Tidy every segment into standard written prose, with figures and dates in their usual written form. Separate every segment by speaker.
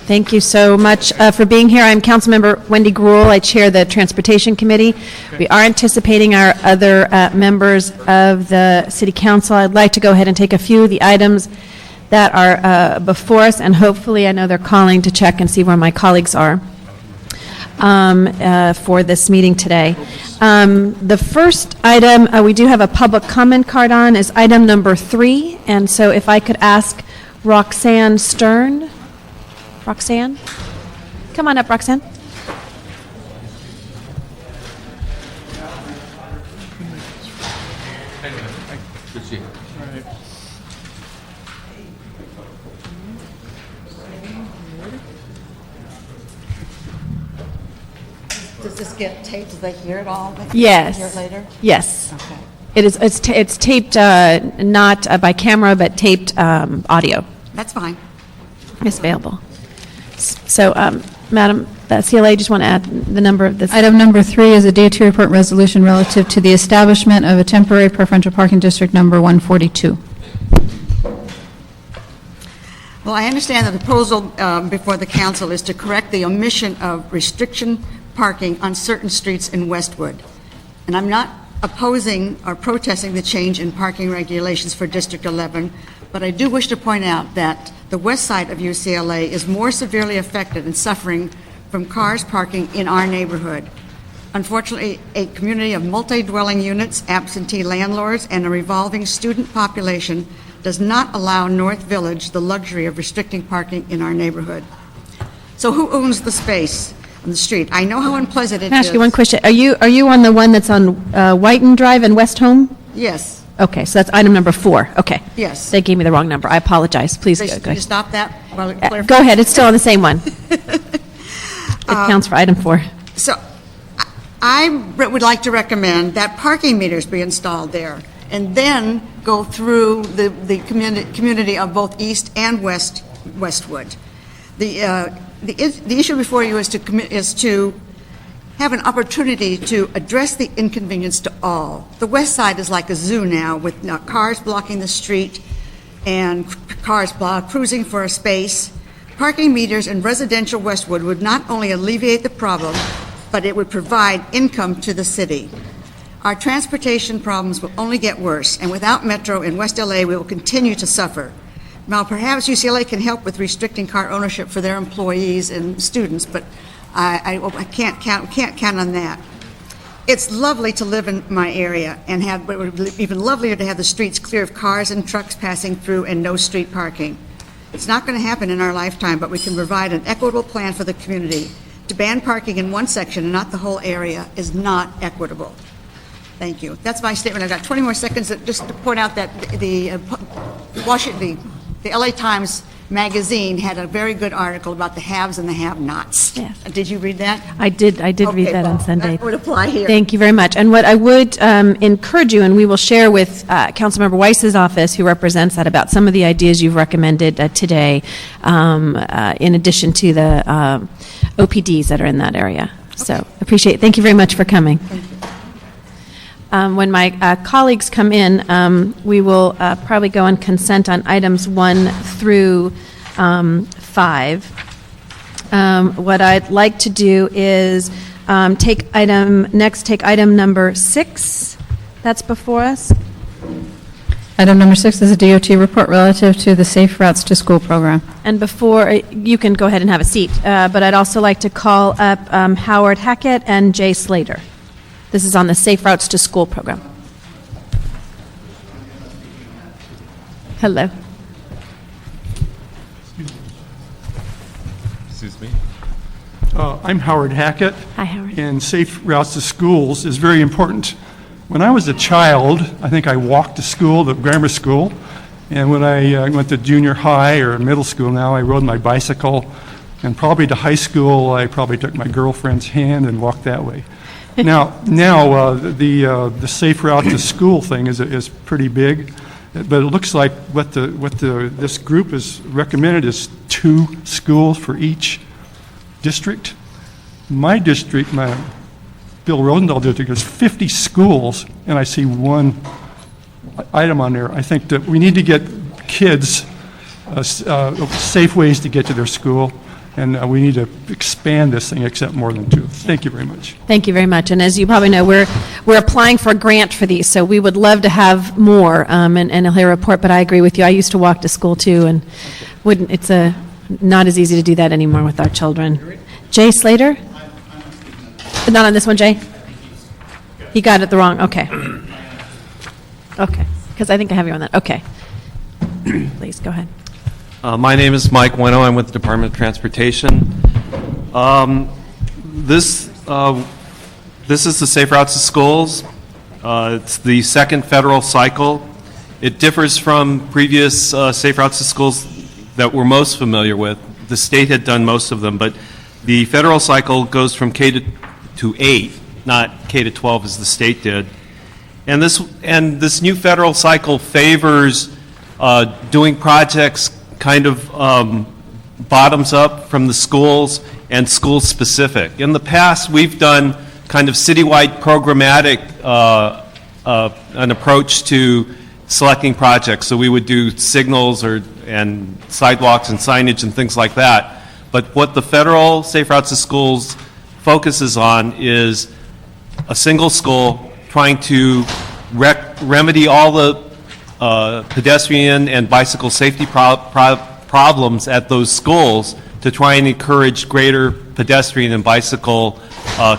Speaker 1: Thank you so much for being here. I'm Councilmember Wendy Gruhl. I chair the Transportation Committee. We are anticipating our other members of the City Council. I'd like to go ahead and take a few of the items that are before us, and hopefully, I know they're calling to check and see where my colleagues are for this meeting today. The first item we do have a public comment card on is item number 3, and so if I could ask Roxanne Stern. Roxanne? Come on up, Roxanne.
Speaker 2: Does this get taped? Do they hear it all?
Speaker 1: Yes.
Speaker 2: Hear it later?
Speaker 1: Yes.
Speaker 2: Okay.
Speaker 1: It is. It's taped not by camera, but taped audio.
Speaker 2: That's fine.
Speaker 1: It's available. So, Madam CLA, just want to add the number of this.
Speaker 3: Item number 3 is a DOT report resolution relative to the establishment of a temporary preferential parking district number 142.
Speaker 2: Well, I understand the proposal before the council is to correct the omission of restriction parking on certain streets in Westwood. And I'm not opposing or protesting the change in parking regulations for District 11, but I do wish to point out that the west side of UCLA is more severely affected and suffering from cars parking in our neighborhood. Unfortunately, a community of multi-dwelling units, absentee landlords, and a revolving student population does not allow North Village the luxury of restricting parking in our neighborhood. So who owns the space on the street? I know how unpleasant it is.
Speaker 1: Can I ask you one question? Are you on the one that's on Whiten Drive and West Home?
Speaker 2: Yes.
Speaker 1: Okay, so that's item number 4. Okay.
Speaker 2: Yes.
Speaker 1: They gave me the wrong number. I apologize. Please go
Speaker 2: Can you
Speaker 1: ahead.
Speaker 2: stop that? While it clarifies?
Speaker 1: Go ahead. It's still on the same one. It counts for item 4.
Speaker 2: So I would like to recommend that parking meters be installed there and then go through the community of both East and Westwood. The issue before you is to have an opportunity to address the inconvenience to all. The west side is like a zoo now with cars blocking the street and cars cruising for a space. Parking meters in residential Westwood would not only alleviate the problem, but it would provide income to the city. Our transportation problems will only get worse, and without Metro in West LA, we will continue to suffer. Now, perhaps UCLA can help with restricting car ownership for their employees and students, but I can't count on that. It's lovely to live in my area, but it would be even lovelier to have the streets clear of cars and trucks passing through and no street parking. It's not going to happen in our lifetime, but we can provide an equitable plan for the community. To ban parking in one section and not the whole area is not equitable. Thank you. That's my statement. I've got 20 more seconds just to point out that the LA Times magazine had a very good article about the haves and the have-nots.
Speaker 1: Yes.
Speaker 2: Did you read that?
Speaker 1: I did read that on Sunday.
Speaker 2: That would apply here.
Speaker 1: Thank you very much. And what I would encourage you, and we will share with Councilmember Weiss's office, who represents that, about some of the ideas you've recommended today, in addition to the OPDs that are in that area. Okay. So appreciate it. Thank you very much for coming.
Speaker 2: Thank you.
Speaker 1: When my colleagues come in, we will probably go on consent on items 1 through 5. What I'd like to do is take item number 6 that's before us.
Speaker 3: Item number 6 is a DOT report relative to the Safe Routes to School program.
Speaker 1: And before, you can go ahead and have a seat, but I'd also like to call up Howard Hackett and Jay Slater. This is on the Safe Routes to School program. Hello.
Speaker 4: Excuse me.
Speaker 5: I'm Howard Hackett.
Speaker 1: Hi, Howard.
Speaker 5: And Safe Routes to Schools is very important. When I was a child, I think I walked to school, the grammar school, and when I went to junior high or middle school now, I rode my bicycle, and probably to high school, I probably took my girlfriend's hand and walked that way. Now, the Safe Route to School thing is pretty big, but it looks like what this group has recommended is 2 schools for each district. My district, my Bill Rosendahl district, is 50 schools, and I see one item on there. I think that we need to get kids safe ways to get to their school, and we need to expand this thing except more than 2. Thank you very much.
Speaker 1: Thank you very much. And as you probably know, we're applying for a grant for these, so we would love to have more, and I'll hear a report, but I agree with you. I used to walk to school too, and it's not as easy to do that anymore with our children. Jay Slater? Not on this one, Jay? He got it the wrong, okay. Okay, because I think I have you on that. Okay. Please, go ahead.
Speaker 4: My name is Mike Weno. I'm with the Department of Transportation. This is the Safe Routes to Schools. It's the second federal cycle. It differs from previous Safe Routes to Schools that we're most familiar with. The state had done most of them, but the federal cycle goes from K to 8, not K to 12 as the state did. And this new federal cycle favors doing projects kind of bottoms up from the schools and school specific. In the past, we've done kind of citywide programmatic an approach to selecting projects. So we would do signals and sidewalks and signage and things like that. But what the federal Safe Routes to Schools focuses on is a single school trying to remedy all the pedestrian and bicycle safety problems at those schools to try and encourage greater pedestrian and bicycle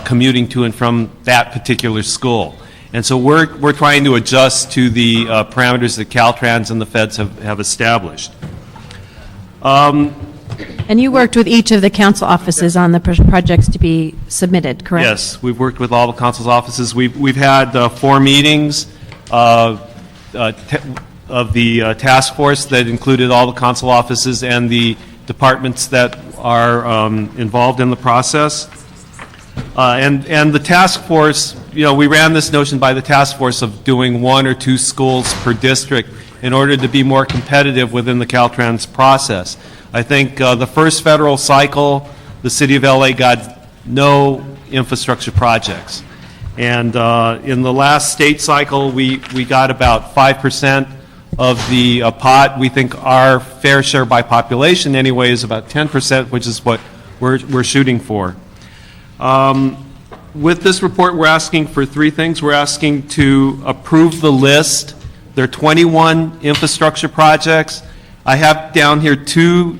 Speaker 4: commuting to and from that particular school. And so we're trying to adjust to the parameters that Caltrans and the feds have established.
Speaker 1: And you worked with each of the council offices on the projects to be submitted, correct?
Speaker 4: Yes, we've worked with all the council's offices. We've had 4 meetings of the task force that included all the council offices and the departments that are involved in the process. And the task force, we ran this notion by the task force of doing 1 or 2 schools per district in order to be more competitive within the Caltrans process. I think the first federal cycle, the city of LA got no infrastructure projects. And in the last state cycle, we got about 5% of the pot. We think our fair share by population anyway is about 10%, which is what we're shooting for. With this report, we're asking for 3 things. We're asking to approve the list. There are 21 infrastructure projects. I have down here 2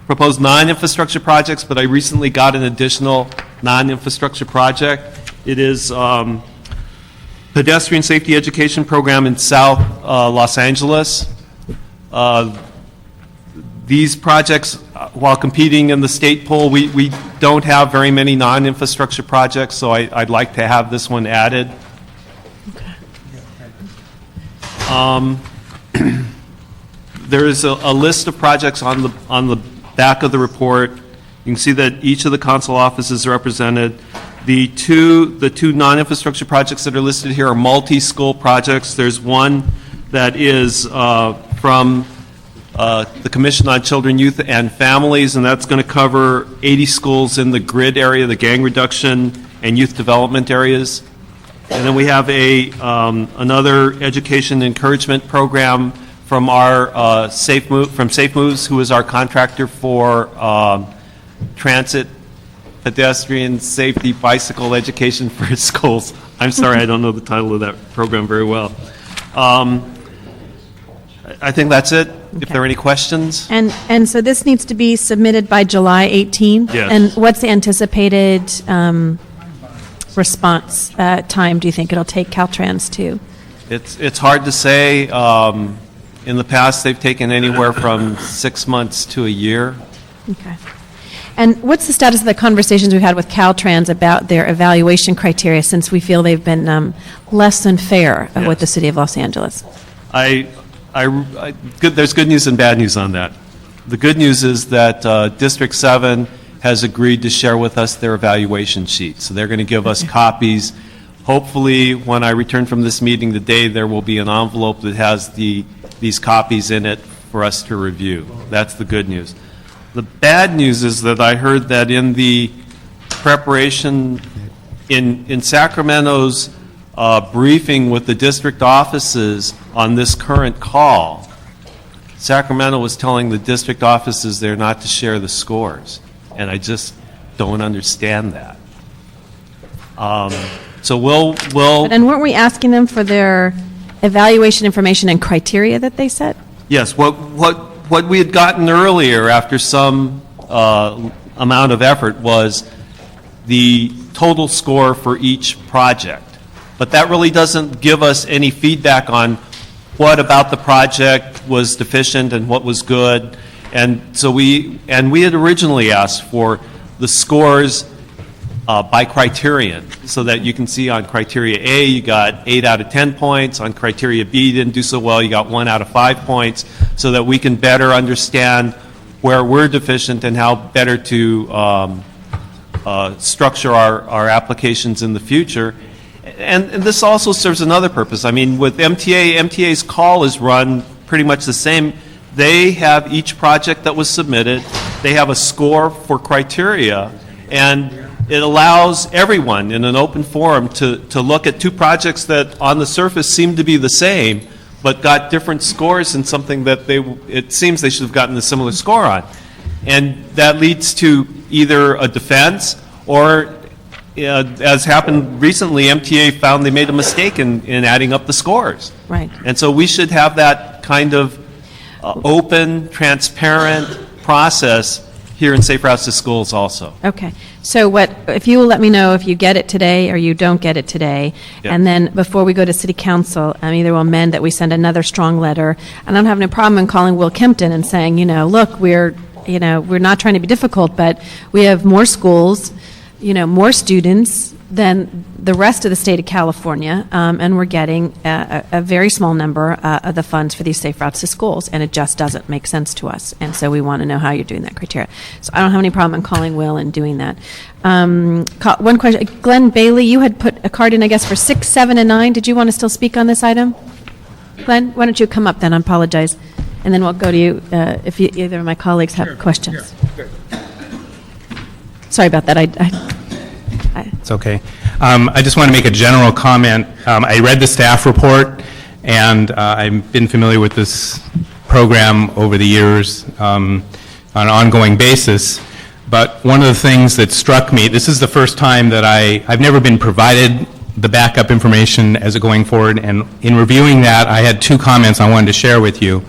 Speaker 4: proposed non-infrastructure projects, but I recently got an additional non-infrastructure project. It is pedestrian safety education program in South Los Angeles. These projects, while competing in the state pool, we don't have very many non-infrastructure projects, so I'd like to have this one added. There is a list of projects on the back of the report. You can see that each of the council offices are represented. The two non-infrastructure projects that are listed here are multi-school projects. There's one that is from the Commission on Children, Youth, and Families, and that's going to cover 80 schools in the GRID area, the gang reduction and youth development areas. And then we have another education encouragement program from our Safe Moves, who is our contractor for transit, pedestrian safety, bicycle education for schools. I'm sorry, I don't know the title of that program very well. I think that's it. If there are any questions.
Speaker 1: And so this needs to be submitted by July 18?
Speaker 4: Yes.
Speaker 1: And what's the anticipated response time do you think it'll take Caltrans to?
Speaker 4: It's hard to say. In the past, they've taken anywhere from 6 months to a year.
Speaker 1: Okay. And what's the status of the conversations we've had with Caltrans about their evaluation criteria, since we feel they've been less than fair with the City of Los Angeles?
Speaker 4: There's good news and bad news on that. The good news is that District 7 has agreed to share with us their evaluation sheet. So they're going to give us copies. Hopefully, when I return from this meeting today, there will be an envelope that has these copies in it for us to review. That's the good news. The bad news is that I heard that in the preparation in Sacramento's briefing with the district offices on this current call, Sacramento was telling the district offices there not to share the scores, and I just don't understand that. So we'll
Speaker 1: And weren't we asking them for their evaluation information and criteria that they set?
Speaker 4: yes, what we had gotten earlier after some amount of effort was the total score for each project. But that really doesn't give us any feedback on what about the project was deficient and what was good. And so we had originally asked for the scores by criterion, so that you can see on criteria A, you got 8 out of 10 points. On criteria B, you didn't do so well, you got 1 out of 5 points, so that we can better understand where we're deficient and how better to structure our applications in the future. And this also serves another purpose. I mean, with MTA's call is run pretty much the same. They have each project that was submitted, they have a score for criteria, and it allows everyone in an open forum to look at 2 projects that on the surface seem to be the same, but got different scores in something that it seems they should have gotten a similar score on. And that leads to either a defense or, as happened recently, MTA found they made a mistake in adding up the scores.
Speaker 1: Right.
Speaker 4: And so we should have that kind of open, transparent process here in Safe Routes to Schools also.
Speaker 1: Okay. So if you will let me know if you get it today or you don't get it today,
Speaker 4: Yeah.
Speaker 1: and then before we go to City Council, either we'll amend that we send another strong letter. And I don't have any problem in calling Will Kempton and saying, look, we're not trying to be difficult, but we have more schools, more students than the rest of the state of California, and we're getting a very small number of the funds for these Safe Routes to Schools, and it just doesn't make sense to us. And so we want to know how you're doing that criteria. So I don't have any problem in calling Will and doing that. One question, Glenn Bailey, you had put a card in, I guess, for 6, 7, and 9. Did you want to still speak on this item? Glenn, why don't you come up then? I apologize. And then we'll go to you if either of my colleagues have questions. Sorry about that.
Speaker 6: It's okay. I just want to make a general comment. I read the staff report, and I've been familiar with this program over the years on an ongoing basis. But one of the things that struck me, this is the first time that I've never been provided the backup information as going forward, and in reviewing that, I had 2 comments I wanted to share with you.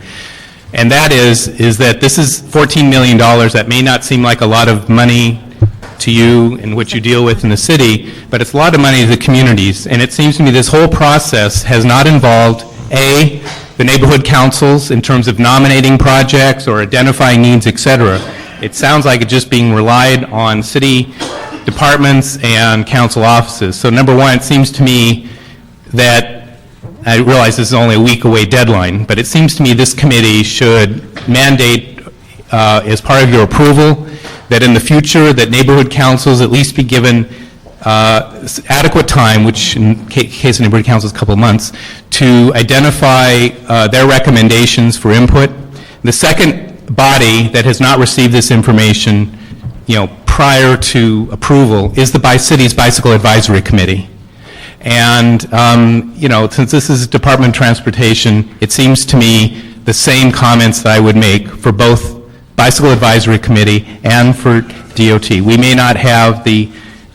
Speaker 6: And that is that this is $14 million. That may not seem like a lot of money to you and what you deal with in the city, but it's a lot of money to the communities. And it seems to me this whole process has not involved, A, the neighborhood councils in terms of nominating projects or identifying needs, et cetera. It sounds like it's just being relied on city departments and council offices. So number one, it seems to me that, I realize this is only a week away deadline, but it seems to me this committee should mandate as part of your approval that in the future that neighborhood councils at least be given adequate time, which in case of neighborhood councils a couple of months, to identify their recommendations for input. The second body that has not received this information, prior to approval is the City's Bicycle Advisory Committee. And, since this is Department of Transportation, it seems to me the same comments that I would make for both Bicycle Advisory Committee and for DOT. We may not have the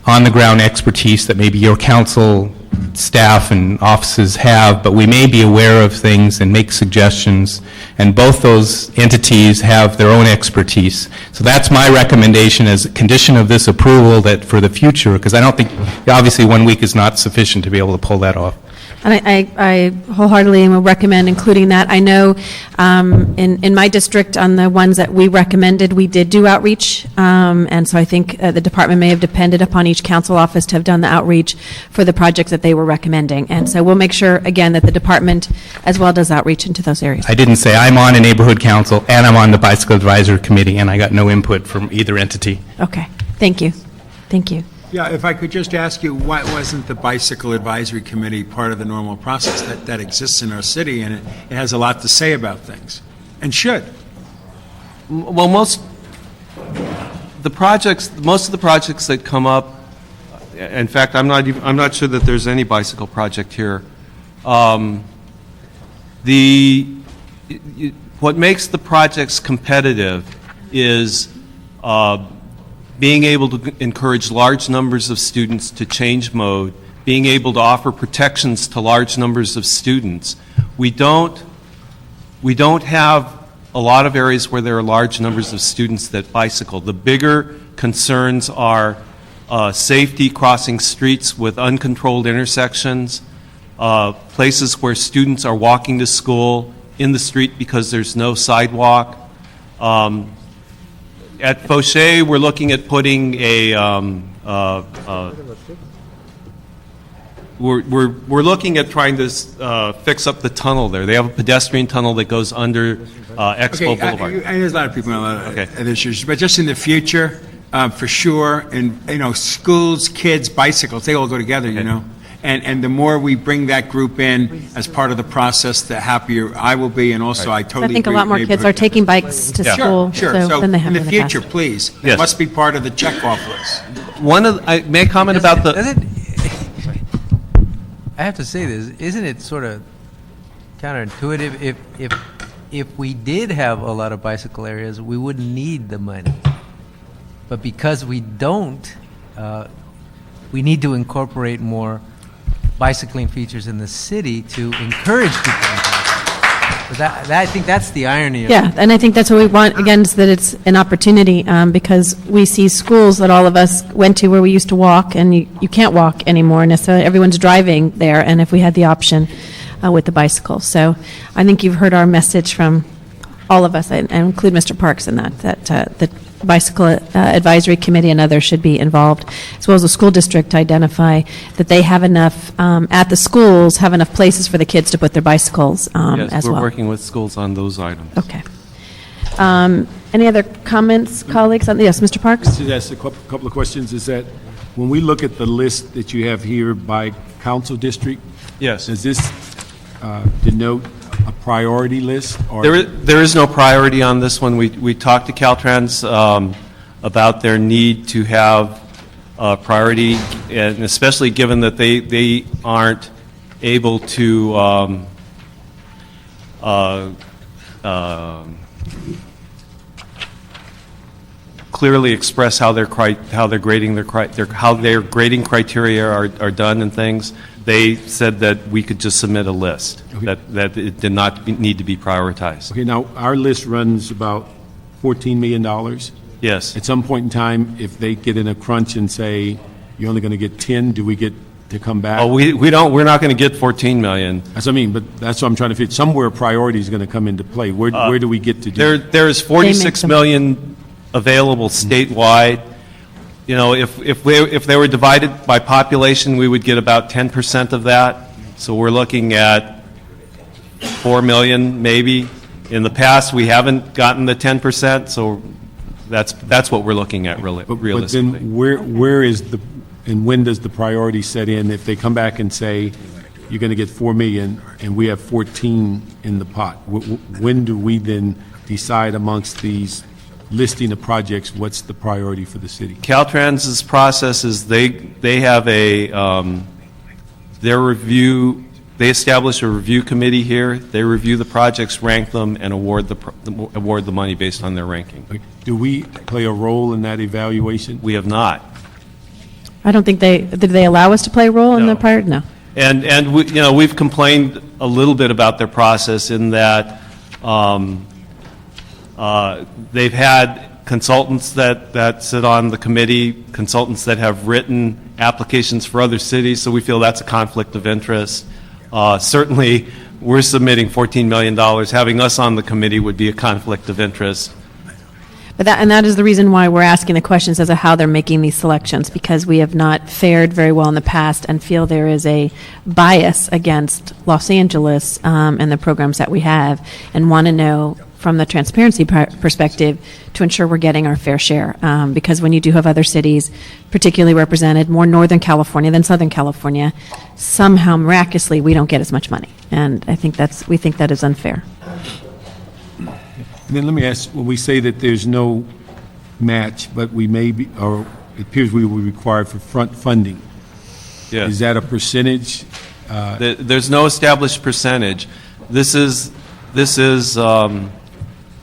Speaker 6: on-the-ground expertise that maybe your council staff and offices have, but we may be aware of things and make suggestions, and both those entities have their own expertise. So that's my recommendation as a condition of this approval, that for the future, because I don't think, obviously 1 week is not sufficient to be able to pull that off.
Speaker 1: And I wholeheartedly will recommend including that. I know in my district, on the ones that we recommended, we did do outreach, and so I think the department may have depended upon each council office to have done the outreach for the projects that they were recommending. And so we'll make sure, again, that the department as well does outreach into those areas.
Speaker 6: I didn't say I'm on a neighborhood council and I'm on the Bicycle Advisory Committee, and I got no input from either entity.
Speaker 1: Okay. Thank you. Thank you.
Speaker 7: Yeah, if I could just ask you, why wasn't the Bicycle Advisory Committee part of the normal process that exists in our city, and it has a lot to say about things, and should?
Speaker 4: Well, most of the projects that come up, in fact, I'm not sure that there's any bicycle project here. what makes the projects competitive is being able to encourage large numbers of students to change mode, being able to offer protections to large numbers of students. We don't have a lot of areas where there are large numbers of students that bicycle. The bigger concerns are safety crossing streets with uncontrolled intersections, places where students are walking to school in the street because there's no sidewalk. At Fauché, we're looking at putting we're looking at trying to fix up the tunnel there. They have a pedestrian tunnel that goes under Expo Boulevard.
Speaker 7: There's a lot of people on a lot
Speaker 4: Okay.
Speaker 7: of issues, but just in the future, for sure, and, schools, kids, bicycles, they all go together, And the more we bring that group in as part of the process, the happier I will be, and also I totally
Speaker 1: I think a
Speaker 7: agree
Speaker 1: lot more
Speaker 7: with
Speaker 1: kids are
Speaker 7: neighborhood
Speaker 1: taking bikes to school
Speaker 7: Sure.
Speaker 1: so than they have
Speaker 7: in the future,
Speaker 1: past.
Speaker 7: please,
Speaker 4: Yes.
Speaker 7: it must be part of the checkoff list.
Speaker 4: I may comment about the...
Speaker 8: I have to say this, isn't it sort of counterintuitive? If we did have a lot of bicycle areas, we wouldn't need the money. But because we don't, we need to incorporate more bicycling features in the city to encourage people. I think that's the irony of
Speaker 1: Yeah, and I think that's what we want, again, is that it's an opportunity, because we see schools that all of us went to where we used to walk, and you can't walk anymore necessarily. Everyone's driving there, and if we had the option with the bicycle. So I think you've heard our message from all of us, and include Mr. Parks in that the Bicycle Advisory Committee and others should be involved, as well as the school district, to identify that they have enough, at the schools, have enough places for the kids to put their bicycles
Speaker 4: Yes,
Speaker 1: as
Speaker 4: we're
Speaker 1: well.
Speaker 4: working with schools on those items.
Speaker 1: Okay. Any other comments, colleagues? Yes, Mr. Parks?
Speaker 9: To ask a couple of questions, is that when we look at the list that you have here by council district,
Speaker 4: Yes.
Speaker 9: does this denote a priority list? Or
Speaker 4: There is no priority on this one. We talked to Caltrans about their need to have priority, and especially given that they aren't able to clearly express how their grading grading criteria are done and things. They said that we could just submit a list, that it did not need to be prioritized.
Speaker 9: Okay, now, our list runs about $14 million.
Speaker 4: Yes.
Speaker 9: At some point in time, if they get in a crunch and say, you're only going to get 10, do we get to come back?
Speaker 4: Oh, we're not going to get 14 million.
Speaker 9: That's what I mean, but that's what I'm trying to figure. Somewhere priority is going to come into play. Where do we get to do?
Speaker 4: There is 46 million available statewide. If they were divided by population, we would get about 10% of that. So we're looking at 4 million, maybe. In the past, we haven't gotten the 10%, so that's what we're looking at, realistically.
Speaker 9: But then where is and when does the priority set in? If they come back and say, you're going to get 4 million, and we have 14 in the pot, when do we then decide amongst these listing of projects, what's the priority for the city?
Speaker 4: Caltrans's process is they have their review. They establish a review committee here. They review the projects, rank them, and award the money based on their ranking.
Speaker 9: Do we play a role in that evaluation?
Speaker 4: We have not.
Speaker 1: I don't think did they allow us to play a role in
Speaker 4: No.
Speaker 1: the prior? No.
Speaker 4: And we've complained a little bit about their process in that they've had consultants that sit on the committee, consultants that have written applications for other cities, so we feel that's a conflict of interest. Certainly, we're submitting $14 million. Having us on the committee would be a conflict of interest.
Speaker 1: But that is the reason why we're asking the questions as to how they're making these selections, because we have not fared very well in the past and feel there is a bias against Los Angeles and the programs that we have, and want to know from the transparency perspective to ensure we're getting our fair share. Because when you do have other cities, particularly represented, more Northern California than Southern California, somehow miraculously we don't get as much money. And we think that is unfair.
Speaker 9: And then let me ask, when we say that there's no match, but we may be, or it appears we will be required for front funding,
Speaker 4: Yes.
Speaker 9: is that a percentage?
Speaker 4: There's no established percentage. This is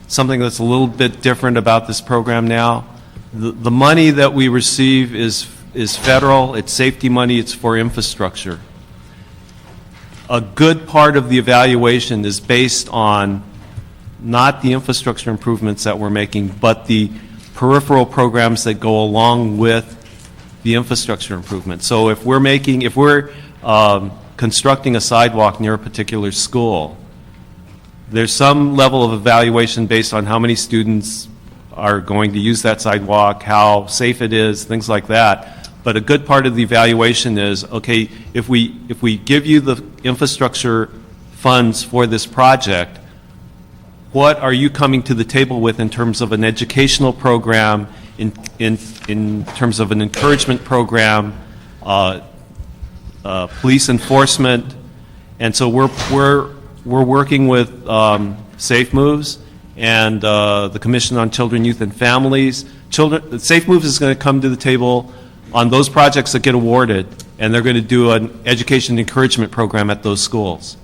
Speaker 4: something that's a little bit different about this program now. The money that we receive is federal, it's safety money, it's for infrastructure. A good part of the evaluation is based on not the infrastructure improvements that we're making, but the peripheral programs that go along with the infrastructure improvements. So if we're constructing a sidewalk near a particular school, there's some level of evaluation based on how many students are going to use that sidewalk, how safe it is, things like that. But a good part of the evaluation is, okay, if we give you the infrastructure funds for this project, what are you coming to the table with in terms of an educational program, in terms of an encouragement program, police enforcement? And so we're working with Safe Moves and the Commission on Children, Youth, and Families. Safe Moves is going to come to the table on those projects that get awarded, and they're going to do an education encouragement program at those schools.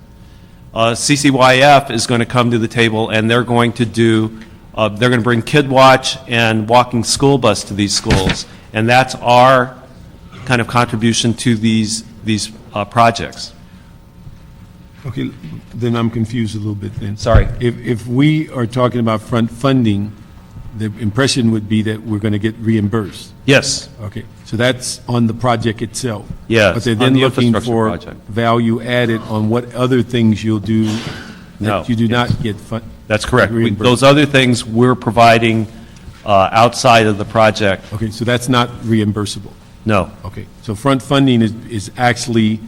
Speaker 4: CCYF is going to come to the table, and they're going to bring Kid Watch and walking school bus to these schools, and that's our kind of contribution to these projects.
Speaker 9: Okay, then I'm confused a little bit then.
Speaker 4: Sorry.
Speaker 9: If we are talking about front funding, the impression would be that we're going to get reimbursed.
Speaker 4: Yes.
Speaker 9: Okay, so that's on the project itself.
Speaker 4: Yes,
Speaker 9: But they're
Speaker 4: on
Speaker 9: then
Speaker 4: the
Speaker 9: looking
Speaker 4: infrastructure
Speaker 9: for
Speaker 4: project.
Speaker 9: value added on what other things you'll do
Speaker 4: No.
Speaker 9: that you do not get fund.
Speaker 4: That's correct.
Speaker 9: reimbursed.
Speaker 4: Those other things we're providing outside of the project.
Speaker 9: Okay, so that's not reimbursable.
Speaker 4: No.
Speaker 9: Okay, so front funding is actually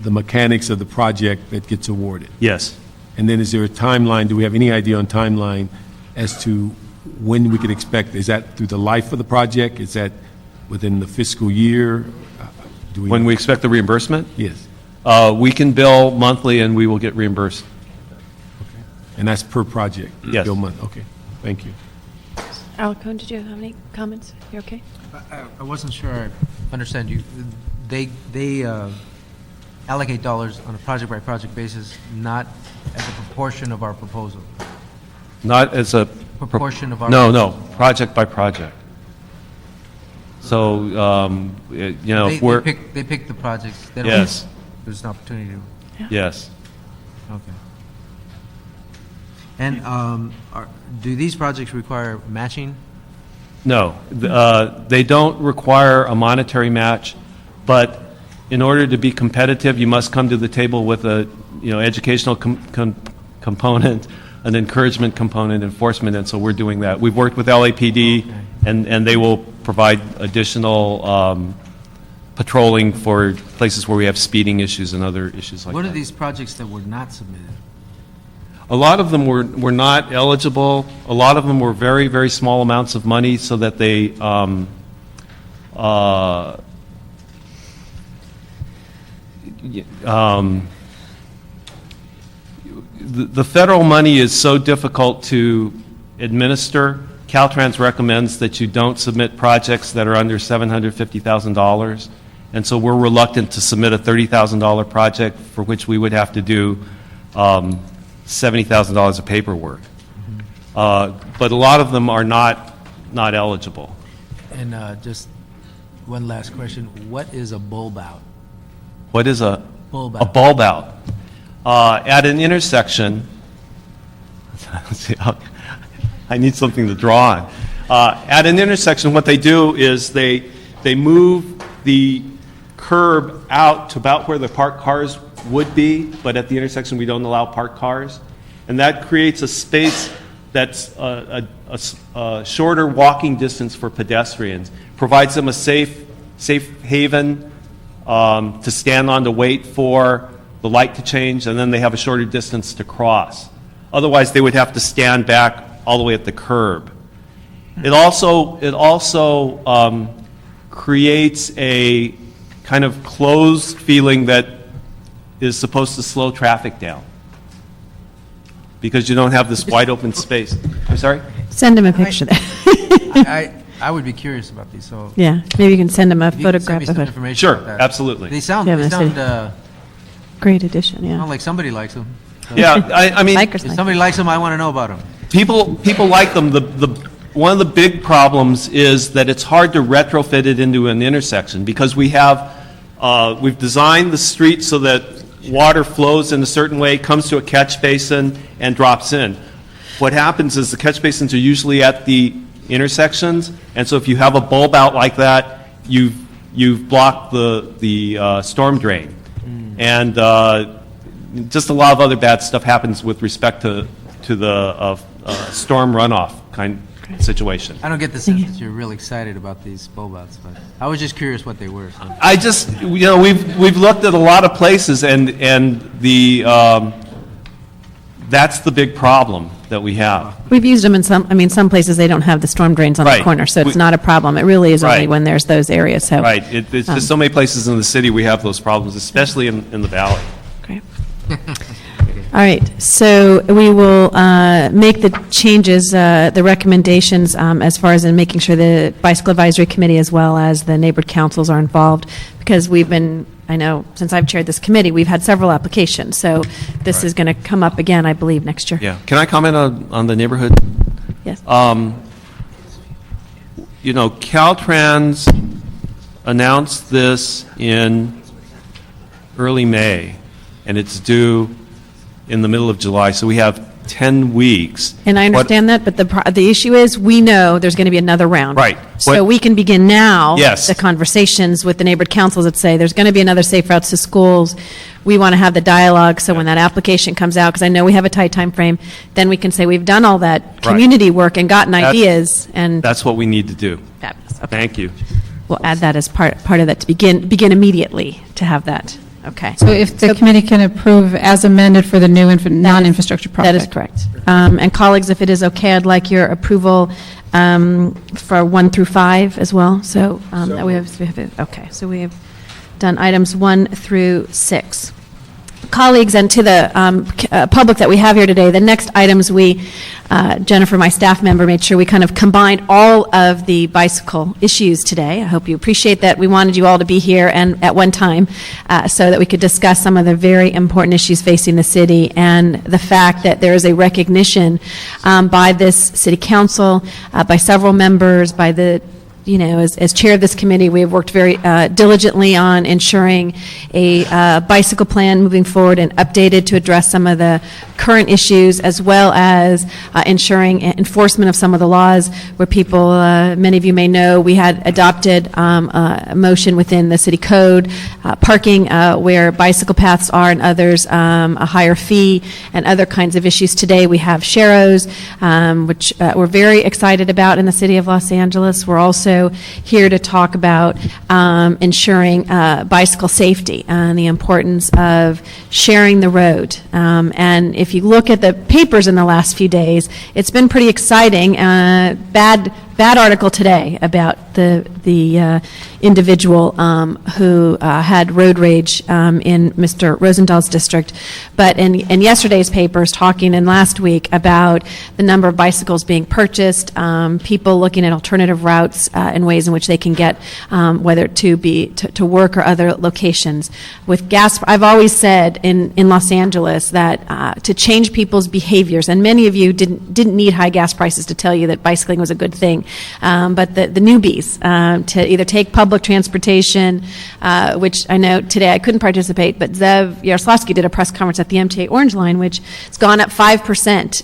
Speaker 9: the mechanics of the project that gets awarded.
Speaker 4: Yes.
Speaker 9: And then is there a timeline, do we have any idea on timeline as to when we could expect, is that through the life of the project? Is that within the fiscal year? Do
Speaker 4: When we expect the reimbursement?
Speaker 9: Yes,
Speaker 4: We can bill monthly and we will get reimbursed.
Speaker 9: and that's per project?
Speaker 4: Yes.
Speaker 9: Bill month, okay, thank you.
Speaker 1: Alcone, did you have any comments? You okay?
Speaker 8: I wasn't sure I understand you. They allocate dollars on a project-by-project basis, not as a proportion of our proposal.
Speaker 4: Not as a...
Speaker 8: Proportion of our...
Speaker 4: No, project by project. So, if we're...
Speaker 8: They pick the projects. They don't-
Speaker 4: Yes.
Speaker 8: There's an opportunity to...
Speaker 4: Yes.
Speaker 8: Okay. And do these projects require matching?
Speaker 4: No, they don't require a monetary match, but in order to be competitive, you must come to the table with a, educational component, an encouragement component, enforcement, and so we're doing that. We've worked with LAPD, and they will provide additional patrolling for places where we have speeding issues and other issues like that.
Speaker 8: What are these projects that were not submitted?
Speaker 4: A lot of them were not eligible. A lot of them were very, very small amounts of money so that they the federal money is so difficult to administer. Caltrans recommends that you don't submit projects that are under $750,000, and so we're reluctant to submit a $30,000 project for which we would have to do $70,000 of paperwork. But a lot of them are not eligible.
Speaker 8: And just one last question. What is a bulb out?
Speaker 4: What is a
Speaker 8: Bulb
Speaker 4: a
Speaker 8: out.
Speaker 4: bulb out? At an intersection, let's see, I need something to draw on. At an intersection, what they do is they move the curb out to about where the parked cars would be, but at the intersection, we don't allow parked cars. And that creates a space that's a shorter walking distance for pedestrians, provides them a safe haven to stand on to wait for the light to change, and then they have a shorter distance to cross. Otherwise, they would have to stand back all the way at the curb. It also creates a kind of closed feeling that is supposed to slow traffic down, because you don't have this wide open space. I'm sorry?
Speaker 1: Send him a picture there.
Speaker 8: I would be curious about these, so...
Speaker 1: Yeah, maybe you can send him a
Speaker 8: if you could send
Speaker 1: photograph
Speaker 8: me
Speaker 1: of
Speaker 8: some
Speaker 1: it.
Speaker 8: information
Speaker 4: Sure,
Speaker 8: about that.
Speaker 4: absolutely.
Speaker 8: They sound
Speaker 1: Yeah,
Speaker 8: sound
Speaker 1: Great addition, yeah.
Speaker 8: like somebody likes them.
Speaker 4: Yeah, I mean,
Speaker 1: Bikers
Speaker 8: If
Speaker 1: like
Speaker 8: somebody likes them, I want to know about them.
Speaker 4: People like them. One of the big problems is that it's hard to retrofit it into an intersection because we've designed the street so that water flows in a certain way, comes to a catch basin, and drops in. What happens is the catch basins are usually at the intersections, and so if you have a bulb out like that, you've blocked the storm drain. And just a lot of other bad stuff happens with respect to the storm runoff kind of situation.
Speaker 8: I don't get the sense that you're really excited about these bulb outs, but I was just curious what they were. So.
Speaker 4: I just, we've looked at a lot of places, and that's the big problem that we have.
Speaker 1: We've used them in some places they don't have the storm drains on the
Speaker 4: Right.
Speaker 1: corner, so it's not a problem. It really is only
Speaker 4: Right.
Speaker 1: when there's those areas, so.
Speaker 4: Right. It's just so many places in the city we have those problems, especially in the valley.
Speaker 1: Great. All right, so we will make the changes, the recommendations as far as in making sure the Bicycle Advisory Committee as well as the neighborhood councils are involved, because I know, since I've chaired this committee, we've had several applications, so this is going to come up again, I believe, next year.
Speaker 4: Yeah. Can I comment on the neighborhood?
Speaker 1: Yes.
Speaker 4: Caltrans announced this in early May, and it's due in the middle of July, so we have 10 weeks.
Speaker 1: And I understand that, but the issue is, we know there's going to be another round.
Speaker 4: Right.
Speaker 1: So we can begin now.
Speaker 4: Yes.
Speaker 1: The conversations with the neighborhood councils that say, there's going to be another Safe Routes to Schools. We want to have the dialogue, so when that application comes out, because I know we have a tight time frame, then we can say, we've done all that community work and gotten ideas, and.
Speaker 4: That's what we need to do.
Speaker 1: Fabulous. Okay.
Speaker 4: Thank you.
Speaker 1: We'll add that as part of that to begin immediately to have that. Okay.
Speaker 3: So if the committee can approve as amended for the new non-infrastructure project.
Speaker 1: That is correct. And colleagues, if it is okay, I'd like your approval for 1 through 5 as well. So we have okay. So we have done items 1 through 6. Colleagues, and to the public that we have here today, the next items Jennifer, my staff member, made sure we kind of combined all of the bicycle issues today. I hope you appreciate that. We wanted you all to be here and at one time so that we could discuss some of the very important issues facing the city, and the fact that there is a recognition by this city council, by several members, by the as chair of this committee, we have worked very diligently on ensuring a bicycle plan moving forward and updated to address some of the current issues, as well as ensuring enforcement of some of the laws where people, many of you may know, we had adopted a motion within the city code, parking where bicycle paths are and others, a higher fee, and other kinds of issues. Today we have Sharrows, which we're very excited about in the city of Los Angeles. We're also here to talk about ensuring bicycle safety and the importance of sharing the road. And if you look at the papers in the last few days, it's been pretty exciting. Bad article today about the individual who had road rage in Mr. Rosenthal's district. But in yesterday's papers, talking in last week about the number of bicycles being purchased, people looking at alternative routes and ways in which they can get, whether to work or other locations. With gas, I've always said in Los Angeles that to change people's behaviors, and many of you didn't need high gas prices to tell you that bicycling was a good thing, but the newbies to either take public transportation, which I know today I couldn't participate, but Zev Yaroslavsky did a press conference at the MTA Orange Line, which has gone up 5%,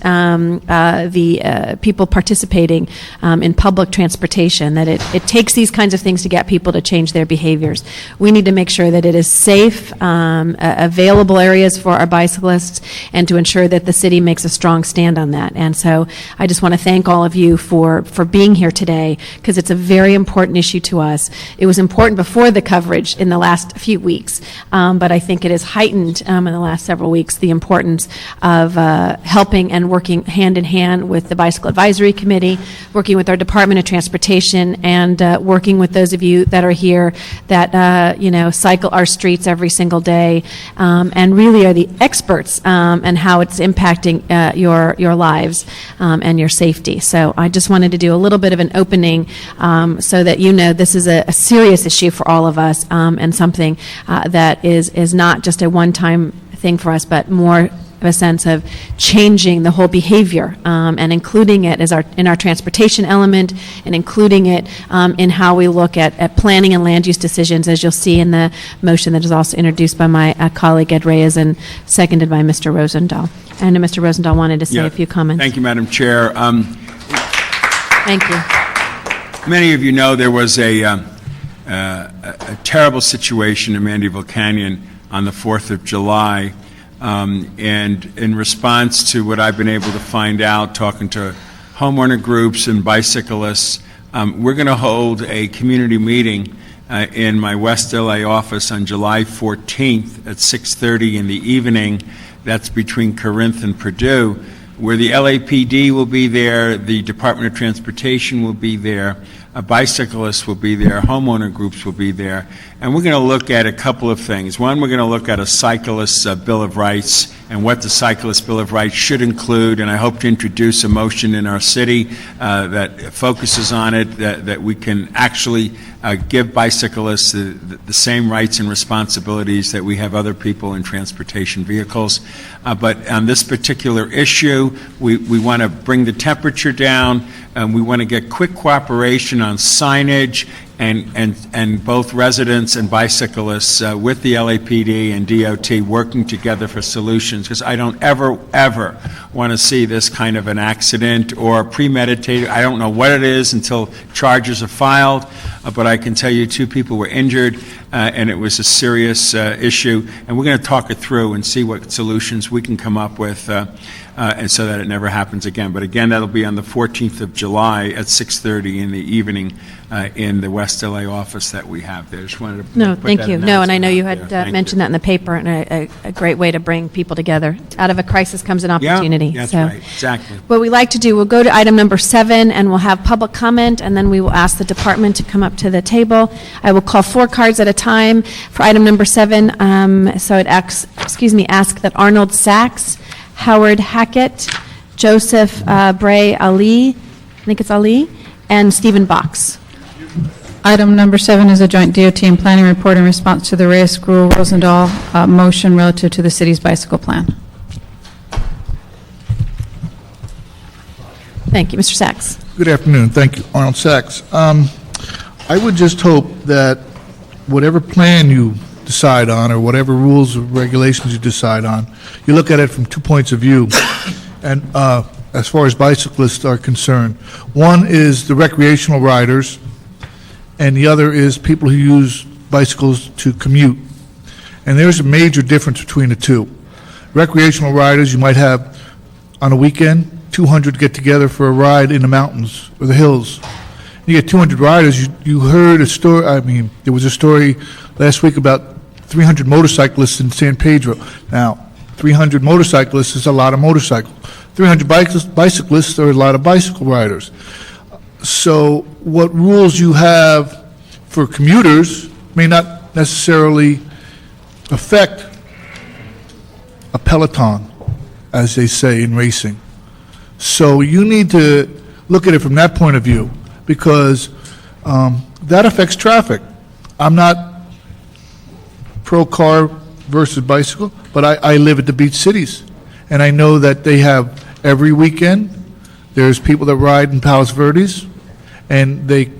Speaker 1: the people participating in public transportation, that it takes these kinds of things to get people to change their behaviors. We need to make sure that it is safe, available areas for our bicyclists, and to ensure that the city makes a strong stand on that. And so I just want to thank all of you for being here today, because it's a very important issue to us. It was important before the coverage in the last few weeks, but I think it is heightened in the last several weeks, the importance of helping and working hand in hand with the Bicycle Advisory Committee, working with our Department of Transportation, and working with those of you that are here that cycle our streets every single day, and really are the experts and how it's impacting your lives and your safety. So I just wanted to do a little bit of an opening so that this is a serious issue for all of us, and something that is not just a one-time thing for us, but more have a sense of changing the whole behavior and including it in our transportation element and including it in how we look at planning and land use decisions, as you'll see in the motion that is also introduced by my colleague Ed Reyes and seconded by Mr. Rosendahl. And Mr. Rosendahl wanted to say
Speaker 7: Yeah.
Speaker 1: a few comments.
Speaker 7: Thank you, Madam Chair.
Speaker 1: Thank you.
Speaker 7: Many of you know there was a terrible situation in Mandeville Canyon on the 4th of July, and in response to what I've been able to find out, talking to homeowner groups and bicyclists, we're going to hold a community meeting in my West LA office on July 14th at 6:30 in the evening. That's between Corinth and Purdue, where the LAPD will be there, the Department of Transportation will be there, bicyclists will be there, homeowner groups will be there, and we're going to look at a couple of things. One, we're going to look at a cyclist's Bill of Rights and what the Cyclist Bill of Rights should include, and I hope to introduce a motion in our city that focuses on it, that we can actually give bicyclists the same rights and responsibilities that we have other people in transportation vehicles. But on this particular issue, we want to bring the temperature down, and we want to get quick cooperation on signage and both residents and bicyclists with the LAPD and DOT working together for solutions, because I don't ever want to see this kind of an accident or premeditated. I don't know what it is until charges are filed, but I can tell you 2 people were injured, and it was a serious issue, and we're going to talk it through and see what solutions we can come up with and so that it never happens again. But again, that'll be on the 14th of July at 6:30 in the evening in the West LA office that we have there. Just wanted to
Speaker 1: No,
Speaker 7: put
Speaker 1: thank
Speaker 7: that
Speaker 1: you. No, and I know you
Speaker 7: announcement
Speaker 1: had
Speaker 7: out there. Thank
Speaker 1: mentioned that in the paper, and a great way to bring people together. Out of a crisis comes an opportunity.
Speaker 7: Yeah, that's
Speaker 1: So
Speaker 7: right, exactly.
Speaker 1: what we like to do, we'll go to item number 7, and we'll have public comment, and then we will ask the department to come up to the table. I will call 4 cards at a time for item number 7. So I'd ask that Arnold Sachs, Howard Hackett, Joseph Bray Ali, I think it's Ali, and Stephen Box.
Speaker 3: Item number 7 is a joint DOT and planning report in response to the Reyes, Gruhl, Rosendahl motion relative to the city's bicycle plan.
Speaker 1: Thank you. Mr. Sachs.
Speaker 10: Good afternoon. Thank you. Arnold Sachs. I would just hope that whatever plan you decide on or whatever rules or regulations you decide on, you look at it from 2 points of view. And as far as bicyclists are concerned, one is the recreational riders, and the other is people who use bicycles to commute. And there's a major difference between the two. Recreational riders, you might have on a weekend, 200 get together for a ride in the mountains or the hills. You get 200 riders. You heard a story, there was a story last week about 300 motorcyclists in San Pedro. Now, 300 motorcyclists is a lot of motorcycles. 300 bicyclists are a lot of bicycle riders. So what rules you have for commuters may not necessarily affect a peloton, as they say in racing. So you need to look at it from that point of view, because that affects traffic. I'm not pro-car versus bicycle, but I live at the beach cities, and I know that they have every weekend, there's people that ride in Palos Verdes, and they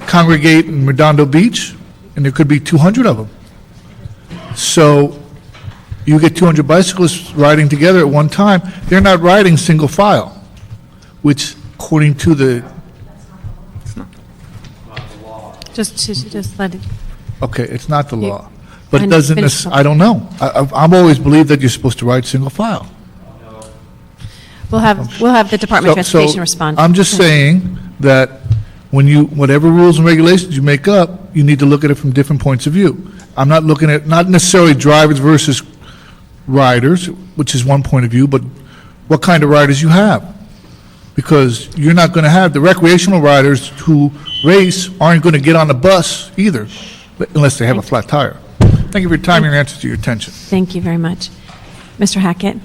Speaker 10: congregate in Redondo Beach, and there could be 200 of them. So you get 200 bicyclists riding together at one time. They're not riding single file, which according to the,
Speaker 1: Just let it.
Speaker 10: okay, it's not the
Speaker 1: You-
Speaker 10: law. But it
Speaker 1: and
Speaker 10: doesn't,
Speaker 1: finish
Speaker 10: I don't know. I've always believed that you're supposed to ride single file.
Speaker 1: We'll have the Department of
Speaker 10: So
Speaker 1: Transportation respond.
Speaker 10: I'm just saying that when whatever rules and regulations you make up, you need to look at it from different points of view. I'm not looking at, not necessarily drivers versus riders, which is one point of view, but what kind of riders you have. Because you're not going to have, the recreational riders who race aren't going to get on the bus either, unless they have a flat tire. Thank you for your time and your answer to your attention.
Speaker 1: Thank you very much. Mr. Hackett?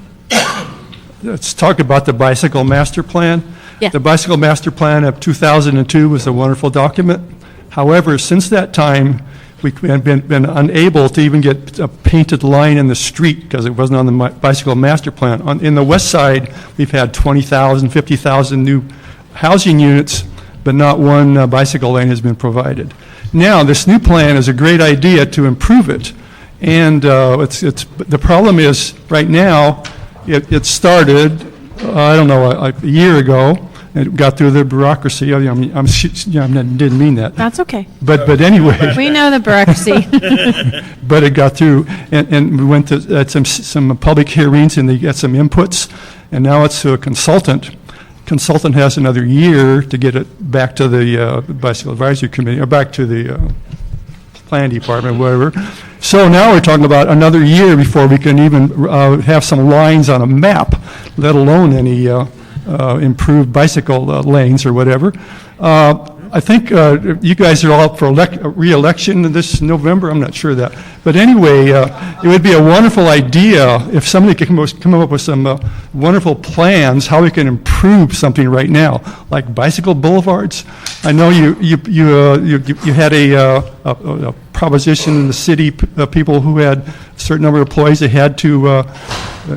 Speaker 5: Let's talk about the bicycle master plan.
Speaker 1: Yeah.
Speaker 5: The bicycle master plan of 2002 was a wonderful document. However, since that time, we've been unable to even get a painted line in the street because it wasn't on the bicycle master plan. In the west side, we've had 20,000, 50,000 new housing units, but not one bicycle lane has been provided. Now, this new plan is a great idea to improve it, and the problem is, right now, it started, I don't know, a year ago. It got through the bureaucracy. I didn't mean that.
Speaker 1: That's okay.
Speaker 5: But anyway.
Speaker 1: We know the bureaucracy.
Speaker 5: But it got through, and we went to some public hearings, and they got some inputs, and now it's to a consultant. Consultant has another year to get it back to the Bicycle Advisory Committee, or back to the Plan Department, whatever. So now we're talking about another year before we can even have some lines on a map, let alone any improved bicycle lanes or whatever. I think you guys are all up for re-election this November. I'm not sure of that. But anyway, it would be a wonderful idea if somebody could come up with some wonderful plans how we can improve something right now, like bicycle boulevards. I know you had a proposition in the city, people who had a certain number of employees, they had to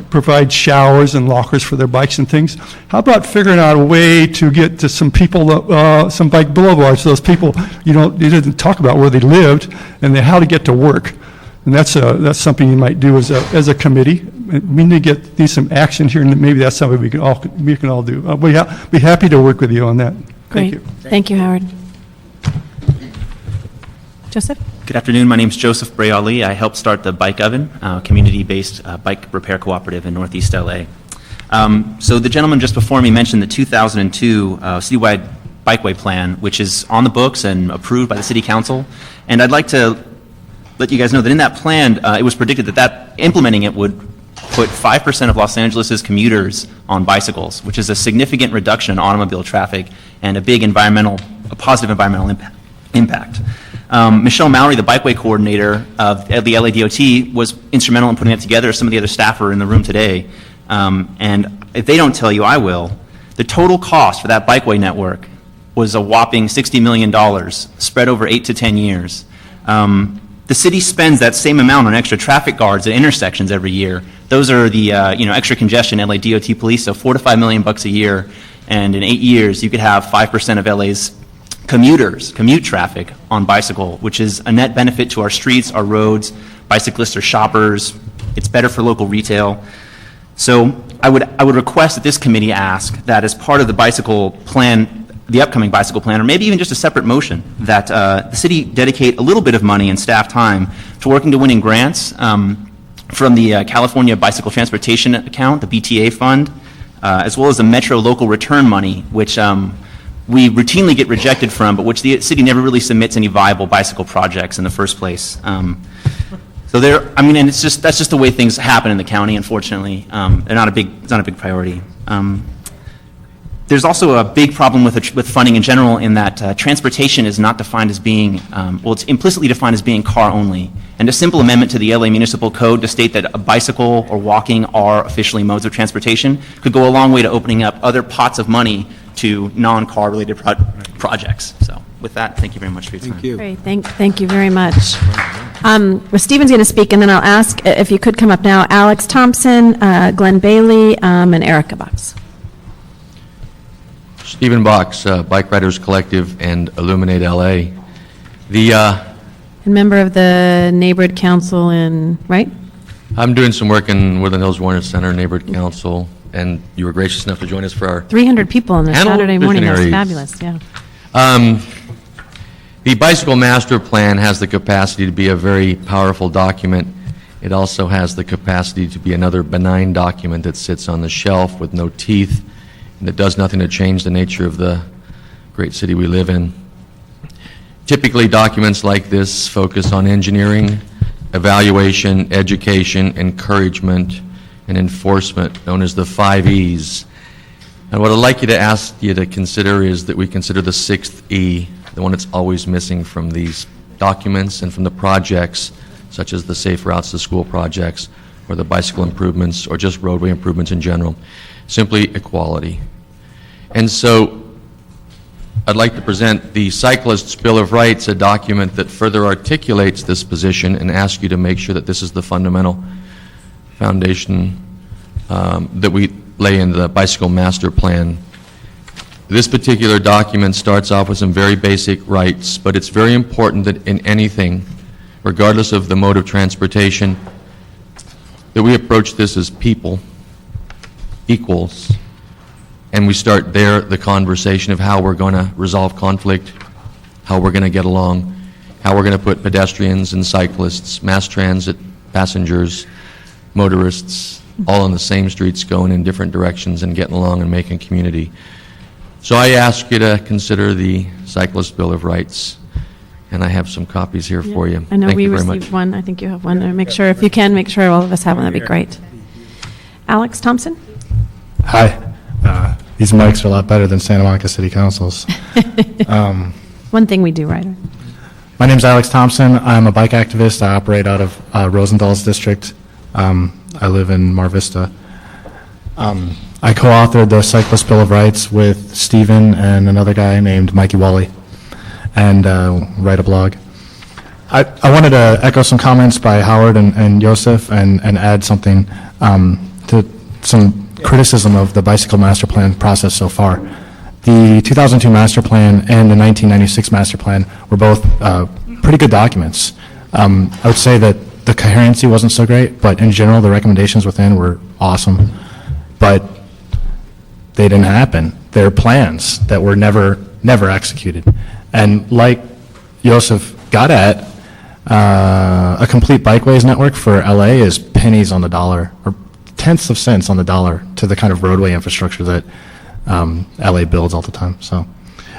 Speaker 5: provide showers and lockers for their bikes and things. How about figuring out a way to get to some people, some bike boulevards, those people, you didn't talk about where they lived and how to get to work. And that's something you might do as a committee. We need to get some action here, and maybe that's something we can all do. We'll be happy to work with you on that.
Speaker 1: Great.
Speaker 5: Thank you.
Speaker 1: Thank you, Howard. Joseph?
Speaker 11: Good afternoon. My name is Joseph Brayali. I helped start the Bike Oven, community-based bike repair cooperative in Northeast LA. So the gentleman just before me mentioned the 2002 Citywide Bikeway plan, which is on the books and approved by the City Council. And I'd like to let you guys know that in that plan, it was predicted that implementing it would put 5% of Los Angeles' commuters on bicycles, which is a significant reduction in automobile traffic and a positive environmental impact. Michelle Mallory, the Bikeway coordinator of the LADOT, was instrumental in putting that together. Some of the other staff are in the room today. And if they don't tell you, I will. The total cost for that Bikeway network was a whopping $60 million spread over 8 to 10 years. The city spends that same amount on extra traffic guards at intersections every year. Those are the extra congestion LADOT police, so $4 to $5 million a year. And in 8 years, you could have 5% of LA's commute traffic on bicycle, which is a net benefit to our streets, our roads. Bicyclists are shoppers. It's better for local retail. So I would request that this committee ask that as part of the bicycle plan, the upcoming bicycle plan, or maybe even just a separate motion, that the city dedicate a little bit of money and staff time to working to winning grants from the California Bicycle Transportation Account, the BTA fund, as well as the Metro Local Return money, which we routinely get rejected from, but which the city never really submits any viable bicycle projects in the first place. So and that's just the way things happen in the county, unfortunately. It's not a big priority. There's also a big problem with funding in general in that transportation is not defined as being, it's implicitly defined as being car only. And a simple amendment to the LA Municipal Code to state that a bicycle or walking are officially modes of transportation could go a long way to opening up other pots of money to non-car related projects. So with that, thank you very much for your time.
Speaker 7: Thank you.
Speaker 1: Great, thank you very much. Well, Stephen's going to speak, and then I'll ask if you could come up now, Alex Thompson, Glenn Bailey, and Erica Box.
Speaker 12: Stephen Box, Bike Riders Collective and Illuminate LA.
Speaker 1: And member of the Neighborhood Council right?
Speaker 12: I'm doing some work in Woodland Hills Warner Center Neighborhood Council, and you were gracious enough to join us for our
Speaker 1: 300 people on a
Speaker 12: panel
Speaker 1: Saturday morning. That's
Speaker 12: visionaries.
Speaker 1: fabulous, yeah.
Speaker 12: The Bicycle Master Plan has the capacity to be a very powerful document. It also has the capacity to be another benign document that sits on the shelf with no teeth, and that does nothing to change the nature of the great city we live in. Typically, documents like this focus on engineering, evaluation, education, encouragement, and enforcement, known as the 5 E's. And what I'd like you to ask you to consider is that we consider the 6th E, the one that's always missing from these documents and from the projects, such as the Safe Routes to School projects, or the bicycle improvements, or just roadway improvements in general. Simply equality. And so I'd like to present the Cyclists' Bill of Rights, a document that further articulates this position, and ask you to make sure that this is the fundamental foundation that we lay in the Bicycle Master Plan. This particular document starts off with some very basic rights, but it's very important that in anything, regardless of the mode of transportation, that we approach this as people, equals, and we start there the conversation of how we're going to resolve conflict, how we're going to get along, how we're going to put pedestrians and cyclists, mass transit, passengers, motorists, all on the same streets going in different directions and getting along and making community. So I ask you to consider the Cyclist Bill of Rights, and I have some copies here for you.
Speaker 1: I know
Speaker 12: Thank
Speaker 1: we
Speaker 12: you very
Speaker 1: received
Speaker 12: much.
Speaker 1: one. I think you have one. Make sure, if you can, make sure all of us have one. That'd be great. Alex Thompson?
Speaker 13: Hi. These mics are a lot better than Santa Monica City Council's.
Speaker 1: One thing we do right.
Speaker 13: My name's Alex Thompson. I'm a bike activist. I operate out of Rosenthal's district. I live in Mar Vista. I co-authored the Cyclist Bill of Rights with Stephen and another guy named Mikey Wally, and write a blog. I wanted to echo some comments by Howard and Joseph and add something to some criticism of the Bicycle Master Plan process so far. The 2002 Master Plan and the 1996 Master Plan were both pretty good documents. I would say that the coherency wasn't so great, but in general, the recommendations within were awesome. But they didn't happen. They're plans that were never executed. And like Joseph got at, a complete bikeways network for LA is pennies on the dollar, or tenths of cents on the dollar to the kind of roadway infrastructure that LA builds all the time. So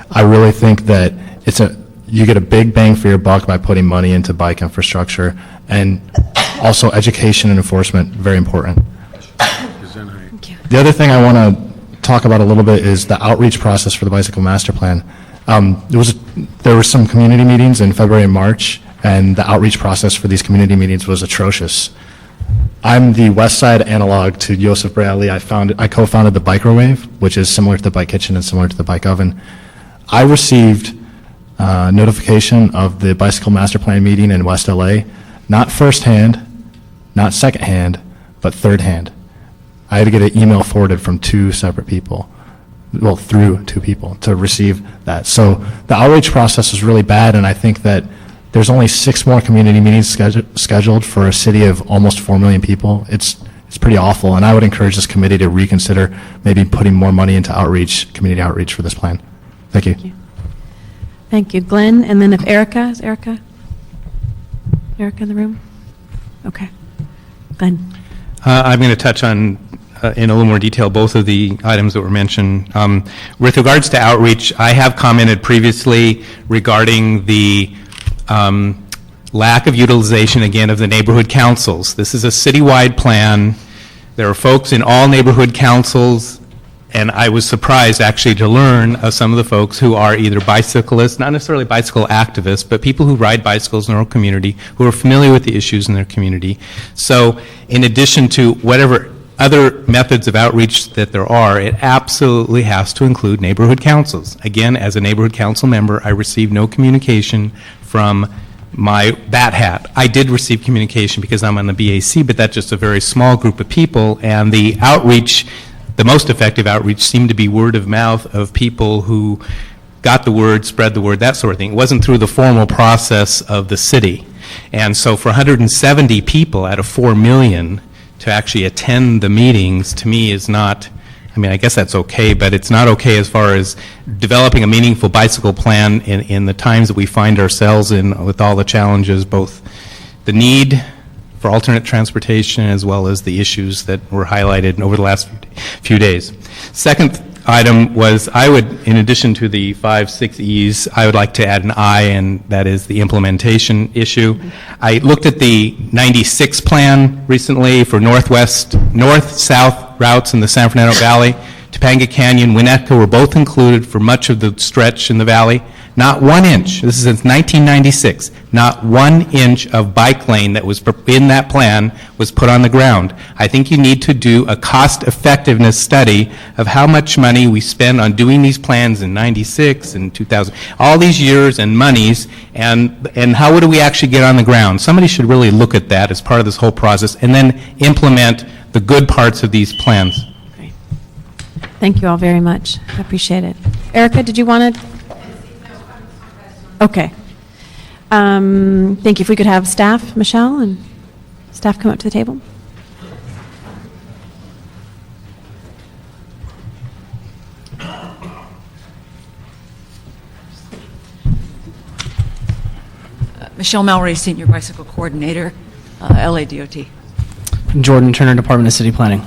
Speaker 13: I really think that you get a big bang for your buck by putting money into bike infrastructure, and also education and enforcement, very important. The other thing I want to talk about a little bit is the outreach process for the Bicycle Master Plan. There were some community meetings in February and March, and the outreach process for these community meetings was atrocious. I'm the West Side analog to Joseph Bradley. I co-founded the Bikeway, which is similar to the Bike Kitchen and similar to the Bike Oven. I received notification of the Bicycle Master Plan meeting in West LA, not firsthand, not secondhand, but thirdhand. I had to get an email forwarded from two separate people, well, through two people to receive that. So the outreach process was really bad, and I think that there's only 6 more community meetings scheduled for a city of almost 4 million people. It's pretty awful, and I would encourage this committee to reconsider maybe putting more money into outreach, community outreach for this plan. Thank you.
Speaker 1: Thank you, Glenn. And then if Erica, is Erica in the room? Okay. Glenn.
Speaker 6: I'm going to touch on, in a little more detail, both of the items that were mentioned. With regards to outreach, I have commented previously regarding the lack of utilization, again, of the neighborhood councils. This is a citywide plan. There are folks in all neighborhood councils, and I was surprised actually to learn of some of the folks who are either bicyclists, not necessarily bicycle activists, but people who ride bicycles in their own community, who are familiar with the issues in their community. So in addition to whatever other methods of outreach that there are, it absolutely has to include neighborhood councils. Again, as a neighborhood council member, I received no communication from my bat hat. I did receive communication because I'm on the BAC, but that's just a very small group of people, and the outreach, the most effective outreach, seemed to be word of mouth of people who got the word, spread the word, that sort of thing. It wasn't through the formal process of the city. And so for 170 people out of 4 million to actually attend the meetings, to me, is not, I mean, I guess that's okay, but it's not okay as far as developing a meaningful bicycle plan in the times that we find ourselves in with all the challenges, both the need for alternate transportation as well as the issues that were highlighted over the last few days. Second item was, I would, in addition to the 5, 6 E's, I would like to add an I, and that is the implementation issue. I looked at the 96 plan recently for north-south routes in the San Fernando Valley. Topanga Canyon, Winnetka were both included for much of the stretch in the valley. Not 1 inch, this is since 1996, not 1 inch of bike lane that was in that plan was put on the ground. I think you need to do a cost-effectiveness study of how much money we spend on doing these plans in 96 and 2000, all these years and monies, and how do we actually get on the ground? Somebody should really look at that as part of this whole process and then implement the good parts of these plans.
Speaker 1: Great. Thank you all very much. I appreciate it. Erica, did you want to? Okay. Thank you. If we could have staff, Michelle, and staff come up to the table.
Speaker 14: Michelle Mallory, Senior Bicycle Coordinator, LADOT.
Speaker 15: Jordan Turner, Department of City Planning.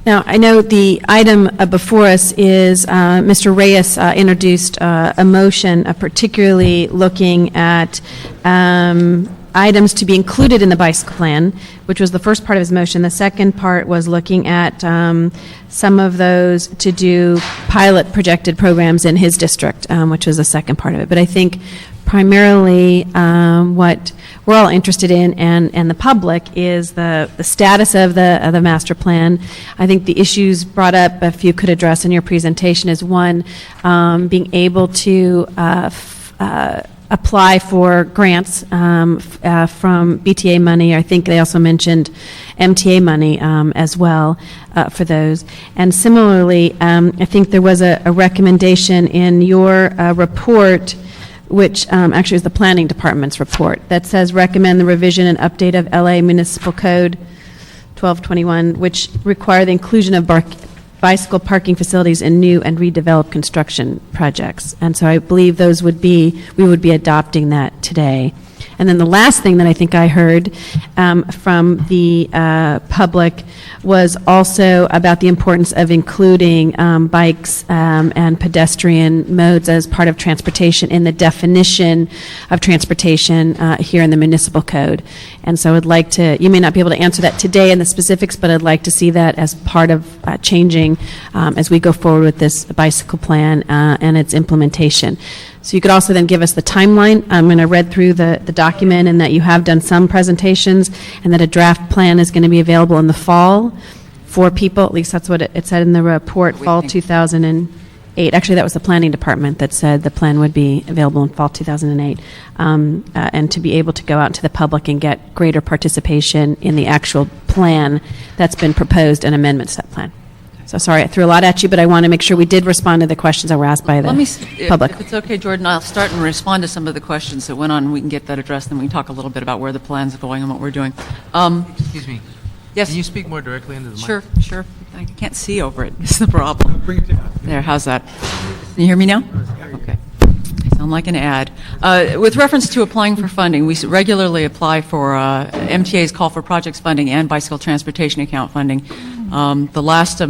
Speaker 1: Now, I know the item before us is Mr. Reyes introduced a motion particularly looking at items to be included in the bicycle plan, which was the first part of his motion. The second part was looking at some of those to do pilot projected programs in his district, which was the second part of it. But I think primarily what we're all interested in and the public is the status of the master plan. I think the issues brought up, if you could address in your presentation, is one, being able to apply for grants from BTA money. I think they also mentioned MTA money as well for those. And similarly, I think there was a recommendation in your report, which actually is the Planning Department's report, that says recommend the revision and update of LA Municipal Code 1221, which require the inclusion of bicycle parking facilities in new and redeveloped construction projects. And so I believe we would be adopting that today. And then the last thing that I think I heard from the public was also about the importance of including bikes and pedestrian modes as part of transportation in the definition of transportation here in the municipal code. And so I'd like to, you may not be able to answer that today in the specifics, but I'd like to see that as part of changing as we go forward with this bicycle plan and its implementation. So you could also then give us the timeline. I'm going to read through the document, and that you have done some presentations, and that a draft plan is going to be available in the fall for people. At least that's what it said in the report, fall 2008. Actually, that was the Planning Department that said the plan would be available in fall 2008, and to be able to go out to the public and get greater participation in the actual plan that's been proposed and amendments to that plan. So sorry, I threw a lot at you, but I want to make sure we did respond to the questions that were asked by the public.
Speaker 14: If it's okay, Jordan, I'll start and respond to some of the questions that went on, and we can get that addressed, and we can talk a little bit about where the plan's going and what we're doing.
Speaker 8: Excuse me.
Speaker 14: Yes?
Speaker 8: Can you speak more directly into the mic?
Speaker 14: Sure. I can't see over it. It's the problem. Bring it down. There, how's that? Can you hear me now? Okay. I sound like an ad. With reference to applying for funding, we regularly apply for MTA's call for projects funding and bicycle transportation account funding. The last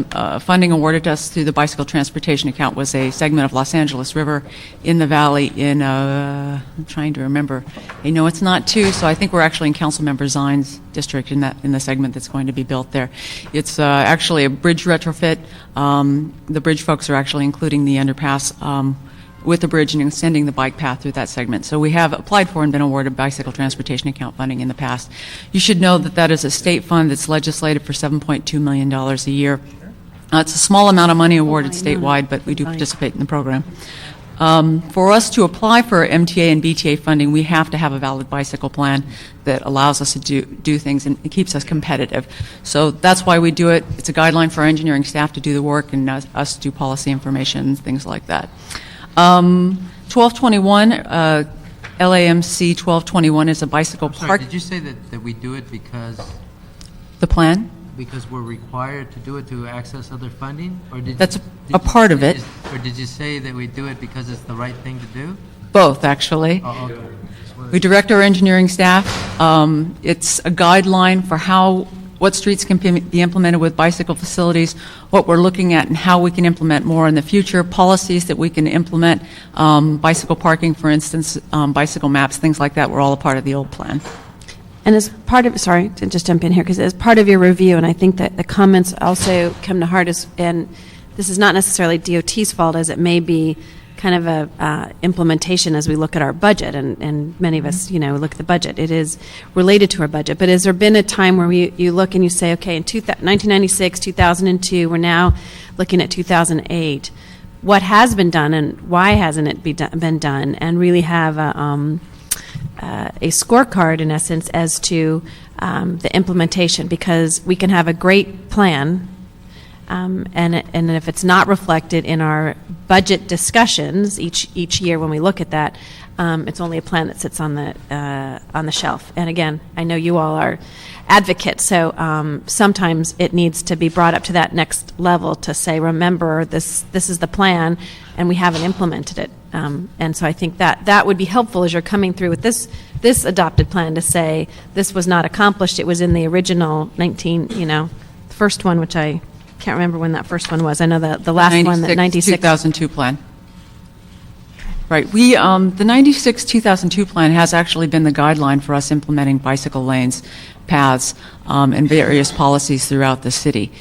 Speaker 14: funding awarded to us through the bicycle transportation account was a segment of Los Angeles River in the valley in, I'm trying to remember. I know it's not 2, so I think we're actually in Councilmember Zine's district in the segment that's going to be built there. It's actually a bridge retrofit. The bridge folks are actually including the underpass with the bridge and extending the bike path through that segment. So we have applied for and been awarded bicycle transportation account funding in the past. You should know that that is a state fund that's legislated for $7.2 million a year. It's a small amount of money awarded statewide, but we do participate in the program. For us to apply for MTA and BTA funding, we have to have a valid bicycle plan that allows us to do things and it keeps us competitive. So that's why we do it. It's a guideline for our engineering staff to do the work and us to do policy information, things like that. 1221, LAMC 1221 is a bicycle park.
Speaker 8: Did you say that we do it because?
Speaker 14: The plan?
Speaker 8: Because we're required to do it to access other funding? Or
Speaker 14: That's a part of it.
Speaker 8: Or did you say that we do it because it's the right thing to do?
Speaker 14: Both, actually.
Speaker 8: Oh, okay.
Speaker 14: We direct our engineering staff. It's a guideline for what streets can be implemented with bicycle facilities, what we're looking at and how we can implement more in the future, policies that we can implement, bicycle parking, for instance, bicycle maps, things like that were all a part of the old plan.
Speaker 1: And as part of, sorry to just jump in here, because as part of your review, and I think that the comments also come to heart, and this is not necessarily DOT's fault, as it may be kind of a implementation as we look at our budget, and many of us, look at the budget. It is related to our budget. But has there been a time where you look and you say, okay, in 1996, 2002, we're now looking at 2008, what has been done and why hasn't it been done, and really have a scorecard, in essence, as to the implementation, because we can have a great plan, and if it's not reflected in our budget discussions each year when we look at that, it's only a plan that sits on the shelf. And again, I know you all are advocates, so sometimes it needs to be brought up to that next level to say, remember, this is the plan, and we haven't implemented it. And so I think that would be helpful as you're coming through with this adopted plan, to say this was not accomplished. It was in the original the first one, which I can't remember when that first one was. I know the last one, that 96.
Speaker 14: 2002 plan. Right. The 96-2002 plan has actually been the guideline for us implementing bicycle lanes, paths, and various policies throughout the city.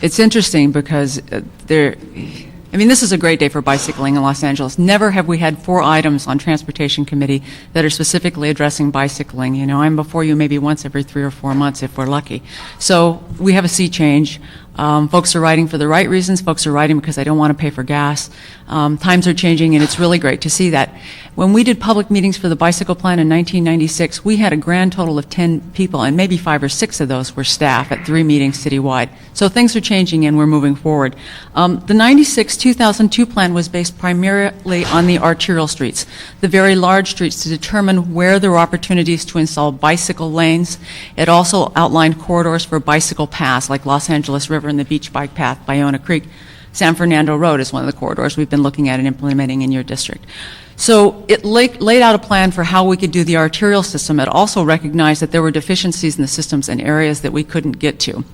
Speaker 14: It's interesting because this is a great day for bicycling in Los Angeles. Never have we had 4 items on Transportation Committee that are specifically addressing bicycling. I'm before you maybe once every 3 or 4 months if we're lucky. So we have a sea change. Folks are riding for the right reasons. Folks are riding because they don't want to pay for gas. Times are changing, and it's really great to see that. When we did public meetings for the bicycle plan in 1996, we had a grand total of 10 people, and maybe 5 or 6 of those were staff at 3 meetings citywide. So things are changing, and we're moving forward. The 96-2002 plan was based primarily on the arterial streets, the very large streets, to determine where there were opportunities to install bicycle lanes. It also outlined corridors for bicycle paths, like Los Angeles River and the Beach Bike Path, Bayona Creek. San Fernando Road is one of the corridors we've been looking at and implementing in your district. So it laid out a plan for how we could do the arterial system. It also recognized that there were deficiencies in the systems and areas that we couldn't get to.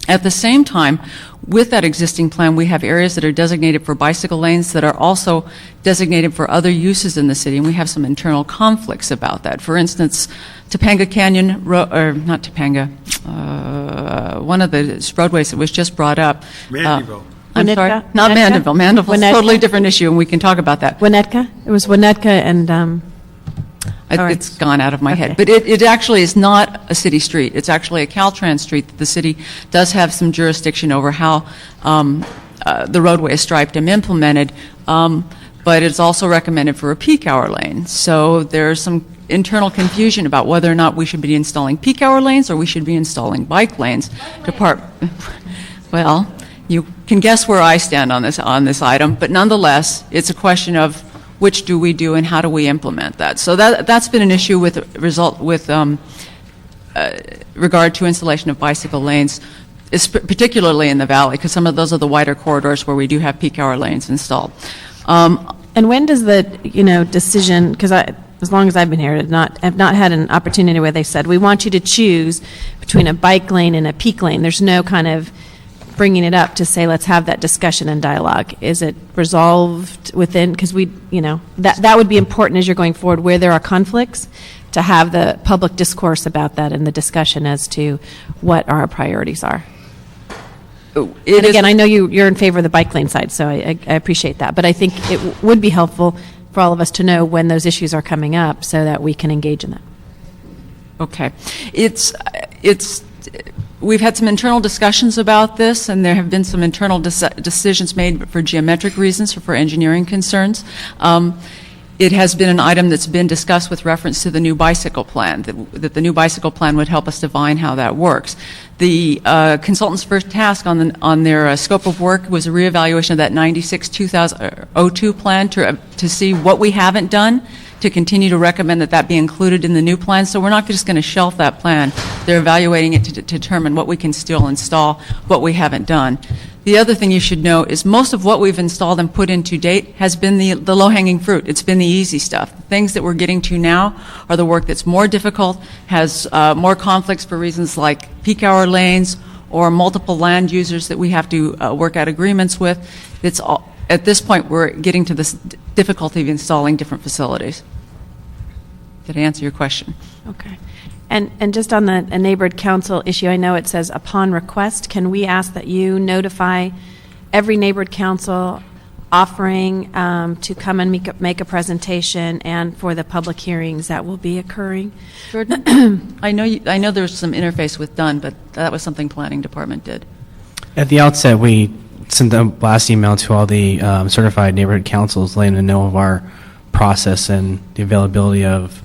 Speaker 14: At the same time, with that existing plan, we have areas that are designated for bicycle lanes that are also designated for other uses in the city, and we have some internal conflicts about that. For instance, Topanga Canyon, not Topanga, one of the roadways that was just brought up.
Speaker 7: Mandeville.
Speaker 14: I'm sorry?
Speaker 1: Winnetka?
Speaker 14: Not
Speaker 1: Winnetka?
Speaker 14: Mandeville. Mandeville's a
Speaker 1: Winnetka?
Speaker 14: totally different issue, and we can talk about that.
Speaker 1: Winnetka? It was Winnetka and... all right.
Speaker 14: It's gone out of my
Speaker 1: Okay.
Speaker 14: head. But it actually is not a city street. It's actually a Caltrans street that the city does have some jurisdiction over how the roadway is striped and implemented, but it's also recommended for a peak hour lane. So there's some internal confusion about whether or not we should be installing peak hour lanes or we should be installing bike lanes. Well, you can guess where I stand on this item, but nonetheless, it's a question of which do we do and how do we implement that. So that's been an issue with regard to installation of bicycle lanes, particularly in the valley, because some of those are the wider corridors where we do have peak hour lanes installed.
Speaker 1: And when does the, decision, because as long as I've been here, I've not had an opportunity where they said, we want you to choose between a bike lane and a peak lane. There's no kind of bringing it up to say, let's have that discussion and dialogue. Is it resolved within, because that would be important as you're going forward where there are conflicts, to have the public discourse about that and the discussion as to what our priorities are. And again, I know you're in favor of the bike lane side, so I appreciate that. But I think it would be helpful for all of us to know when those issues are coming up so that we can engage in that.
Speaker 14: Okay. We've had some internal discussions about this, and there have been some internal decisions made for geometric reasons or for engineering concerns. It has been an item that's been discussed with reference to the new bicycle plan, that the new bicycle plan would help us define how that works. The consultant's first task on their scope of work was a reevaluation of that 96-2002 plan to see what we haven't done, to continue to recommend that be included in the new plan. So we're not just going to shelf that plan. They're evaluating it to determine what we can still install, what we haven't done. The other thing you should know is most of what we've installed and put in to date has been the low-hanging fruit. It's been the easy stuff. The things that we're getting to now are the work that's more difficult, has more conflicts for reasons like peak hour lanes or multiple land users that we have to work out agreements with. At this point, we're getting to this difficulty of installing different facilities. Did I answer your question?
Speaker 1: Okay. And just on the neighborhood council issue, I know it says upon request. Can we ask that you notify every neighborhood council offering to come and make a presentation, and for the public hearings that will be occurring.
Speaker 14: Jordan, I know there was some interface with Dunn, but that was something Planning Department did.
Speaker 15: At the outset, we sent the last email to all the certified neighborhood councils, letting them know of our process and the availability of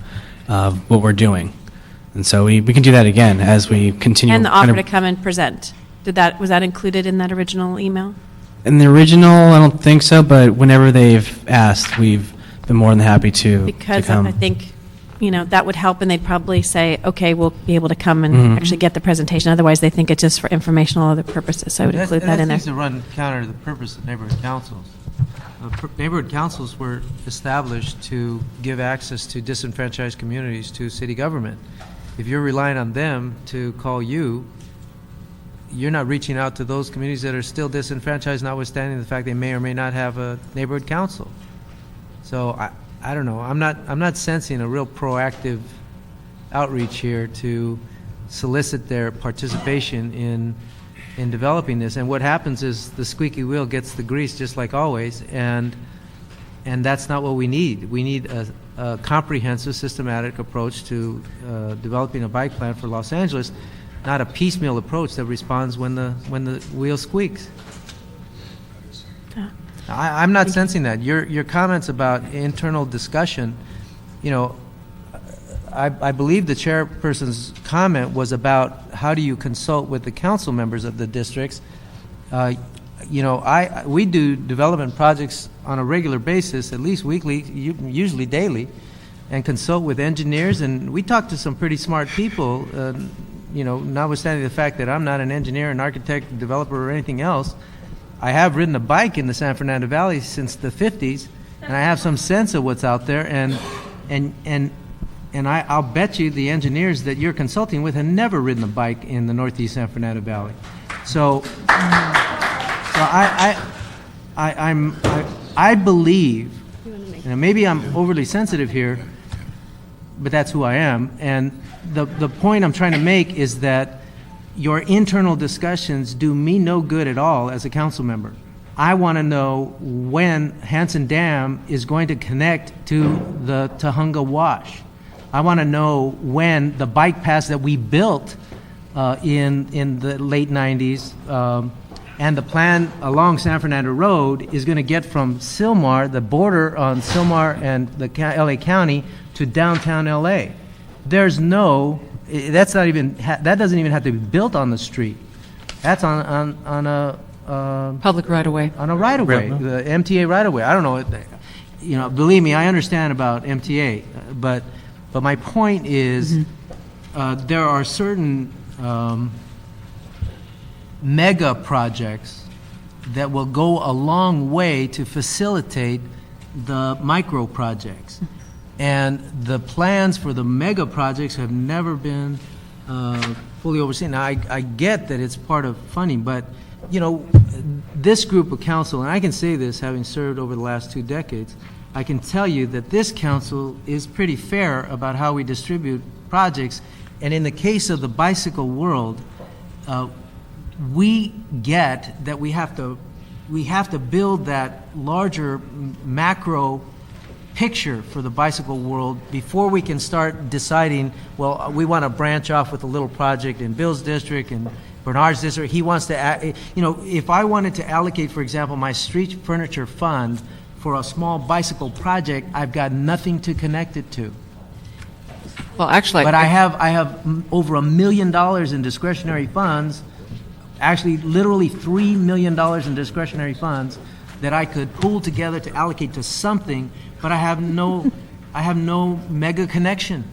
Speaker 15: what we're doing. And so we can do that again as we continue.
Speaker 1: And the offer to come and present. Was that included in that original email?
Speaker 15: In the original, I don't think so, but whenever they've asked, we've been more than happy to come.
Speaker 1: I think, that would help, and they'd probably say, okay, we'll be able to come and actually get the presentation. Otherwise, they think it's just for informational other purposes, so I would include that in there.
Speaker 8: That seems to run counter to the purpose of neighborhood councils. Neighborhood councils were established to give access to disenfranchised communities to city government. If you're relying on them to call you, you're not reaching out to those communities that are still disenfranchised, notwithstanding the fact they may or may not have a neighborhood council. So I don't know. I'm not sensing a real proactive outreach here to solicit their participation in developing this. And what happens is the squeaky wheel gets the grease, just like always, and that's not what we need. We need a comprehensive, systematic approach to developing a bike plan for Los Angeles, not a piecemeal approach that responds when the wheel squeaks. I'm not sensing that. Your comments about internal discussion, I believe the chairperson's comment was about how do you consult with the council members of the districts. We do development projects on a regular basis, at least weekly, usually daily, and consult with engineers, and we talk to some pretty smart people, notwithstanding the fact that I'm not an engineer, an architect, developer, or anything else. I have ridden a bike in the San Fernando Valley since the 50s, and I have some sense of what's out there, and I'll bet you the engineers that you're consulting with have never ridden a bike in the Northeast San Fernando Valley. So I believe, and maybe I'm overly sensitive here, but that's who I am, and the point I'm trying to make is that your internal discussions do me no good at all as a council member. I want to know when Hanson Dam is going to connect to the Tahunga Wash. I want to know when the bike paths that we built in the late 90s and the plan along San Fernando Road is going to get from Sylmar, the border on Sylmar and the LA County, to downtown LA. There's no, that doesn't even have to be built on the street. That's on a
Speaker 14: public right-of-way.
Speaker 8: On a right-of-way, the MTA right-of-way. I don't know, believe me, I understand about MTA, but my point is there are certain mega projects that will go a long way to facilitate the micro projects. And the plans for the mega projects have never been fully overseen. Now, I get that it's part of funding, but, this group of council, and I can say this having served over the last 2 decades, I can tell you that this council is pretty fair about how we distribute projects. And in the case of the bicycle world, we get that we have to build that larger macro picture for the bicycle world before we can start deciding, well, we want to branch off with a little project in Bill's district and Bernard's district. He wants to, if I wanted to allocate, for example, my street furniture fund for a small bicycle project, I've got nothing to connect it to.
Speaker 14: Well, actually,
Speaker 8: but I have over $1 million in discretionary funds, actually literally $3 million in discretionary funds that I could pool together to allocate to something, but I have no mega connection.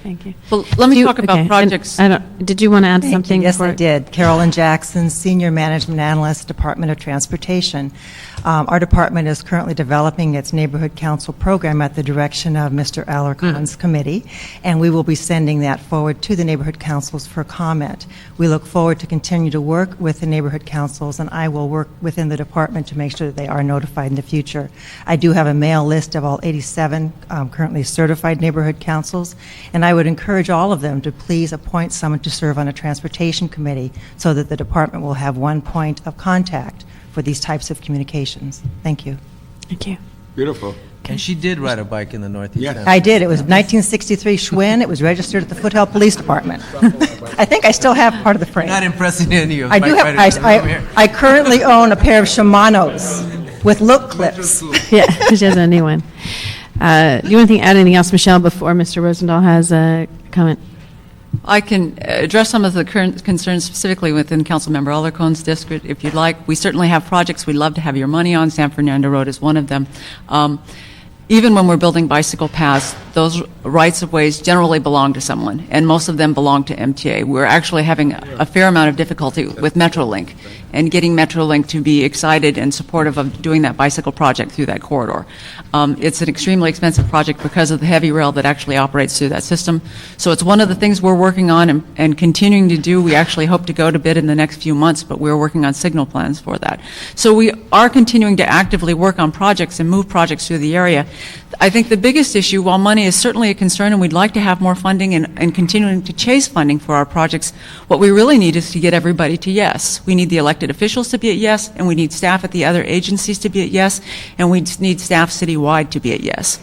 Speaker 1: Thank you.
Speaker 14: Well, let me talk about projects.
Speaker 1: Did you want to add something?
Speaker 16: Yes, I did. Carolyn Jackson, Senior Management Analyst, Department of Transportation. Our department is currently developing its Neighborhood Council program at the direction of Mr. Alarcon's committee, and we will be sending that forward to the neighborhood councils for comment. We look forward to continue to work with the neighborhood councils, and I will work within the department to make sure that they are notified in the future. I do have a mail list of all 87 currently certified neighborhood councils, and I I would encourage all of them to please appoint someone to serve on a transportation committee so that the department will have one point of contact for these types of communications. Thank you.
Speaker 1: Thank you.
Speaker 7: Beautiful.
Speaker 8: And she did ride a bike in the Northeast.
Speaker 7: Yeah.
Speaker 16: I did. It was 1963 Schwinn. It was registered at the Foothill Police Department. I think I still have part of the frame.
Speaker 8: Not impressing any of
Speaker 16: I do have. I currently own a pair of Shimano's with look clips.
Speaker 1: Yeah, she has a new one. Do you want to add anything else, Michelle, before Mr. Rosendahl has a comment?
Speaker 14: I can address some of the current concerns specifically within Councilmember Alarcon's district, if you'd like. We certainly have projects we'd love to have your money on. San Fernando Road is one of them. Even when we're building bicycle paths, those rights-of-ways generally belong to someone, and most of them belong to MTA. We're actually having a fair amount of difficulty with Metrolink and getting Metrolink to be excited and supportive of doing that bicycle project through that corridor. It's an extremely expensive project because of the heavy rail that actually operates through that system. So it's one of the things we're working on and continuing to do. We actually hope to go to bid in the next few months, but we're working on signal plans for that. So we are continuing to actively work on projects and move projects through the area. I think the biggest issue, while money is certainly a concern and we'd like to have more funding and continuing to chase funding for our projects, what we really need is to get everybody to yes. We need the elected officials to be at yes, and we need staff at the other agencies to be at yes, and we need staff citywide to be at yes.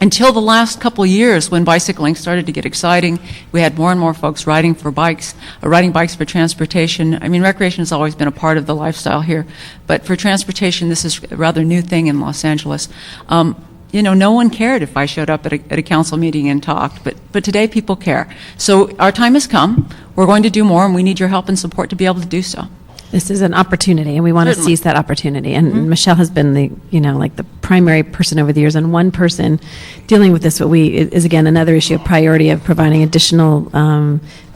Speaker 14: Until the last couple of years, when bicycling started to get exciting, we had more and more folks riding bikes for transportation. I mean, recreation has always been a part of the lifestyle here, but for transportation, this is a rather new thing in Los Angeles. No one cared if I showed up at a council meeting and talked, but today people care. So our time has come. We're going to do more, and we need your help and support to be able to do so.
Speaker 1: This is an opportunity, and we want to seize that opportunity. And Michelle has been the primary person over the years, and one person dealing with this. Is again another issue of priority of providing additional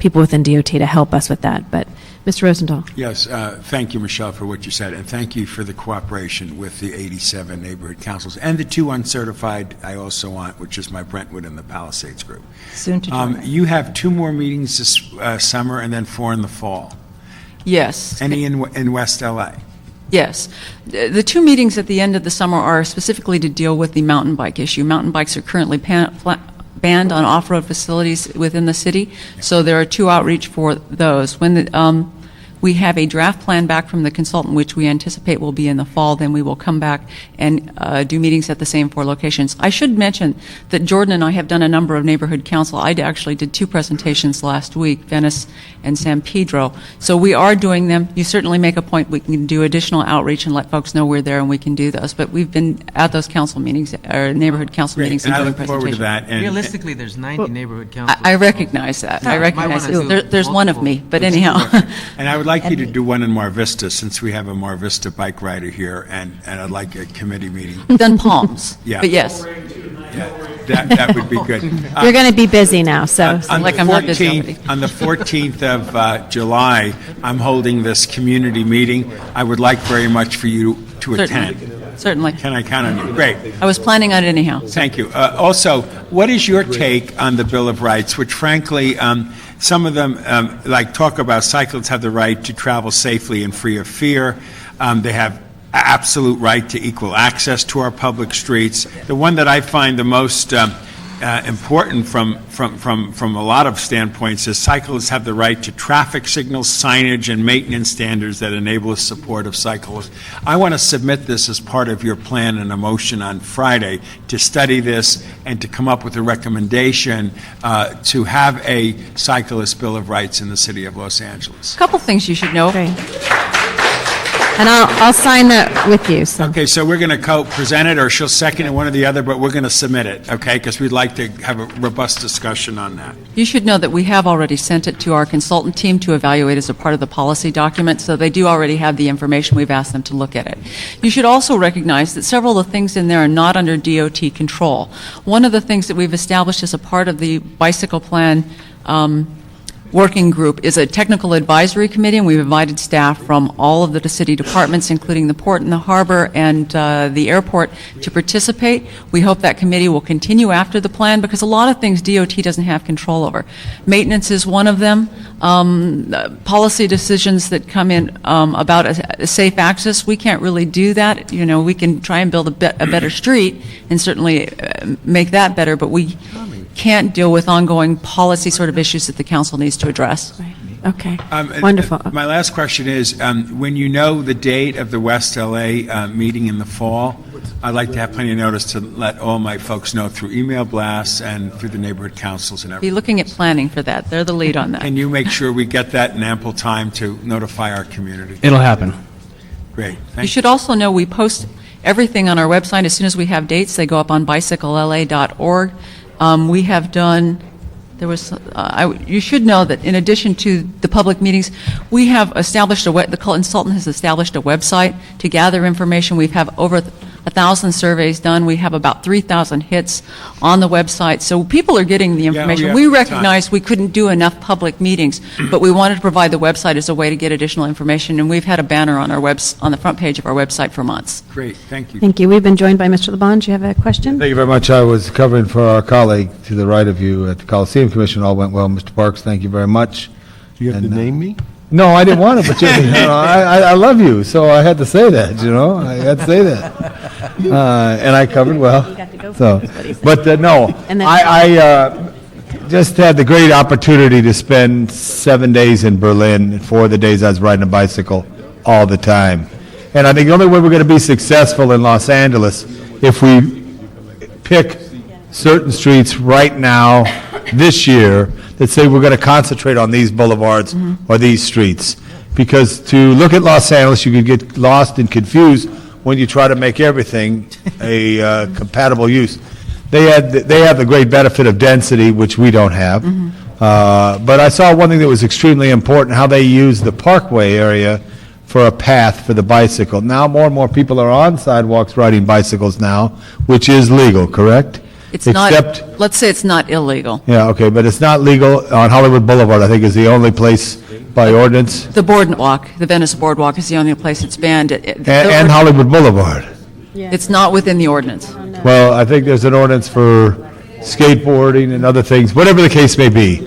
Speaker 1: people within DOT to help us with that. But Mr. Rosendahl.
Speaker 7: Yes, thank you, Michelle, for what you said, and thank you for the cooperation with the 87 neighborhood councils and the 2 uncertified I also want, which is my Brentwood and the Palisades group.
Speaker 16: Soon to join.
Speaker 7: You have 2 more meetings this summer and then 4 in the fall.
Speaker 14: Yes.
Speaker 7: Any in West LA?
Speaker 14: Yes. The 2 meetings at the end of the summer are specifically to deal with the mountain bike issue. Mountain bikes are currently banned on off-road facilities within the city, so there are 2 outreach for those. When we have a draft plan back from the consultant, which we anticipate will be in the fall, then we will come back and do meetings at the same 4 locations. I should mention that Jordan and I have done a number of neighborhood council. I actually did 2 presentations last week, Venice and San Pedro. So we are doing them. You certainly make a point we can do additional outreach and let folks know we're there and we can do those. But we've been at those council meetings, or neighborhood council meetings, and
Speaker 7: I
Speaker 14: doing
Speaker 7: look forward to that. And
Speaker 8: Realistically, there's 90 neighborhood councils.
Speaker 14: I recognize that. I recognize it. There's one of me, but anyhow.
Speaker 7: And I would like you to do one in Mar Vista, since we have a Mar Vista bike rider here, and I'd like a committee meeting.
Speaker 14: Done Palms.
Speaker 7: Yeah.
Speaker 14: But yes.
Speaker 7: Yeah, that would be good.
Speaker 1: You're going to be busy now, so.
Speaker 7: On
Speaker 14: Like
Speaker 7: the
Speaker 14: I'm not busy already.
Speaker 7: 14th, on the 14th of July, I'm holding this community meeting. I would like very much for you to attend.
Speaker 14: Certainly.
Speaker 7: Can I count on you? Great.
Speaker 14: I was planning on it anyhow.
Speaker 7: Thank you. Also, what is your take on the Bill of Rights, which frankly, some of them talk about cyclists have the right to travel safely and free of fear. They have absolute right to equal access to our public streets. The one that I find the most important from a lot of standpoints is cyclists have the right to traffic signals, signage, and maintenance standards that enable the support of cyclists. I want to submit this as part of your plan and a motion on Friday to study this and to come up with a recommendation to have a cyclist Bill of Rights in the city of Los Angeles.
Speaker 14: A couple things you should know.
Speaker 1: And I'll sign that with you. So.
Speaker 7: Okay, so we're going to co-present it, or she'll second it, one or the other, but we're going to submit it, okay? Because we'd like to have a robust discussion on that.
Speaker 14: You should know that we have already sent it to our consultant team to evaluate as a part of the policy document, so they do already have the information. We've asked them to look at it. You should also recognize that several of the things in there are not under DOT control. One of the things that we've established as a part of the bicycle plan working group is a technical advisory committee, and we've invited staff from all of the city departments, including the port and the harbor and the airport, to participate. We hope that committee will continue after the plan, because a lot of things DOT doesn't have control over. Maintenance is one of them. Policy decisions that come in about a safe access, we can't really do that. We can try and build a better street and certainly make that better, but we can't deal with ongoing policy sort of issues that the council needs to address.
Speaker 1: Okay, wonderful.
Speaker 7: My last question is, when you know the date of the West LA meeting in the fall, I'd like to have plenty of notice to let all my folks know through email blasts and through the neighborhood councils and everything.
Speaker 14: Be looking at planning for that. They're the lead on that.
Speaker 7: Can you make sure we get that in ample time to notify our community?
Speaker 15: It'll happen.
Speaker 7: Great.
Speaker 14: You should also know we post everything on our website. As soon as we have dates, they go up on bicyclella.org. We have done, you should know that in addition to the public meetings, we have established the consultant has established a website to gather information. We have over 1,000 surveys done. We have about 3,000 hits on the website. So people are getting the information.
Speaker 7: Yeah,
Speaker 14: we recognize we couldn't do enough public meetings, but we wanted to provide the website as a way to get additional information. And we've had a banner on our on the front page of our website for months.
Speaker 7: Great, thank you.
Speaker 1: Thank you. We've been joined by Mr. LeBon. Do you have a question?
Speaker 17: Thank you very much. I was covering for our colleague to the right of you at the Coliseum Commission. All went well. Mr. Parks, thank you very much.
Speaker 9: Do you have to name me?
Speaker 17: No, I didn't want to, but I love you, so I had to say that, I had to say that. And I covered well. So, but no, I just had the great opportunity to spend 7 days in Berlin, 4 of the days I was riding a bicycle all the time. And I think the only way we're going to be successful in Los Angeles if we pick certain streets right now, this year, that say we're going to concentrate on these boulevards or these streets. Because to look at Los Angeles, you could get lost and confused when you try to make everything a compatible use. They have the great benefit of density, which we don't have. But I saw one thing that was extremely important, how they use the Parkway area for a path for the bicycle. Now more and more people are on sidewalks riding bicycles now, which is legal, correct?
Speaker 14: It's not, let's say it's not illegal.
Speaker 17: Yeah, okay, but it's not legal on Hollywood Boulevard, I think, is the only place by ordinance.
Speaker 14: The Boardwalk, the Venice Boardwalk is the only place it's banned.
Speaker 17: And Hollywood Boulevard.
Speaker 14: It's not within the ordinance.
Speaker 17: Well, I think there's an ordinance for skateboarding and other things, whatever the case may be.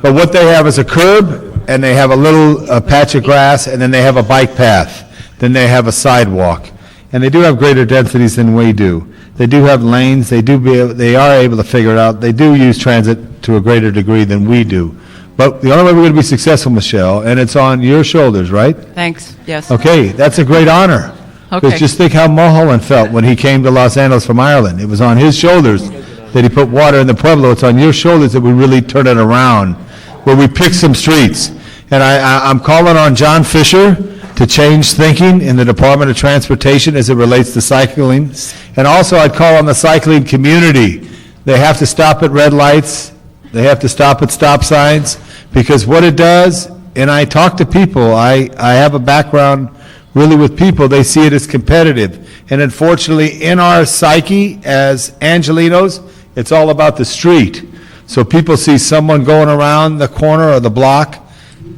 Speaker 17: But what they have is a curb, and they have a little patch of grass, and then they have a bike path. Then they have a sidewalk. And they do have greater densities than we do. They do have lanes. They are able to figure it out. They do use transit to a greater degree than we do. But the only way we're going to be successful, Michelle, and it's on your shoulders, right?
Speaker 14: Thanks, yes.
Speaker 17: Okay, that's a great honor.
Speaker 14: Okay.
Speaker 17: Because just think how Mulholland felt when he came to Los Angeles from Ireland. It was on his shoulders that he put water in the Pueblo. It's on your shoulders that we really turn it around, where we pick some streets. And I'm calling on John Fisher to change thinking in the Department of Transportation as it relates to cycling. And also I'd call on the cycling community. They have to stop at red lights. They have to stop at stop signs, because what it does, and I talk to people, I have a background really with people, they see it as competitive. And unfortunately, in our psyche as Angelinos, it's all about the street. So people see someone going around the corner or the block,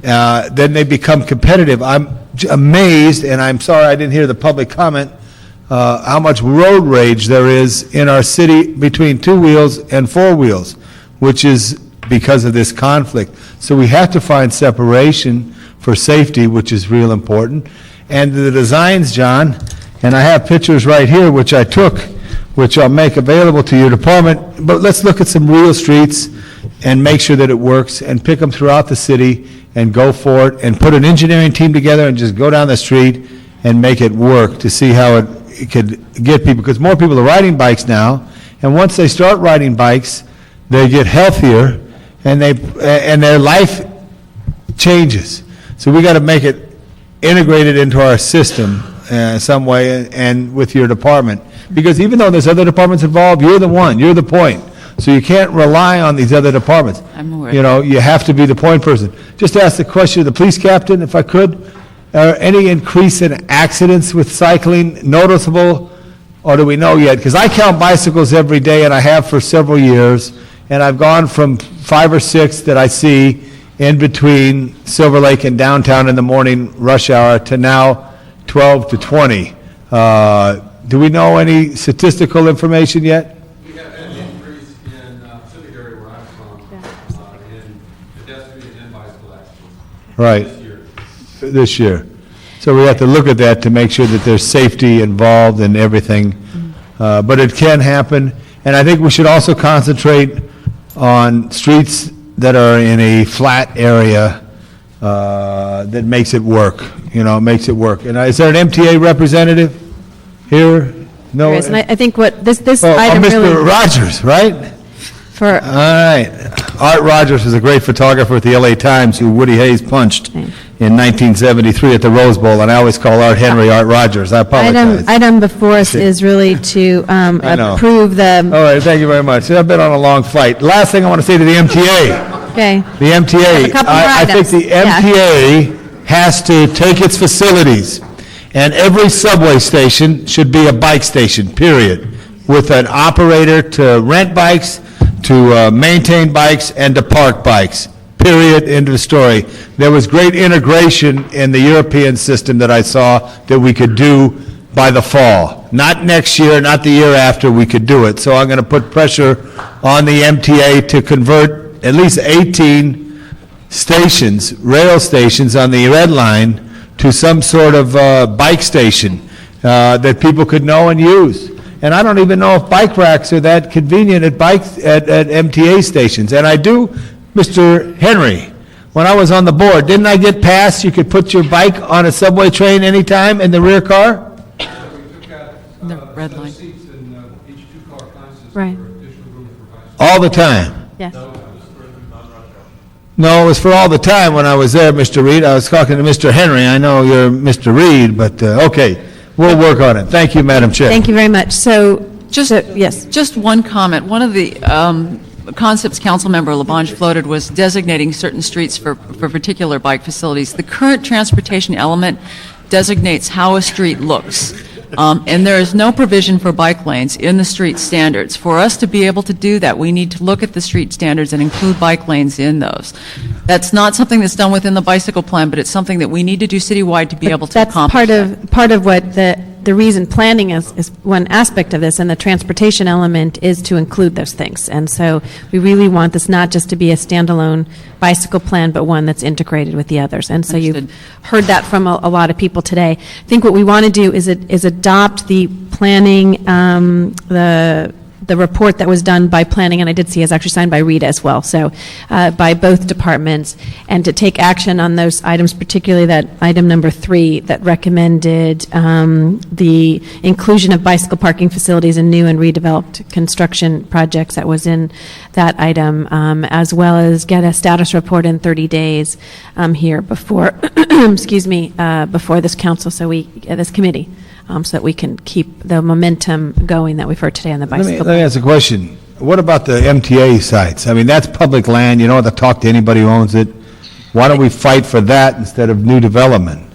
Speaker 17: then they become competitive. I'm amazed, and I'm sorry I didn't hear the public comment, how much road rage there is in our city between two wheels and four wheels, which is because of this conflict. So we have to find separation for safety, which is real important. And the designs, John, and I have pictures right here which I took, which I'll make available to your department, but let's look at some real streets and make sure that it works and pick them throughout the city and go for it and put an engineering team together and just go down the street and make it work to see how it could get people, because more people are riding bikes now, and once they start riding bikes, they get healthier and their life changes. So we got to make it integrated into our system some way, and with your department, because even though there's other departments involved, you're the one, you're the point. So you can't rely on these other departments.
Speaker 14: I'm aware.
Speaker 17: You know, you have to be the point person. Just ask the question of the police captain, if I could, any increase in accidents with cycling noticeable, or do we know yet? Because I count bicycles every day, and I have for several years, and I've gone from 5 or 6 that I see in between Silver Lake and downtown in the morning rush hour to now 12 to 20. Do we know any statistical information yet?
Speaker 18: We have an increase in the Pacific area where I'm from in pedestrian and bicycle accidents.
Speaker 17: Right. This year. So we have to look at that to make sure that there's safety involved in everything. But it can happen. And I think we should also concentrate on streets that are in a flat area that makes it work, makes it work. And is there an MTA representative here? No?
Speaker 1: There is, and I think what this
Speaker 17: Oh,
Speaker 1: item really...
Speaker 17: Mr. Rogers, right?
Speaker 1: For,
Speaker 17: all right. Art Rogers was a great photographer at the LA Times who Woody Hayes punched in 1973 at the Rose Bowl, and I always call Art Henry Art Rogers. I apologize.
Speaker 1: Item before us is really to
Speaker 17: I know.
Speaker 1: approve the...
Speaker 17: All right, thank you very much. I've been on a long flight. Last thing I want to say to the MTA.
Speaker 1: Okay.
Speaker 17: The MTA,
Speaker 1: A couple more
Speaker 17: I think
Speaker 1: items.
Speaker 17: the MTA has to take its facilities, and every subway station should be a bike station, period, with an operator to rent bikes, to maintain bikes, and to park bikes, period, end of story. There was great integration in the European system that I saw that we could do by the fall. Not next year, not the year after, we could do it. So I'm going to put pressure on the MTA to convert at least 18 stations, rail stations on the Red Line to some sort of bike station that people could know and use. And I don't even know if bike racks are that convenient at MTA stations. And I do, Mr. Henry, when I was on the board, didn't I get passed you could put your bike on a subway train anytime in the rear car?
Speaker 14: The red line.
Speaker 1: Right.
Speaker 17: All the time?
Speaker 1: Yes.
Speaker 17: No, it was for all the time when I was there, Mr. Reed. I was talking to Mr. Henry. I know you're Mr. Reed, but okay, we'll work on it. Thank you, Madam Chair.
Speaker 1: Thank you very much. Yes.
Speaker 14: Just one comment. One of the concepts Councilmember Labange floated was designating certain streets for particular bike facilities. The current transportation element designates how a street looks. And there is no provision for bike lanes in the street standards. For us to be able to do that, we need to look at the street standards and include bike lanes in those. That's not something that's done within the bicycle plan, but it's something that we need to do citywide to be able to accomplish.
Speaker 1: That's part of what the reason planning is one aspect of this, and the transportation element is to include those things. And so we really want this not just to be a standalone bicycle plan, but one that's integrated with the others. And so you've heard that from a lot of people today. I think what we want to do is adopt the planning, the report that was done by planning, and I did see is actually signed by Rita as well, so by both departments, and to take action on those items, particularly that item number 3 that recommended the inclusion of bicycle parking facilities in new and redeveloped construction projects that was in that item, as well as get a status report in 30 days here before, excuse me, before this council, this committee. So that we can keep the momentum going that we've heard today on the bicycle.
Speaker 17: Let me ask a question. What about the MTA sites? I mean, that's public land. You don't have to talk to anybody who owns it. Why don't we fight for that instead of new development?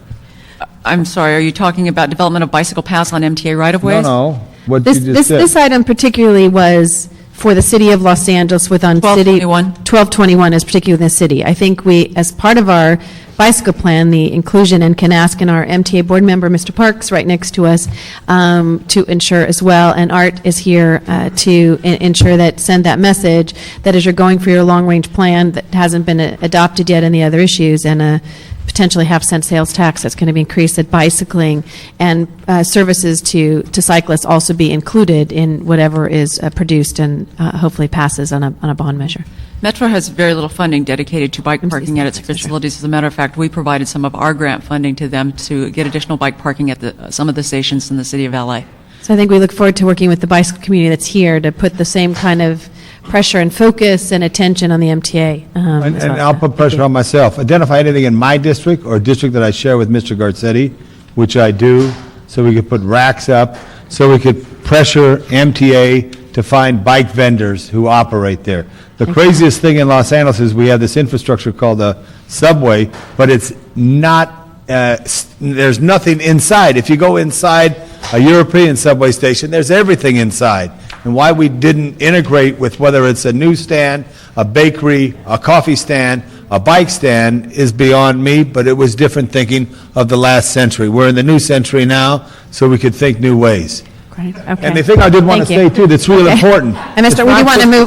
Speaker 14: I'm sorry, are you talking about development of bicycle paths on MTA right-of-ways?
Speaker 17: No. What you just said.
Speaker 1: This item particularly was for the city of Los Angeles with on 1221 is particularly in the city. I think we, as part of our bicycle plan, the inclusion, and can ask in our MTA board member, Mr. Parks, right next to us, to ensure as well, and Art is here to ensure that, send that message, that as you're going for your long-range plan that hasn't been adopted yet, any other issues, and potentially half-cent sales tax that's going to be increased, that bicycling and services to cyclists also be included in whatever is produced and hopefully passes on a bond measure.
Speaker 14: Metro has very little funding dedicated to bike parking at its facilities. As a matter of fact, we provided some of our grant funding to them to get additional bike parking at some of the stations in the city of LA.
Speaker 1: So I think we look forward to working with the bicycle community that's here to put the same kind of pressure and focus and attention on the MTA.
Speaker 17: And I'll put pressure on myself. Identify anything in my district or district that I share with Mr. Garcetti, which I do, so we could put racks up, so we could pressure MTA to find bike vendors who operate there. The craziest thing in Los Angeles is we have this infrastructure called the subway, but it's not, there's nothing inside. If you go inside a European subway station, there's everything inside. And why we didn't integrate with whether it's a newsstand, a bakery, a coffee stand, a bike stand is beyond me, but it was different thinking of the last century. We're in the new century now, so we could think new ways.
Speaker 1: Great. Okay.
Speaker 17: And the thing I did want to say too that's real important.
Speaker 1: And Mr.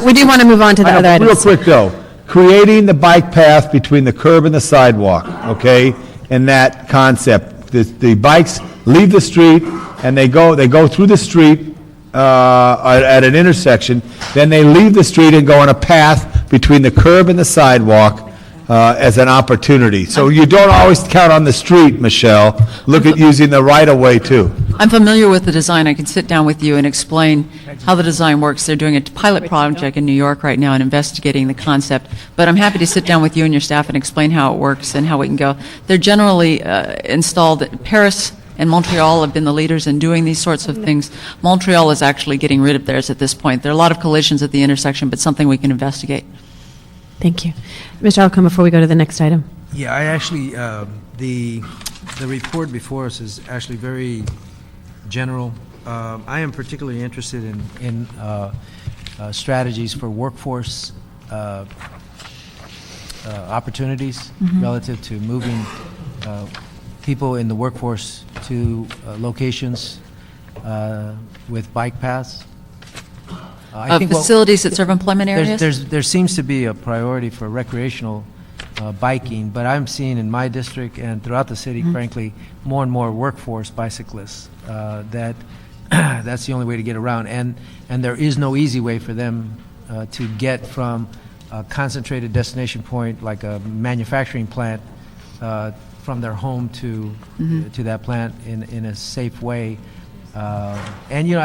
Speaker 1: We do want to move on to the other items.
Speaker 17: Real quick though, creating the bike path between the curb and the sidewalk, okay, and that concept. The bikes leave the street and they go through the street at an intersection, then they leave the street and go on a path between the curb and the sidewalk as an opportunity. So you don't always count on the street, Michelle. Look at using the right-of-way, too.
Speaker 14: I'm familiar with the design. I can sit down with you and explain how the design works. They're doing a pilot project in New York right now and investigating the concept. But I'm happy to sit down with you and your staff and explain how it works and how we can go. They're generally installed. Paris and Montreal have been the leaders in doing these sorts of things. Montreal is actually getting rid of theirs at this point. There are a lot of collisions at the intersection, but something we can investigate.
Speaker 1: Thank you. Mr. Alcon, before we go to the next item.
Speaker 8: Yeah, I actually, the report before us is actually very general. I am particularly interested in strategies for workforce opportunities relative to moving people in the workforce to locations with bike paths. I think
Speaker 14: facilities that serve employment areas?
Speaker 8: There seems to be a priority for recreational biking, but I'm seeing in my district and throughout the city, frankly, more and more workforce bicyclists. That's the only way to get around, and there is no easy way for them to get from a concentrated destination point like a manufacturing plant from their home to that plant in a safe way. And you know,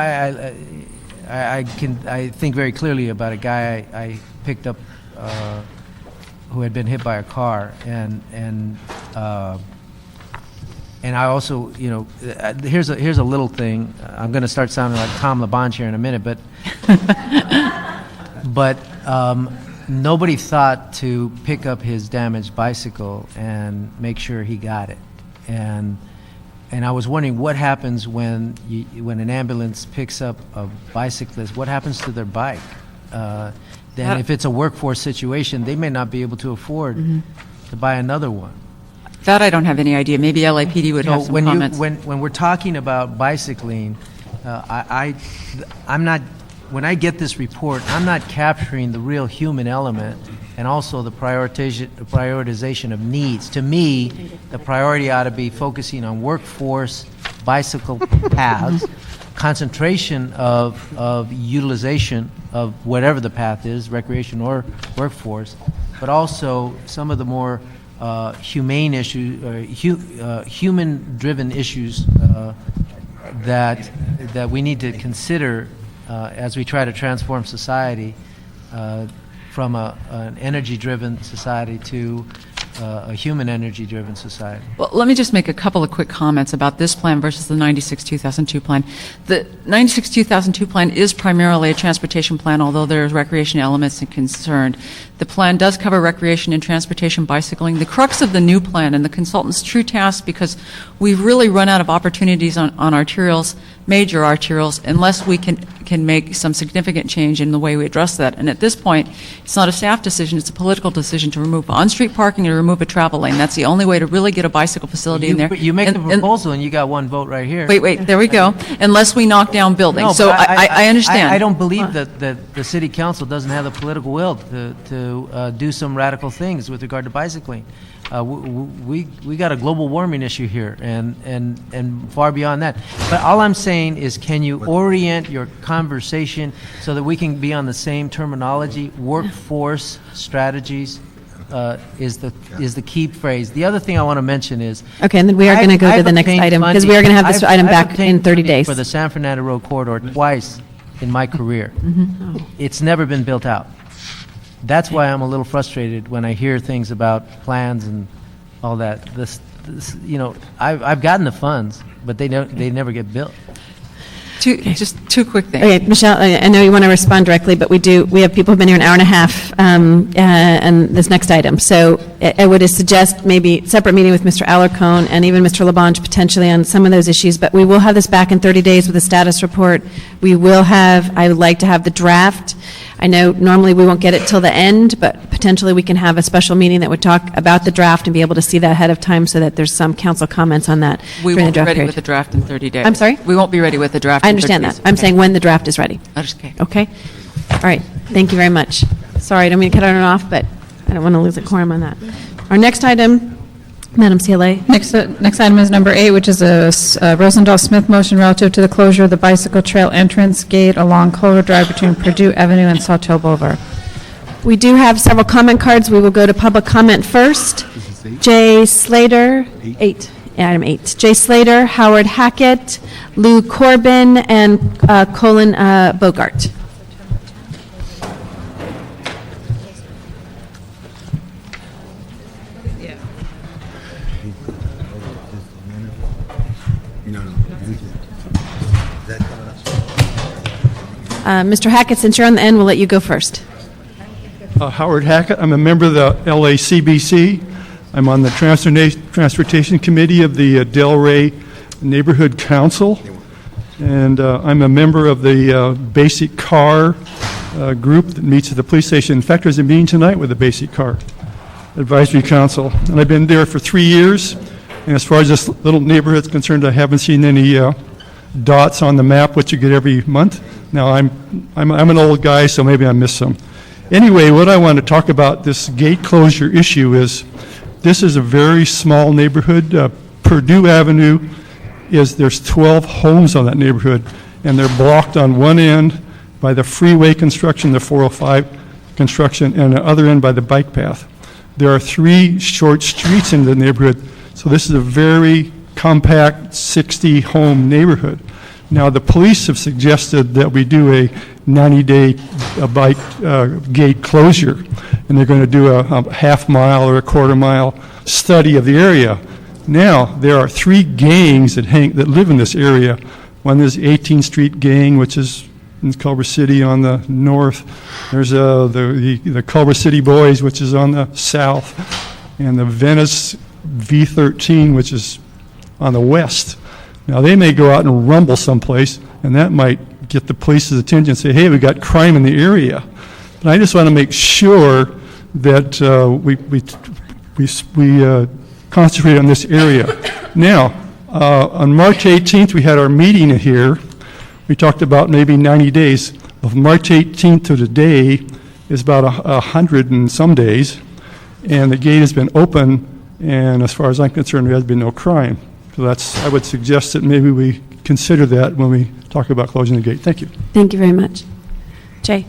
Speaker 8: I think very clearly about a guy I picked up who had been hit by a car, and I also, you know, here's a little thing. I'm going to start sounding like Tom LaBonge here in a minute, but nobody thought to pick up his damaged bicycle and make sure he got it, and I was wondering what happens when an ambulance picks up a bicyclist. What happens to their bike? Then if it's a workforce situation, they may not be able to afford to buy another one.
Speaker 14: That I don't have any idea. Maybe LAPD would have some comments.
Speaker 8: When we're talking about bicycling, I'm not. When I get this report, I'm not capturing the real human element and also the prioritization of needs. To me, the priority ought to be focusing on workforce, bicycle paths, concentration of utilization of whatever the path is, recreation or workforce, but also some of the more humane issues, human-driven issues that we need to consider as we try to transform society from an energy-driven society to a human energy-driven society.
Speaker 14: Well, let me just make a couple of quick comments about this plan versus the 96-2002 plan. The 96-2002 plan is primarily a transportation plan, although there's recreation elements and concerned. The plan does cover recreation and transportation bicycling. The crux of the new plan and the consultant's true task, because we've really run out of opportunities on arterials, major arterials, unless we can make some significant change in the way we address that. And at this point, it's not a staff decision, it's a political decision to remove on-street parking and remove a travel lane. That's the only way to really get a bicycle facility in there.
Speaker 8: You make the proposal and you got one vote right here.
Speaker 14: Wait, there we go. Unless we knock down buildings.
Speaker 8: No,
Speaker 14: so I understand.
Speaker 8: I don't believe that the city council doesn't have the political will to do some radical things with regard to bicycling. We got a global warming issue here, and far beyond that. But all I'm saying is, can you orient your conversation so that we can be on the same terminology? Workforce strategies is the key phrase. The other thing I want to mention is,
Speaker 1: okay, and then we are going to go to the next item because we are going to have this item back in 30 days
Speaker 8: for the San Fernando Road corridor twice in my career. It's never been built out. That's why I'm a little frustrated when I hear things about plans and all that. This you know, I've gotten the funds, but they never get built.
Speaker 14: Just two quick things.
Speaker 1: Okay, Michelle, I know you want to respond directly, but we have people who've been here an hour and a half on this next item. So I would suggest maybe separate meeting with Mr. Alarcon and even Mr. LaBonge potentially on some of those issues, but we will have this back in 30 days with a status report. I would like to have the draft. I know normally we won't get it till the end, but potentially we can have a special meeting that would talk about the draft and be able to see that ahead of time so that there's some council comments on that.
Speaker 14: We won't be ready with the draft in 30 days.
Speaker 1: I'm sorry?
Speaker 14: We won't be ready with the draft
Speaker 1: I understand that. I'm saying when the draft is ready. Okay? All right. Thank you very much. Sorry, I don't mean to cut it off, but I don't want to lose a quorum on that. Our next item Madam CLA.
Speaker 3: Next item is number 8, which is a Rosendahl-Smith motion relative to the closure of the bicycle trail entrance gate along Culver Drive between Purdue Avenue and Sawtell Boulevard.
Speaker 1: We do have several comment cards. We will go to public comment first. Jay Slater, 8. Item 8. Jay Slater, Howard Hackett, Lou Corbin, and Colin Bogart. Mr. Hackett, since you're on the end, we'll let you go first.
Speaker 5: Howard Hackett. I'm a member of the LACBC. I'm on the Transportation Committee of the Delray Neighborhood Council. And I'm a member of the Basic Car group that meets at the police station. In fact, there's a meeting tonight with the Basic Car Advisory Council. And I've been there for 3 years. And as far as this little neighborhood is concerned, I haven't seen any dots on the map, which you get every month. Now, I'm an old guy, so maybe I missed some. Anyway, what I want to talk about this gate closure issue is this is a very small neighborhood. Purdue Avenue there's 12 homes on that neighborhood, and they're blocked on one end by the freeway construction, the 405 construction, and the other end by the bike path. There are 3 short streets in the neighborhood, so this is a very compact 60-home neighborhood. Now, the police have suggested that we do a 90-day bike gate closure, and they're going to do a half-mile or a quarter-mile study of the area. Now, there are 3 gangs that live in this area. One is the 18th Street Gang, which is in Culver City on the north. There's the Culver City Boys, which is on the south, and the Venice V13, which is on the west. Now, they may go out and rumble someplace, and that might get the police's attention and say, hey, we got crime in the area. But I just want to make sure that we concentrate on this area. Now, on March 18th, we had our meeting here. We talked about maybe 90 days. From March 18th to today is about 100 and some days, and the gate has been open, and as far as I'm concerned, there has been no crime. So I would suggest that maybe we consider that when we talk about closing the gate. Thank you.
Speaker 1: Thank you very much. Jay.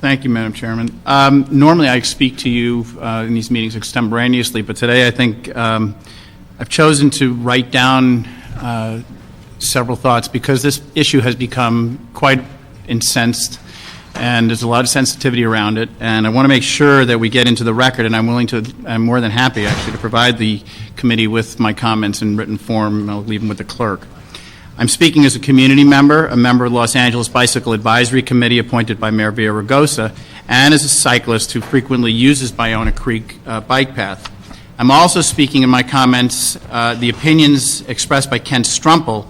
Speaker 19: Thank you, Madam Chairman. Normally, I speak to you in these meetings extemporaneously, but today I think I've chosen to write down several thoughts because this issue has become quite incensed, and there's a lot of sensitivity around it, and I want to make sure that we get into the record, and I'm more than happy, actually, to provide the committee with my comments in written form, and I'll leave them with the clerk. I'm speaking as a community member, a member of the Los Angeles Bicycle Advisory Committee appointed by Mayor Villaraigosa, and as a cyclist who frequently uses Ballona Creek bike path. I'm also speaking in my comments the opinions expressed by Kent Strumpel,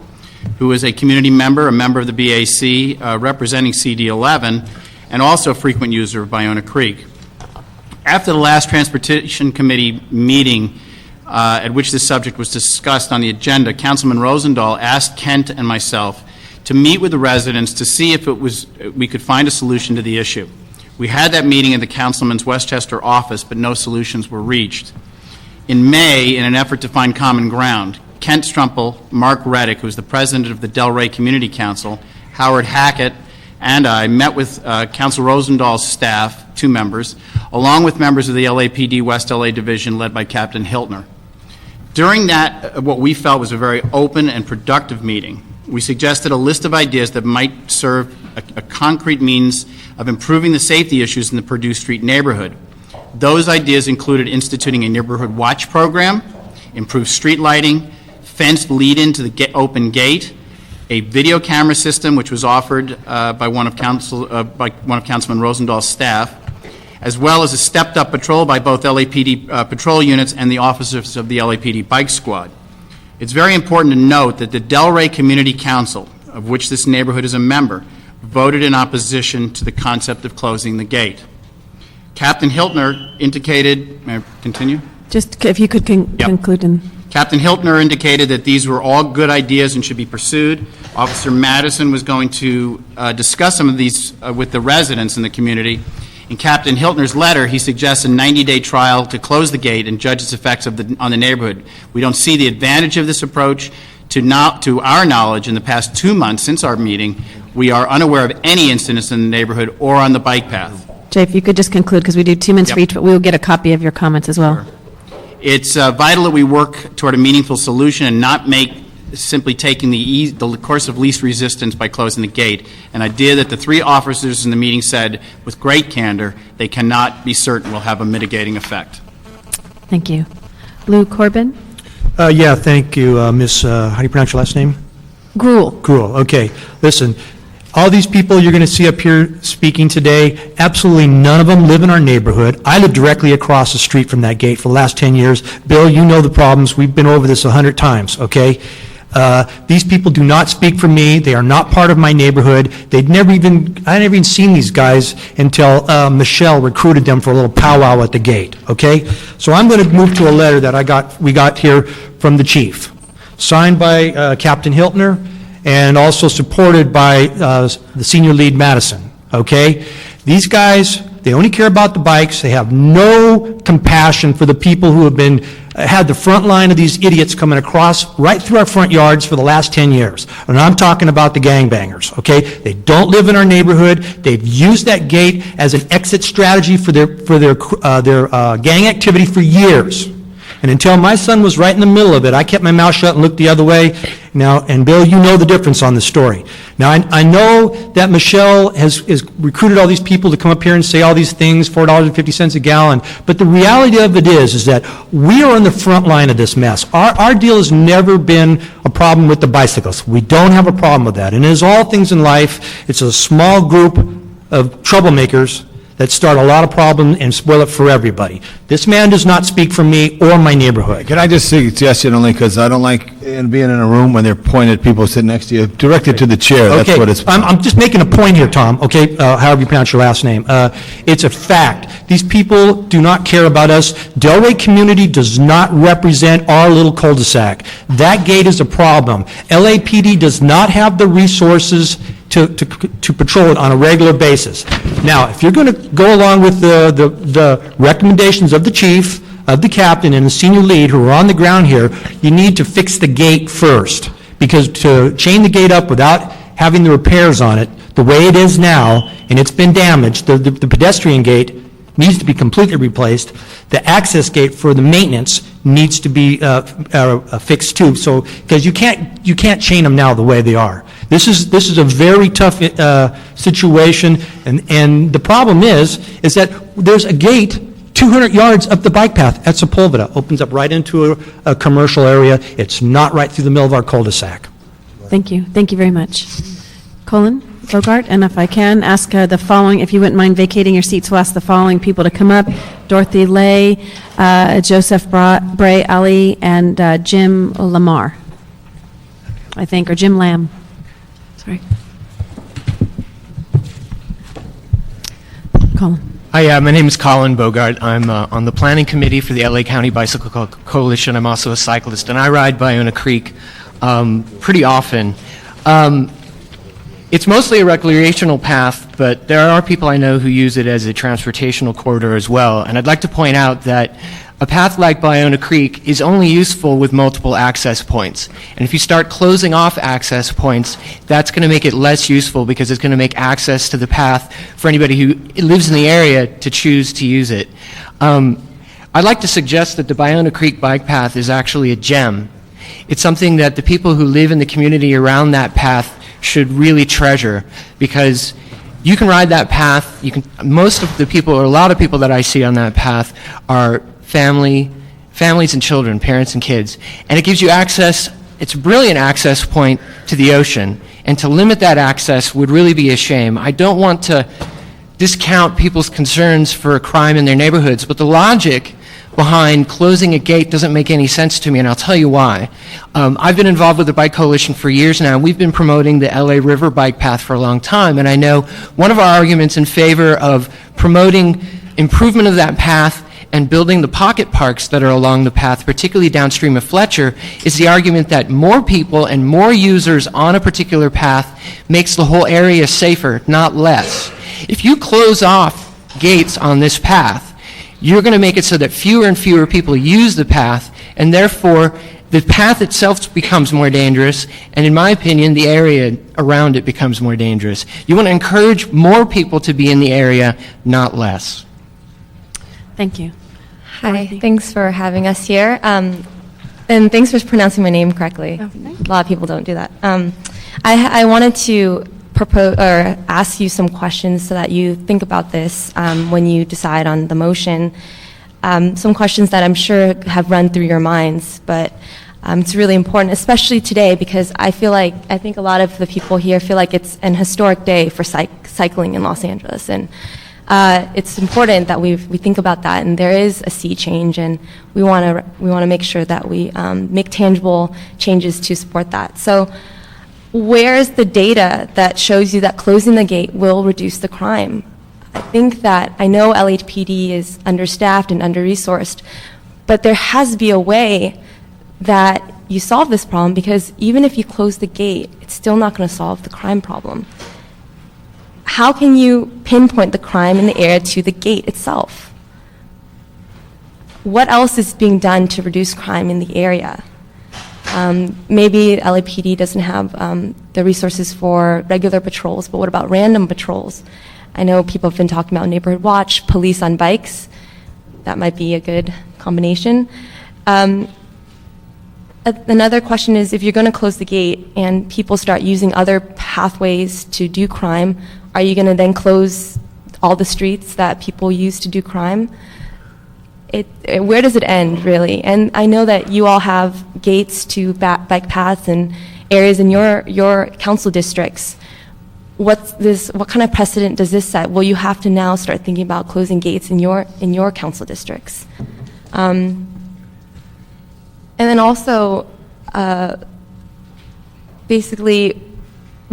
Speaker 19: who is a community member, a member of the BAC, representing CD11, and also a frequent user of Ballona Creek. After the last Transportation Committee meeting at which this subject was discussed on the agenda, Councilman Rosendahl asked Kent and myself to meet with the residents to see if we could find a solution to the issue. We had that meeting at the Councilman's Westchester office, but no solutions were reached. In May, in an effort to find common ground, Kent Strumpel, Mark Reddick, who's the president of the Delray Community Council, Howard Hackett, and I met with Council Rosendahl's staff, 2 members, along with members of the LAPD West LA Division led by Captain Hiltner. During that, what we felt was a very open and productive meeting, we suggested a list of ideas that might serve a concrete means of improving the safety issues in the Purdue Street neighborhood. Those ideas included instituting a neighborhood watch program, improved street lighting, fenced lead-in to the open gate, a video camera system which was offered by one of Councilman Rosendahl's staff, as well as a stepped-up patrol by both LAPD patrol units and the officers of the LAPD bike squad. It's very important to note that the Delray Community Council, of which this neighborhood is a member, voted in opposition to the concept of closing the gate. Captain Hiltner indicated, may I continue?
Speaker 1: Just if you could conclude.
Speaker 19: Captain Hiltner indicated that these were all good ideas and should be pursued. Officer Madison was going to discuss some of these with the residents in the community, In Captain Hiltner's letter, he suggests a 90-day trial to close the gate and judge its effects on the neighborhood. We don't see the advantage of this approach. To our knowledge, in the past 2 months since our meeting, we are unaware of any incidents in the neighborhood or on the bike path.
Speaker 1: Jay, if you could just conclude, because we do 2 minutes for each, but we will get a copy of your comments as well.
Speaker 19: It's vital that we work toward a meaningful solution and not make simply taking the course of least resistance by closing the gate. An idea that the 3 officers in the meeting said with great candor they cannot be certain will have a mitigating effect.
Speaker 1: Thank you. Lou Corbin?
Speaker 20: Yeah, thank you, Miss, how do you pronounce your last name?
Speaker 1: Gruel.
Speaker 20: Gruel, okay. Listen, all these people you're going to see up here speaking today, absolutely none of them live in our neighborhood. I live directly across the street from that gate for the last 10 years. Bill, you know the problems. We've been over this 100 times, okay? These people do not speak for me. They are not part of my neighborhood. I had never even seen these guys until Michelle recruited them for a little powwow at the gate, okay? So I'm going to move to a letter that we got here from the chief, signed by Captain Hiltner and also supported by the senior lead Madison, okay? These guys, they only care about the bikes. They have no compassion for the people who have had the front line of these idiots coming across right through our front yards for the last 10 years. And I'm talking about the gangbangers, okay? They don't live in our neighborhood. They've used that gate as an exit strategy for their gang activity for years. And until my son was right in the middle of it, I kept my mouth shut and looked the other way. Now, and Bill, you know the difference on the story. Now, I know that Michelle has recruited all these people to come up here and say all these things, $4.50 a gallon, but the reality of it is that we are on the front line of this mess. Our deal has never been a problem with the bicyclists. We don't have a problem with that. And as all things in life, it's a small group of troublemakers that start a lot of problems and spoil it for everybody. This man does not speak for me or my neighborhood.
Speaker 17: Can I just suggest it only because I don't like being in a room when they're pointed at people sitting next to you. Direct it to the chair. That's
Speaker 20: Okay,
Speaker 17: what it's.
Speaker 20: I'm just making a point here, Tom, okay, however you pronounce your last name. It's a fact. These people do not care about us. Delray community does not represent our little cul-de-sac. That gate is a problem. LAPD does not have the resources to patrol it on a regular basis. Now, if you're going to go along with the recommendations of the chief, of the captain, and the senior lead who are on the ground here, you need to fix the gate first. Because to chain the gate up without having the repairs on it, the way it is now, and it's been damaged, the pedestrian gate needs to be completely replaced. The access gate for the maintenance needs to be fixed too. So, because you can't chain them now the way they are. This is a very tough situation, and the problem is that there's a gate 200 yards up the bike path at Sepulveda. Opens up right into a commercial area. It's not right through the middle of our cul-de-sac.
Speaker 1: Thank you. Thank you very much. Colin Bogart, and if I can, ask the following, if you wouldn't mind vacating your seats, we'll ask the following people to come up. Dorothy Lay, Joseph Bray Ali, and Jim Lamar, I think, or Jim Lamb. Sorry. Colin.
Speaker 21: Hi, my name is Colin Bogart. I'm on the planning committee for the LA County Bicycle Coalition. I'm also a cyclist, and I ride Ballona Creek pretty often. It's mostly a recreational path, but there are people I know who use it as a transportational corridor as well. And I'd like to point out that a path like Ballona Creek is only useful with multiple access points. And if you start closing off access points, that's going to make it less useful because it's going to make access to the path for anybody who lives in the area to choose to use it. I'd like to suggest that the Ballona Creek bike path is actually a gem. It's something that the people who live in the community around that path should really treasure, because you can ride that path. Most of the people, or a lot of people that I see on that path, are families and children, parents and kids, and it gives you access. It's a brilliant access point to the ocean, and to limit that access would really be a shame. I don't want to discount people's concerns for crime in their neighborhoods, but the logic behind closing a gate doesn't make any sense to me, and I'll tell you why. I've been involved with the Bike Coalition for years now. We've been promoting the LA River Bike Path for a long time, and I know one of our arguments in favor of promoting improvement of that path and building the pocket parks that are along the path, particularly downstream of Fletcher, is the argument that more people and more users on a particular path makes the whole area safer, not less. If you close off gates on this path, you're going to make it so that fewer and fewer people use the path, and therefore the path itself becomes more dangerous, and in my opinion, the area around it becomes more dangerous. You want to encourage more people to be in the area, not less.
Speaker 1: Thank you.
Speaker 2: Hi, thanks for having us here. And thanks for pronouncing my name correctly. A lot of people don't do that. I wanted to propose or ask you some questions so that you think about this when you decide on the motion. Some questions that I'm sure have run through your minds, but it's really important, especially today, because I think a lot of the people here feel like it's an historic day for cycling in Los Angeles, and it's important that we think about that. And there is a sea change, and we want to make sure that we make tangible changes to support that. So, where is the data that shows you that closing the gate will reduce the crime? I know LHPD is understaffed and under-resourced, but there has to be a way that you solve this problem, because even if you close the gate, it's still not going to solve the crime problem. How can you pinpoint the crime in the area to the gate itself? What else is being done to reduce crime in the area? Maybe LAPD doesn't have the resources for regular patrols, but what about random patrols? I know people have been talking about neighborhood watch, police on bikes. That might be a good combination. Another question is, if you're going to close the gate and people start using other pathways to do crime, are you going to then close all the streets that people use to do crime? Where does it end, really? And I know that you all have gates to bike paths and areas in your council districts. What kind of precedent does this set? Will you have to now start thinking about closing gates in your council districts? And then also, basically,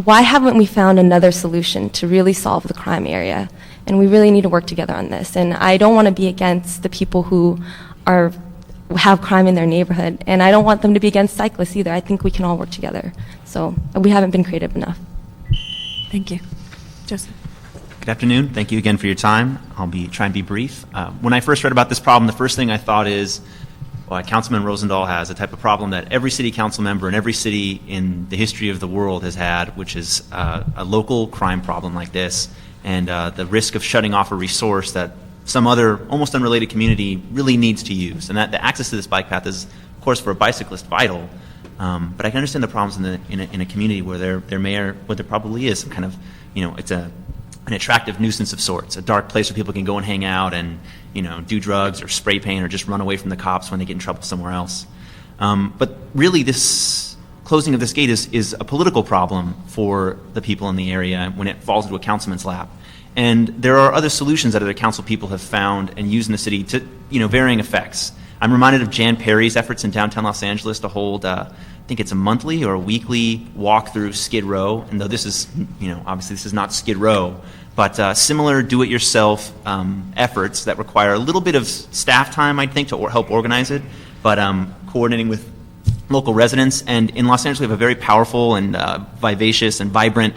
Speaker 2: why haven't we found another solution to really solve the crime area? And we really need to work together on this. And I don't want to be against the people who have crime in their neighborhood, and I don't want them to be against cyclists either. I think we can all work together. So we haven't been creative enough.
Speaker 1: Thank you. Joseph.
Speaker 11: Good afternoon. Thank you again for your time. I'll try and be brief. When I first read about this problem, the first thing I thought is, well, Councilman Rosendahl has a type of problem that every city council member in every city in the history of the world has had, which is a local crime problem like this, and the risk of shutting off a resource that some other almost unrelated community really needs to use. And that the access to this bike path is, of course, for a bicyclist vital. But I can understand the problems in a community where there probably is some kind of, it's an attractive nuisance of sorts, a dark place where people can go and hang out and, do drugs or spray paint or just run away from the cops when they get in trouble somewhere else. But really, this closing of this gate is a political problem for the people in the area when it falls into a councilman's lap. And there are other solutions that other council people have found and used in the city to, varying effects. I'm reminded of Jan Perry's efforts in downtown Los Angeles to hold, I think it's a monthly or a weekly walk through Skid Row. And though this is, obviously this is not Skid Row, but similar do-it-yourself efforts that require a little bit of staff time, I think, to help organize it, but coordinating with local residents. And in Los Angeles, we have a very powerful and vivacious and vibrant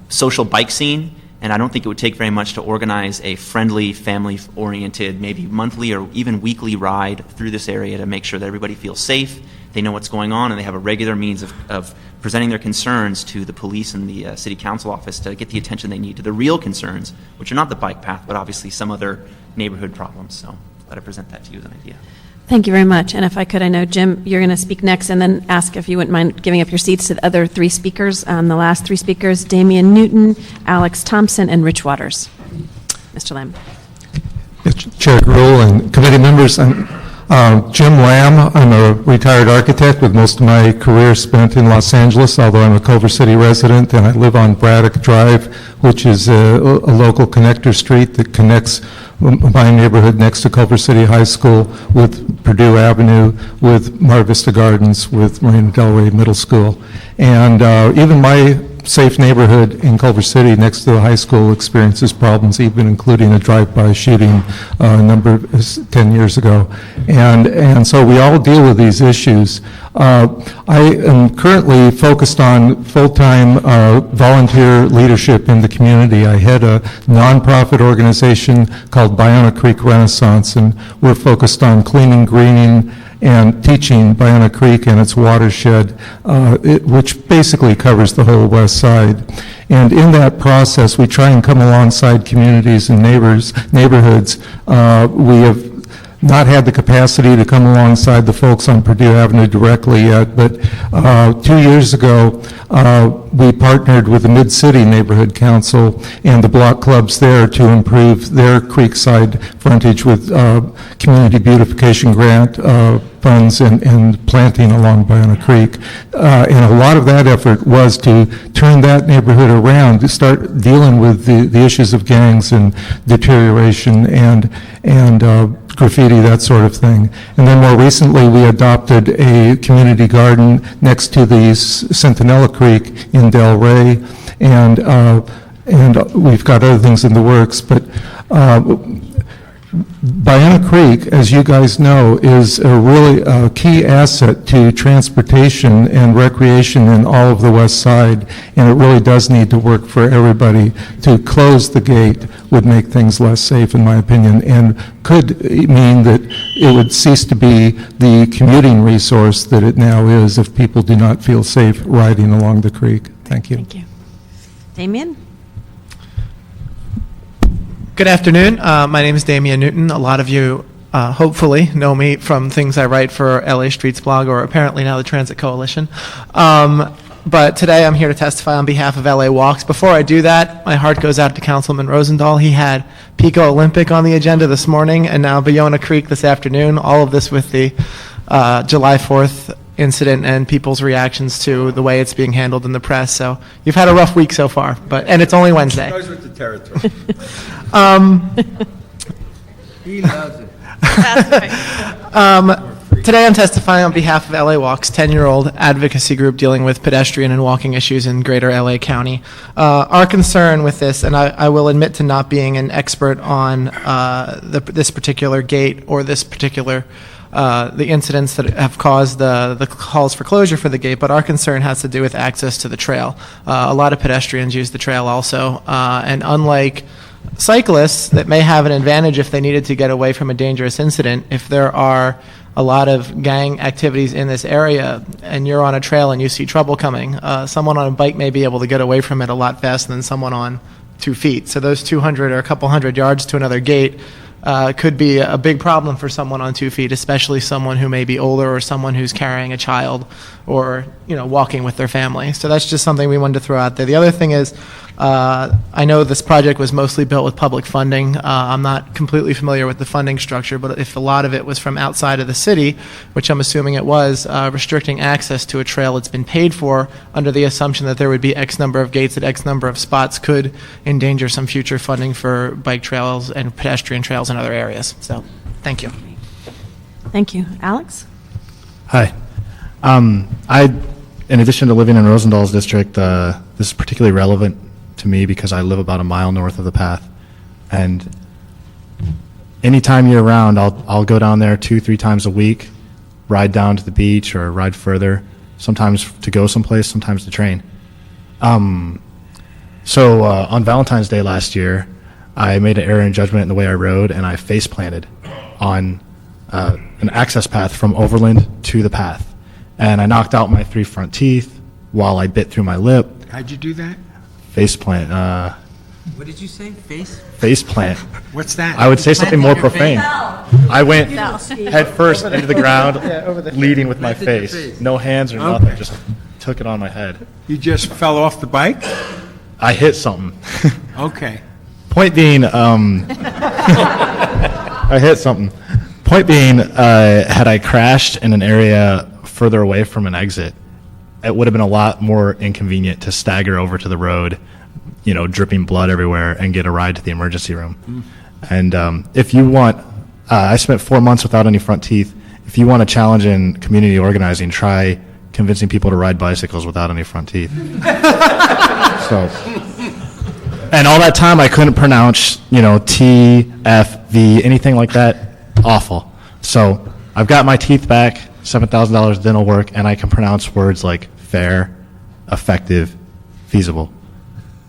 Speaker 11: social bike scene. And I don't think it would take very much to organize a friendly, family-oriented, maybe monthly or even weekly ride through this area to make sure that everybody feels safe, they know what's going on, and they have a regular means of presenting their concerns to the police and the city council office to get the attention they need to the real concerns, which are not the bike path, but obviously some other neighborhood problems. So let I present that to you as an idea.
Speaker 1: Thank you very much. And if I could, I know, Jim, you're going to speak next, and then ask if you wouldn't mind giving up your seats to the other three speakers. The last three speakers, Damian Newton, Alex Thompson, and Rich Waters. Mr. Lamb.
Speaker 22: Chair Gruhl and committee members, I'm Jim Lamb. I'm a retired architect with most of my career spent in Los Angeles, although I'm a Culver City resident, and I live on Braddock Drive, which is a local connector street that connects my neighborhood next to Culver City High School with Purdue Avenue, with Mar Vista Gardens, with Marina Del Rey Middle School. And even my safe neighborhood in Culver City next to the high school experiences problems, even including a drive-by shooting 10 years ago. And so we all deal with these issues. I am currently focused on full-time volunteer leadership in the community. I head a nonprofit organization called Bikeway Creek Renaissance, and we're focused on cleaning, greening, and teaching Bikeway Creek and its watershed, which basically covers the whole west side. And in that process, we try and come alongside communities and neighborhoods. We have not had the capacity to come alongside the folks on Purdue Avenue directly yet, but 2 years ago, we partnered with the Mid-City Neighborhood Council and the block clubs there to improve their creekside frontage with community beautification grant funds and planting along Bikeway Creek. And a lot of that effort was to turn that neighborhood around, to start dealing with the issues of gangs and deterioration and graffiti, that sort of thing. And then more recently, we adopted a community garden next to the Centinela Creek in Del Rey, and we've got other things in the works. But Bikeway Creek, as you guys know, is a really key asset to transportation and recreation in all of the west side, and it really does need to work for everybody. To close the gate would make things less safe, in my opinion, and could mean that it would cease to be the commuting resource that it now is if people do not feel safe riding along the creek. Thank you.
Speaker 1: Thank you. Damien?
Speaker 4: Good afternoon. My name is Damian Newton. A lot of you hopefully know me from things I write for LA Streets blog, or apparently now the Transit Coalition. But today I'm here to testify on behalf of LA Walks. Before I do that, my heart goes out to Councilman Rosendahl. He had Pico Olympic on the agenda this morning, and now Bikeway Creek this afternoon. All of this with the July 4th incident and people's reactions to the way it's being handled in the press. So you've had a rough week so far, and it's only Wednesday.
Speaker 7: Goes with the territory.
Speaker 8: He loves it.
Speaker 4: Today I'm testifying on behalf of LA Walks, 10-year-old advocacy group dealing with pedestrian and walking issues in greater LA County. Our concern with this, and I will admit to not being an expert on this particular gate or this particular the incidents that have caused the calls for closure for the gate, but our concern has to do with access to the trail. A lot of pedestrians use the trail also, and unlike cyclists that may have an advantage if they needed to get away from a dangerous incident, if there are a lot of gang activities in this area and you're on a trail and you see trouble coming, someone on a bike may be able to get away from it a lot faster than someone on 2 feet. So those 200 or a couple hundred yards to another gate could be a big problem for someone on 2 feet, especially someone who may be older or someone who's carrying a child or walking with their family. So that's just something we wanted to throw out there. The other thing is, I know this project was mostly built with public funding. I'm not completely familiar with the funding structure, but if a lot of it was from outside of the city, which I'm assuming it was, restricting access to a trail that's been paid for under the assumption that there would be X number of gates at X number of spots could endanger some future funding for bike trails and pedestrian trails in other areas. So, thank you.
Speaker 1: Thank you. Alex?
Speaker 13: Hi. In addition to living in Rosendal's district, this is particularly relevant to me because I live about a mile north of the path. And anytime year round, I'll go down there 2-3 times a week, ride down to the beach or ride further, sometimes to go someplace, sometimes to train. So on Valentine's Day last year, I made an error in judgment in the way I rode, and I face planted on an access path from Overland to the path. And I knocked out my 3 front teeth while I bit through my lip.
Speaker 7: How'd you do that?
Speaker 13: Face plant.
Speaker 8: What did you say?
Speaker 13: Face plant.
Speaker 7: What's that?
Speaker 13: I would say something more
Speaker 8: Plant on your
Speaker 13: profane. I went head first into the ground,
Speaker 4: over the
Speaker 13: leading with my
Speaker 7: Planted your
Speaker 13: face.
Speaker 7: face.
Speaker 13: No hands or
Speaker 7: Okay.
Speaker 13: nothing, just took it on my head.
Speaker 7: You just fell off the bike?
Speaker 13: I hit something.
Speaker 7: Okay.
Speaker 13: Point being, I hit something. Point being, had I crashed in an area further away from an exit, it would have been a lot more inconvenient to stagger over to the road, dripping blood everywhere, and get a ride to the emergency room. And if you want, I spent 4 months without any front teeth. If you want a challenge in community organizing, try convincing people to ride bicycles without any front teeth.
Speaker 10: So, and all that time I couldn't pronounce, T, F, V, anything like that. Awful. So I've got my teeth back, $7,000 dental work, and I can pronounce words like fair, effective, feasible.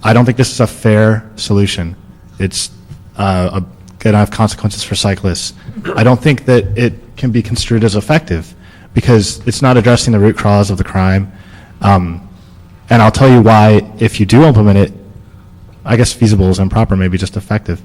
Speaker 10: I don't think this is a fair solution. It's going to have consequences for cyclists. I don't think that it can be construed as effective because it's not addressing the root cause of the crime. And I'll tell you why, if you do implement it, I guess feasible is improper, maybe just effective.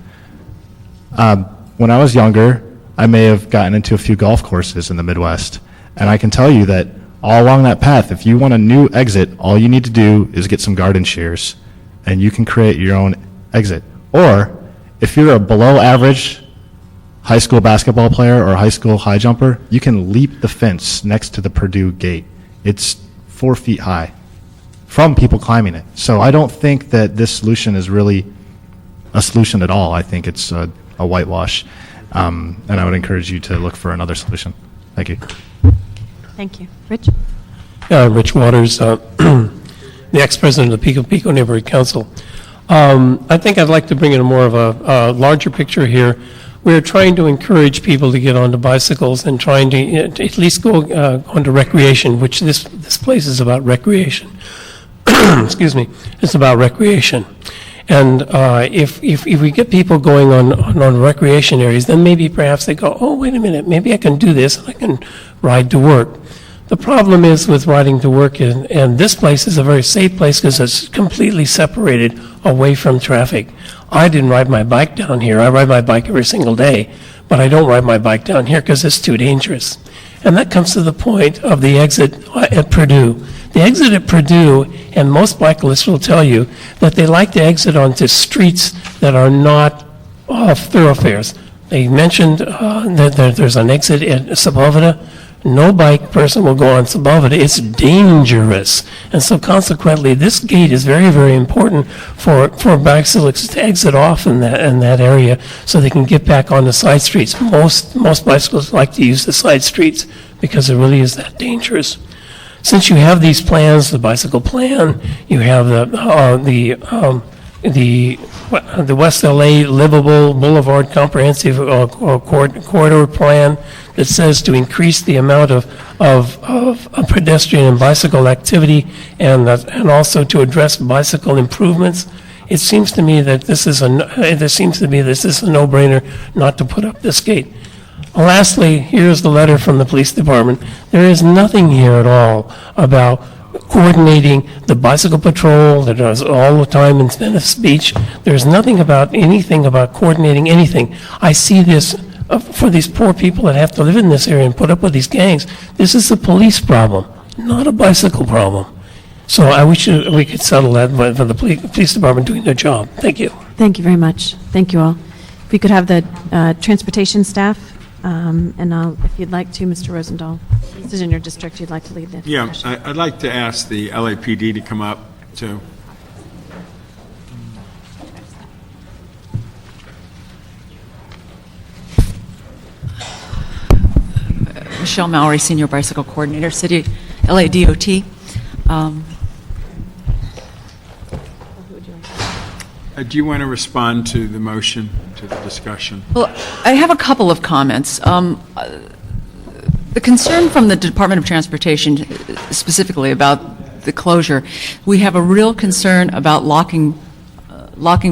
Speaker 10: When I was younger, I may have gotten into a few golf courses in the Midwest, and I can tell you that all along that path, if you want a new exit, all you need to do is get some garden shears, and you can create your own exit. Or, if you're a below average high school basketball player or high school high jumper, you can leap the fence next to the Purdue gate. It's 4 feet high from people climbing it. So I don't think that this solution is really a solution at all. I think it's a whitewash. And I would encourage you to look for another solution. Thank you.
Speaker 1: Thank you. Rich?
Speaker 12: Rich Waters, the ex-president of the Pico Pico Neighborhood Council. I think I'd like to bring in more of a larger picture here. We're trying to encourage people to get onto bicycles and trying to at least go onto recreation, which this place is about recreation. Excuse me. It's about recreation. And if we get people going on recreation areas, then maybe perhaps they go, oh, wait a minute, maybe I can do this and I can ride to work. The problem is with riding to work, and this place is a very safe place because it's completely separated away from traffic. I didn't ride my bike down here. I ride my bike every single day, but I don't ride my bike down here because it's too dangerous. And that comes to the point of the exit at Purdue. The exit at Purdue, and most cyclists will tell you that they like to exit onto streets that are not thoroughfares. They mentioned that there's an exit at Sepulveda. No bike person will go on Sepulveda. It's dangerous. And so consequently, this gate is very, very important for bicyclists to exit off in that area so they can get back on the side streets. Most bicyclists like to use the side streets because it really is that dangerous. Since you have these plans, the bicycle plan, you have the West LA Livable Boulevard Comprehensive Corridor Plan that says to increase the amount of pedestrian and bicycle activity and also to address bicycle improvements. It seems to me that this is a no-brainer not to put up this gate. Lastly, here's the letter from the police department. There is nothing here at all about coordinating the bicycle patrol that does all the time in Venice Beach. There's nothing about anything about coordinating anything. I see this for these poor people that have to live in this area and put up with these gangs. This is a police problem, not a bicycle problem. So I wish we could settle that for the police department doing their job. Thank you.
Speaker 1: Thank you very much. Thank you all. If we could have the transportation staff, and if you'd like to, Mr. Rosendahl, this is in your district, you'd like to lead the discussion.
Speaker 7: Yeah, I'd like to ask the LAPD to come up, too.
Speaker 14: Michelle Mowry, Senior Bicycle Coordinator, City LA DOT.
Speaker 7: Do you want to respond to the motion, to the discussion?
Speaker 14: Well, I have a couple of comments. The concern from the Department of Transportation, specifically about the closure, we have a real concern about locking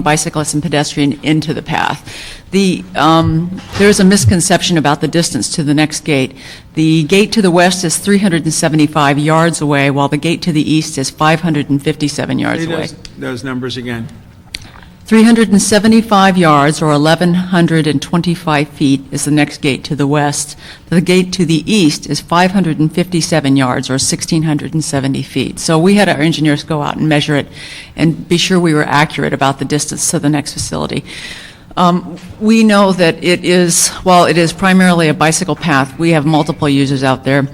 Speaker 14: bicyclists and pedestrians into the path. There's a misconception about the distance to the next gate. The gate to the west is 375 yards away, while the gate to the east is 557 yards away.
Speaker 7: Those numbers again.
Speaker 14: 375 yards, or 1,125 feet, is the next gate to the west. The gate to the east is 557 yards, or 1,670 feet. So we had our engineers go out and measure it and be sure we were accurate about the distance to the next facility. We know that while it is primarily a bicycle path, we have multiple users out there.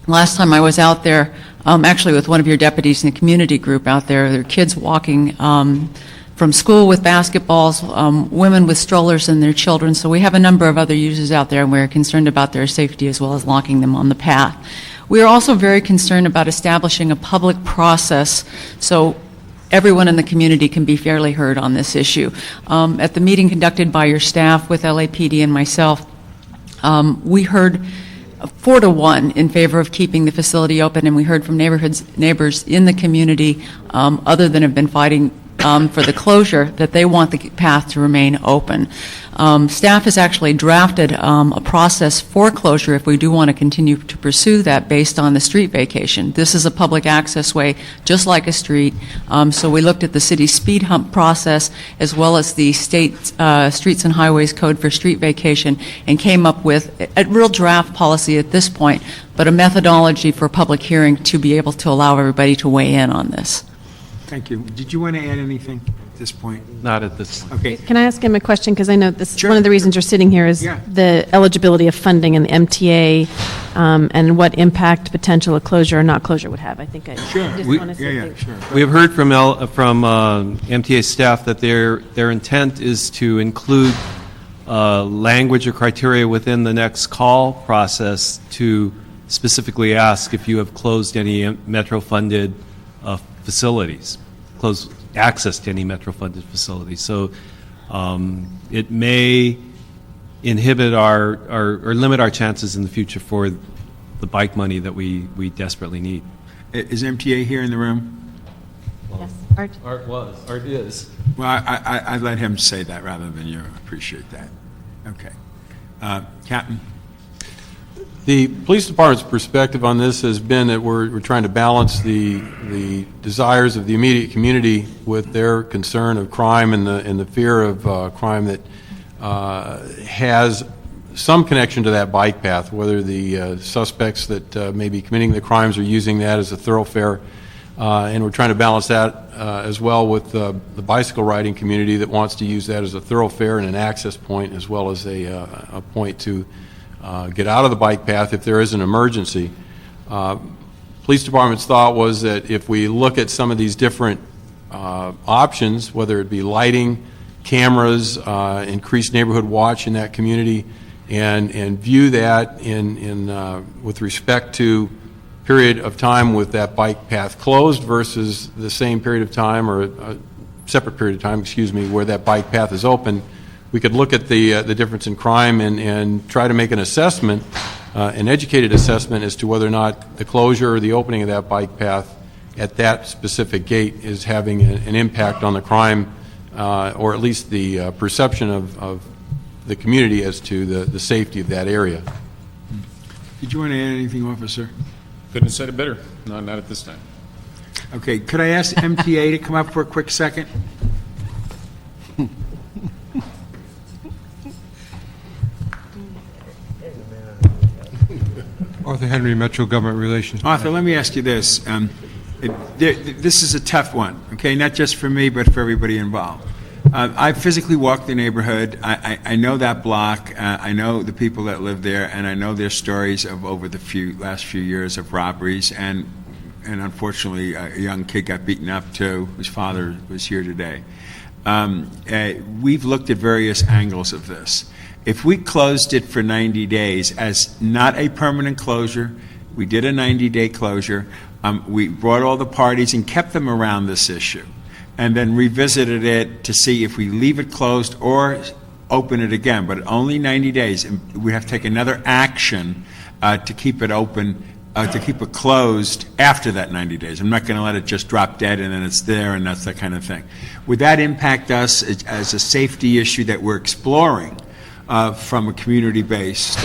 Speaker 14: Last time I was out there, actually with one of your deputies in the community group out there are kids walking from school with basketballs, women with strollers and their children. So we have a number of other users out there, and we're concerned about their safety as well as locking them on the path. We are also very concerned about establishing a public process. So everyone in the community can be fairly heard on this issue. At the meeting conducted by your staff with LAPD and myself, we heard 4-1 in favor of keeping the facility open, and we heard from neighbors in the community, other than have been fighting for the closure, that they want the path to remain open. Staff has actually drafted a process for closure if we do want to continue to pursue that based on the street vacation. This is a public access way, just like a street. So we looked at the city speed hump process as well as the state Streets and Highways Code for street vacation and came up with a real draft policy at this point, but a methodology for public hearing to be able to allow everybody to weigh in on this.
Speaker 7: Thank you. Did you want to add anything at this point?
Speaker 9: Not at this point.
Speaker 7: Okay.
Speaker 1: Can I ask him a question? Because I know this, one of the reasons you're sitting here is the eligibility of funding and the MTA and what impact potential a closure or not closure would have. I think I just want to say
Speaker 7: sure.
Speaker 6: We have heard from MTA staff that their intent is to include language or criteria within the next call process to specifically ask if you have closed any Metro-funded facilities, close access to any Metro-funded facilities. So it may inhibit or limit our chances in the future for the bike money that we desperately need.
Speaker 7: Is MTA here in the room?
Speaker 1: Yes, Art.
Speaker 6: Art is.
Speaker 7: Well, I let him say that rather than you. I appreciate that. Okay. Captain?
Speaker 18: The police department's perspective on this has been that we're trying to balance the desires of the immediate community with their concern of crime and the fear of crime that has some connection to that bike path, whether the suspects that may be committing the crimes are using that as a thoroughfare. And we're trying to balance that as well with the bicycle riding community that wants to use that as a thoroughfare and an access point as well as a point to get out of the bike path if there is an emergency. Police department's thought was that if we look at some of these different options, whether it be lighting, cameras, increased neighborhood watch in that community, and view that with respect to period of time with that bike path closed versus the same period of time or a separate period of time, excuse me, where that bike path is open, we could look at the difference in crime and try to make an assessment, an educated assessment as to whether or not the closure or the opening of that bike path at that specific gate is having an impact on the crime or at least the perception of the community as to the safety of that area.
Speaker 7: Did you want to add anything, officer?
Speaker 9: Couldn't have said it better. No, not at this time.
Speaker 7: Okay, could I ask MTA to come up for a quick second?
Speaker 18: Arthur Henry, Metro Government Relations.
Speaker 7: Arthur, let me ask you this. This is a tough one, okay, not just for me, but for everybody involved. I physically walk the neighborhood. I know that block. I know the people that live there, and I know their stories of over the last few years of robberies. And unfortunately, a young kid got beaten up too, whose father was here today. We've looked at various angles of this. If we closed it for 90 days as not a permanent closure, we did a 90-day closure. We brought all the parties and kept them around this issue, and then revisited it to see if we leave it closed or open it again, but only 90 days. And we have to take another action to keep it open, to keep it closed after that 90 days. I'm not going to let it just drop dead and then it's there and that's that kind of thing. Would that impact us as a safety issue that we're exploring from a community-based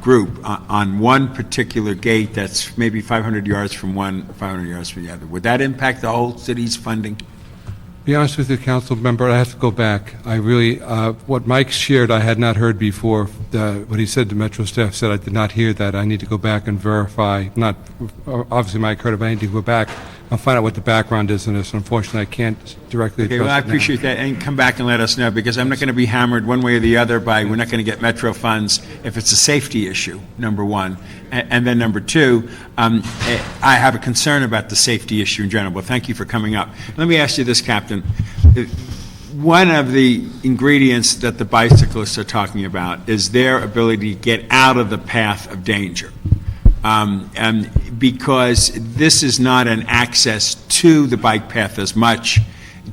Speaker 7: group on one particular gate that's maybe 500 yards from one, 500 yards from the other? Would that impact the whole city's funding?
Speaker 18: Be honest with you, council member, I have to go back. I really, what Mike shared, I had not heard before. What he said to Metro staff said I did not hear that. I need to go back and verify. Not, obviously Mike heard it, but I need to go back and find out what the background is in this. Unfortunately, I can't directly address
Speaker 7: Okay, well, I
Speaker 18: it now.
Speaker 7: appreciate that, and come back and let us know, because I'm not going to be hammered one way or the other by we're not going to get Metro funds if it's a safety issue, number one. And then number two, I have a concern about the safety issue in general. Well, thank you for coming up. Let me ask you this, Captain. One of the ingredients that the bicyclists are talking about is their ability to get out of the path of danger. And because this is not an access to the bike path as much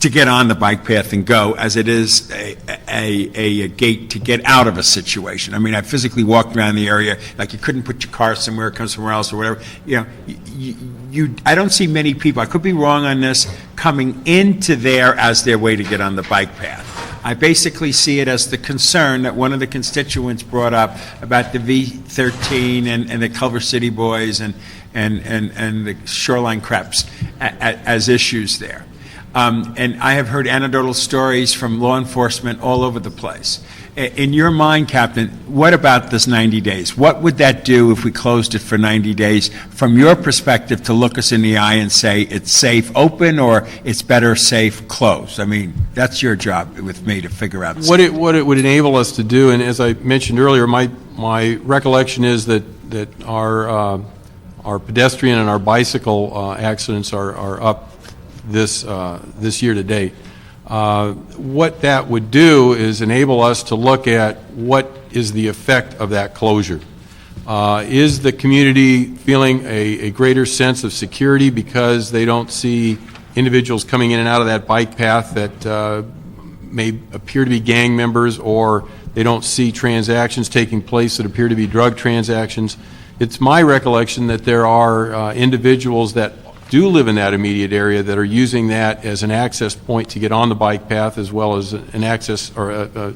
Speaker 7: to get on the bike path and go as it is a gate to get out of a situation. I mean, I physically walked around the area, like you couldn't put your car somewhere, come somewhere else or whatever. You know, I don't see many people, I could be wrong on this, coming into there as their way to get on the bike path. I basically see it as the concern that one of the constituents brought up about the V13 and the Culver City Boys and the Shoreline Creps as issues there. And I have heard anecdotal stories from law enforcement all over the place. In your mind, Captain, what about this 90 days? What would that do if we closed it for 90 days from your perspective to look us in the eye and say it's safe open or it's better safe closed? I mean, that's your job with me to figure out.
Speaker 18: What it would enable us to do, and as I mentioned earlier, my recollection is that our pedestrian and our bicycle accidents are up this year to date. What that would do is enable us to look at what is the effect of that closure. Is the community feeling a greater sense of security because they don't see individuals coming in and out of that bike path that may appear to be gang members, or they don't see transactions taking place that appear to be drug transactions? It's my recollection that there are individuals that do live in that immediate area that are using that as an access point to get on the bike path, as well as an access or a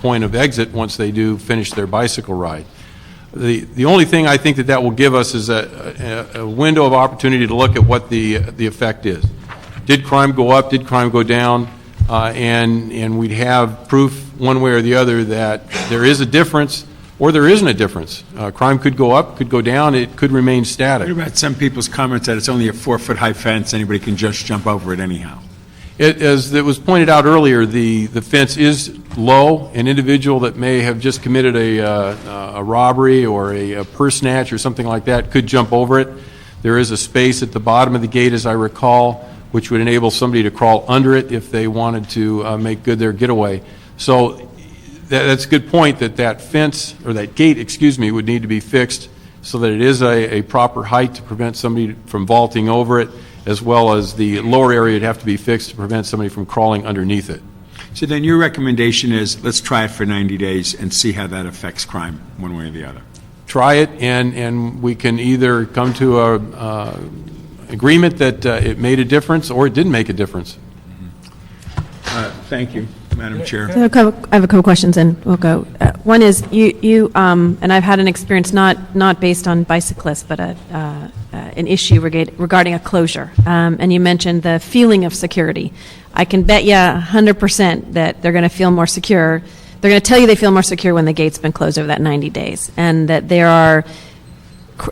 Speaker 18: point of exit once they do finish their bicycle ride. The only thing I think that will give us is a window of opportunity to look at what the effect is. Did crime go up? Did crime go down? And we'd have proof one way or the other that there is a difference, or there isn't a difference. Crime could go up, could go down, it could remain static.
Speaker 7: What about some people's comments that it's only a 4-foot-high fence, anybody can just jump over it anyhow?
Speaker 18: As it was pointed out earlier, the fence is low. An individual that may have just committed a robbery or a purse snatch or something like that could jump over it. There is a space at the bottom of the gate, as I recall, which would enable somebody to crawl under it if they wanted to make good their getaway. So that's a good point, that fence, or that gate, excuse me, would need to be fixed so that it is a proper height to prevent somebody from vaulting over it, as well as the lower area would have to be fixed to prevent somebody from crawling underneath it.
Speaker 7: So then your recommendation is let's try it for 90 days and see how that affects crime one way or the other.
Speaker 18: Try it, and we can either come to a agreement that it made a difference or it didn't make a difference.
Speaker 7: Thank you, Madam Chair.
Speaker 1: So I have a couple questions, and we'll go. One is you and I've had an experience not based on bicyclists, but an issue regarding a closure. And you mentioned the feeling of security. I can bet you 100% that they're going to feel more secure. They're going to tell you they feel more secure when the gate's been closed over that 90 days, and that are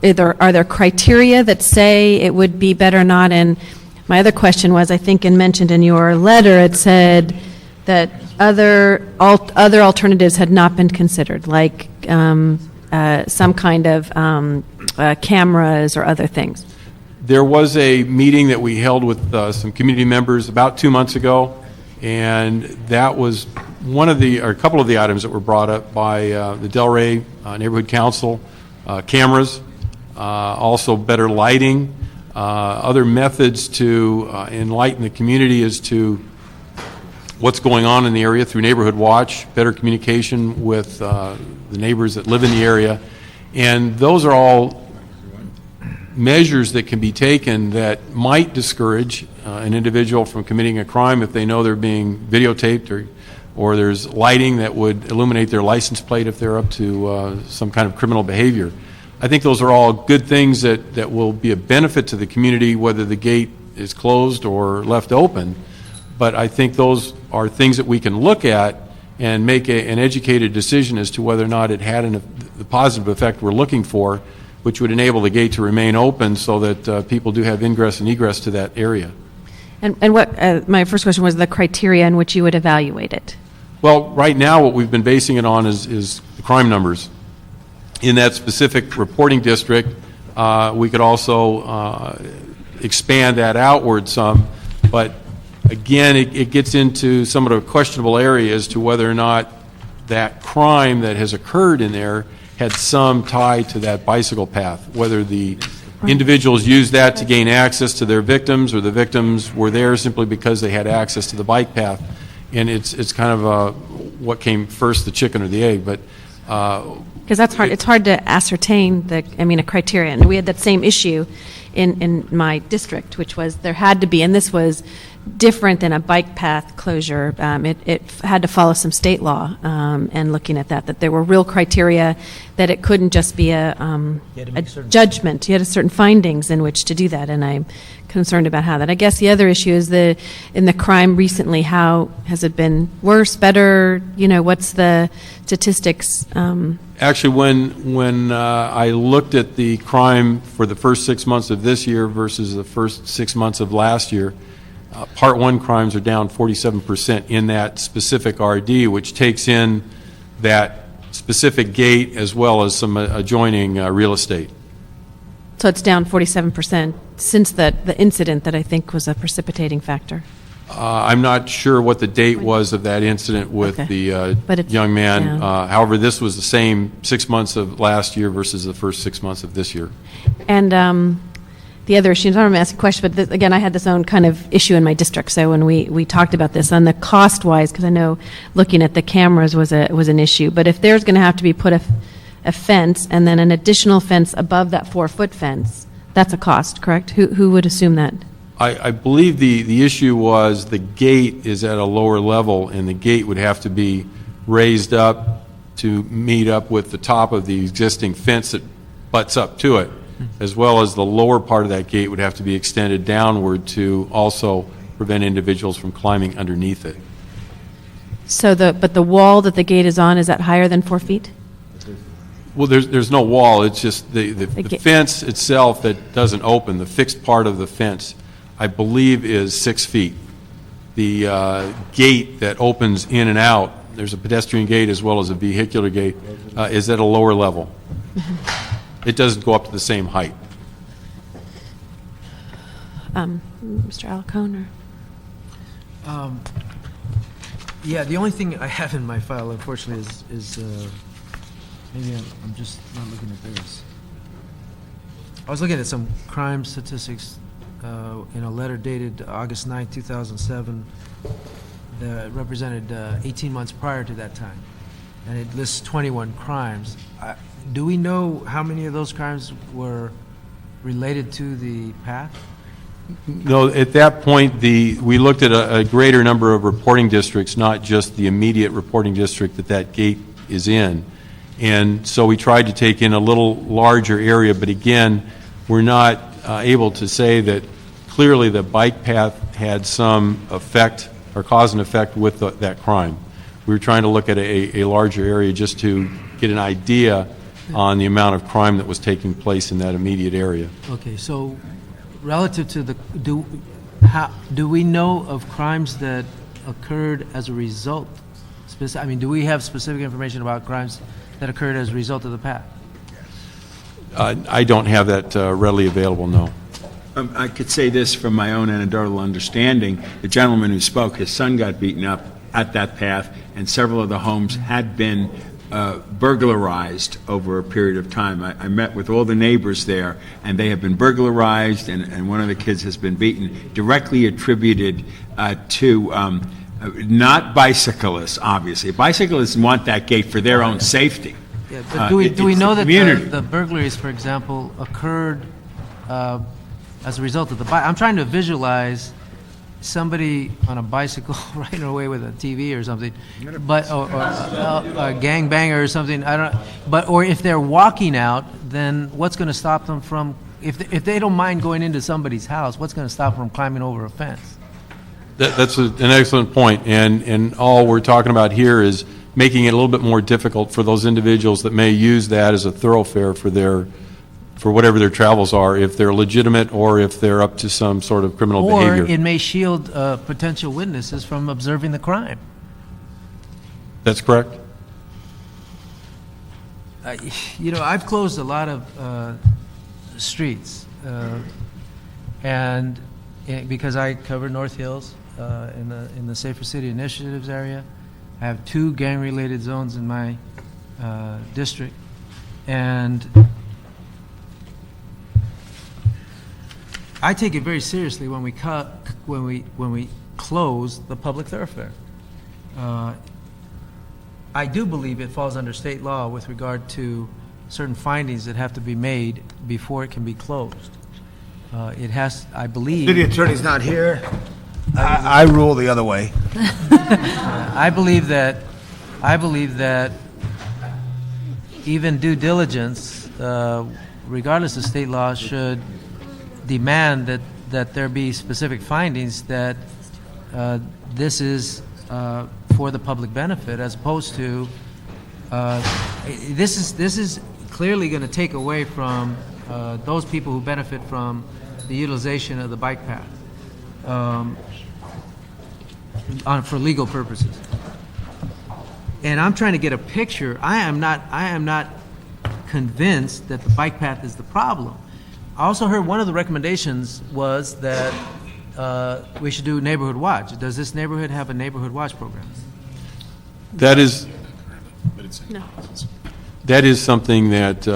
Speaker 1: there criteria that say it would be better or not? And my other question was, I think, and mentioned in your letter, it said that other alternatives had not been considered, like some kind of cameras or other things.
Speaker 18: There was a meeting that we held with some community members about 2 months ago, and that was a couple of the items that were brought up by the Delray Neighborhood Council. Cameras, also better lighting, other methods to enlighten the community as to what's going on in the area through Neighborhood Watch, better communication with the neighbors that live in the area. And those are all measures that can be taken that might discourage an individual from committing a crime if they know they're being videotaped, or there's lighting that would illuminate their license plate if they're up to some kind of criminal behavior. I think those are all good things that will be a benefit to the community, whether the gate is closed or left open. But I think those are things that we can look at and make an educated decision as to whether or not it had the positive effect we're looking for, which would enable the gate to remain open so that people do have ingress and egress to that area.
Speaker 1: And what my first question was the criteria in which you would evaluate it.
Speaker 18: Well, right now what we've been basing it on is the crime numbers. In that specific reporting district, we could also expand that outward some, but again, it gets into some of the questionable areas to whether or not that crime that has occurred in there had some tie to that bicycle path, whether the individuals used that to gain access to their victims, or the victims were there simply because they had access to the bike path. And it's kind of what came first, the chicken or the egg, but
Speaker 1: Because that's hard, it's hard to ascertain a criteria. And we had that same issue in my district, which was there had to be, and this was different than a bike path closure. It had to follow some state law, and looking at that there were real criteria, that it couldn't just be a judgment. You had certain findings in which to do that, and I'm concerned about how that. I guess the other issue is in the crime recently, how has it been worse, better? What's the statistics?
Speaker 18: Actually, when I looked at the crime for the first 6 months of this year versus the first 6 months of last year, Part 1 crimes are down 47% in that specific RD, which takes in that specific gate as well as some adjoining real estate.
Speaker 1: So it's down 47% since the incident that I think was a precipitating factor.
Speaker 18: I'm not sure what the date was of that incident with the young man. However, this was the same 6 months of last year versus the first 6 months of this year.
Speaker 1: And the other issue, I don't want to ask a question, but again, I had this own kind of issue in my district. So when we talked about this, on the cost-wise, because I know looking at the cameras was an issue, but if there's going to have to be put a fence and then an additional fence above that 4-foot fence, that's a cost, correct? Who would assume that?
Speaker 18: I believe the issue was the gate is at a lower level, and the gate would have to be raised up to meet up with the top of the existing fence that butts up to it, as well as the lower part of that gate would have to be extended downward to also prevent individuals from climbing underneath it.
Speaker 1: So but the wall that the gate is on, is that higher than 4 feet?
Speaker 18: Well, there's no wall. It's just the fence itself that doesn't open. The fixed part of the fence, I believe, is 6 feet. The gate that opens in and out, there's a pedestrian gate as well as a vehicular gate, is at a lower level. It doesn't go up to the same height.
Speaker 1: Mr. Alcone?
Speaker 15: Yeah, the only thing I have in my file, unfortunately, is maybe I'm just not looking at this. I was looking at some crime statistics in a letter dated August 9, 2007, that represented 18 months prior to that time, and it lists 21 crimes. Do we know how many of those crimes were related to the path?
Speaker 18: No, at that point, we looked at a greater number of reporting districts, not just the immediate reporting district that gate is in. And so we tried to take in a little larger area, but again, we're not able to say that clearly the bike path had some effect or cause and effect with that crime. We were trying to look at a larger area just to get an idea on the amount of crime that was taking place in that immediate area.
Speaker 15: Okay, so relative to do we know of crimes that occurred as a result? Do we have specific information about crimes that occurred as a result of the path?
Speaker 18: I don't have that readily available, no.
Speaker 7: I could say this from my own anecdotal understanding. The gentleman who spoke, his son got beaten up at that path, and several of the homes had been burglarized over a period of time. I met with all the neighbors there, and they have been burglarized, and one of the kids has been beaten, directly attributed to not bicyclists, obviously. Bicyclists want that gate for their own safety.
Speaker 15: Yeah, but do we know that the burglaries, for example, occurred as a result of the bike? I'm trying to visualize somebody on a bicycle riding away with a TV or something, but or a gangbanger or something. Or if they're walking out, then what's going to stop them from? If they don't mind going into somebody's house, what's going to stop them from climbing over a fence?
Speaker 18: That's an excellent point, and all we're talking about here is making it a little bit more difficult for those individuals that may use that as a thoroughfare for whatever their travels are, if they're legitimate or if they're up to some sort of criminal behavior.
Speaker 15: Or it may shield potential witnesses from observing the crime.
Speaker 18: That's correct.
Speaker 15: I've closed a lot of streets, and because I cover North Hills in the Safer City Initiatives area, I have 2 gang-related zones in my district, and I take it very seriously when we close the public thoroughfare. I do believe it falls under state law with regard to certain findings that have to be made before it can be closed. It has, I believe.
Speaker 17: City attorney's not here. I rule the other way.
Speaker 15: I believe that even due diligence, regardless of state law, should demand that there be specific findings that this is for the public benefit, as opposed to this is clearly going to take away from those people who benefit from the utilization of the bike path for legal purposes. And I'm trying to get a picture. I am not convinced that the bike path is the problem. I also heard one of the recommendations was that we should do neighborhood watch. Does this neighborhood have a neighborhood watch program?
Speaker 18: That is something that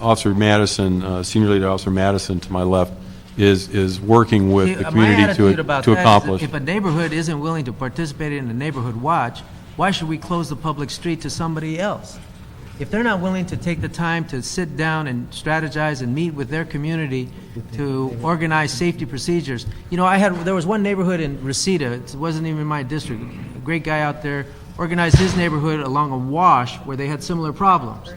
Speaker 18: Officer Madison, Senior Leader Officer Madison to my left, is working with the community to accomplish.
Speaker 15: If a neighborhood isn't willing to participate in a neighborhood watch, why should we close the public street to somebody else? If they're not willing to take the time to sit down and strategize and meet with their community to organize safety procedures. You know, there was one neighborhood in Reseda, it wasn't even my district, a great guy out there organized his neighborhood along a wash where they had similar problems.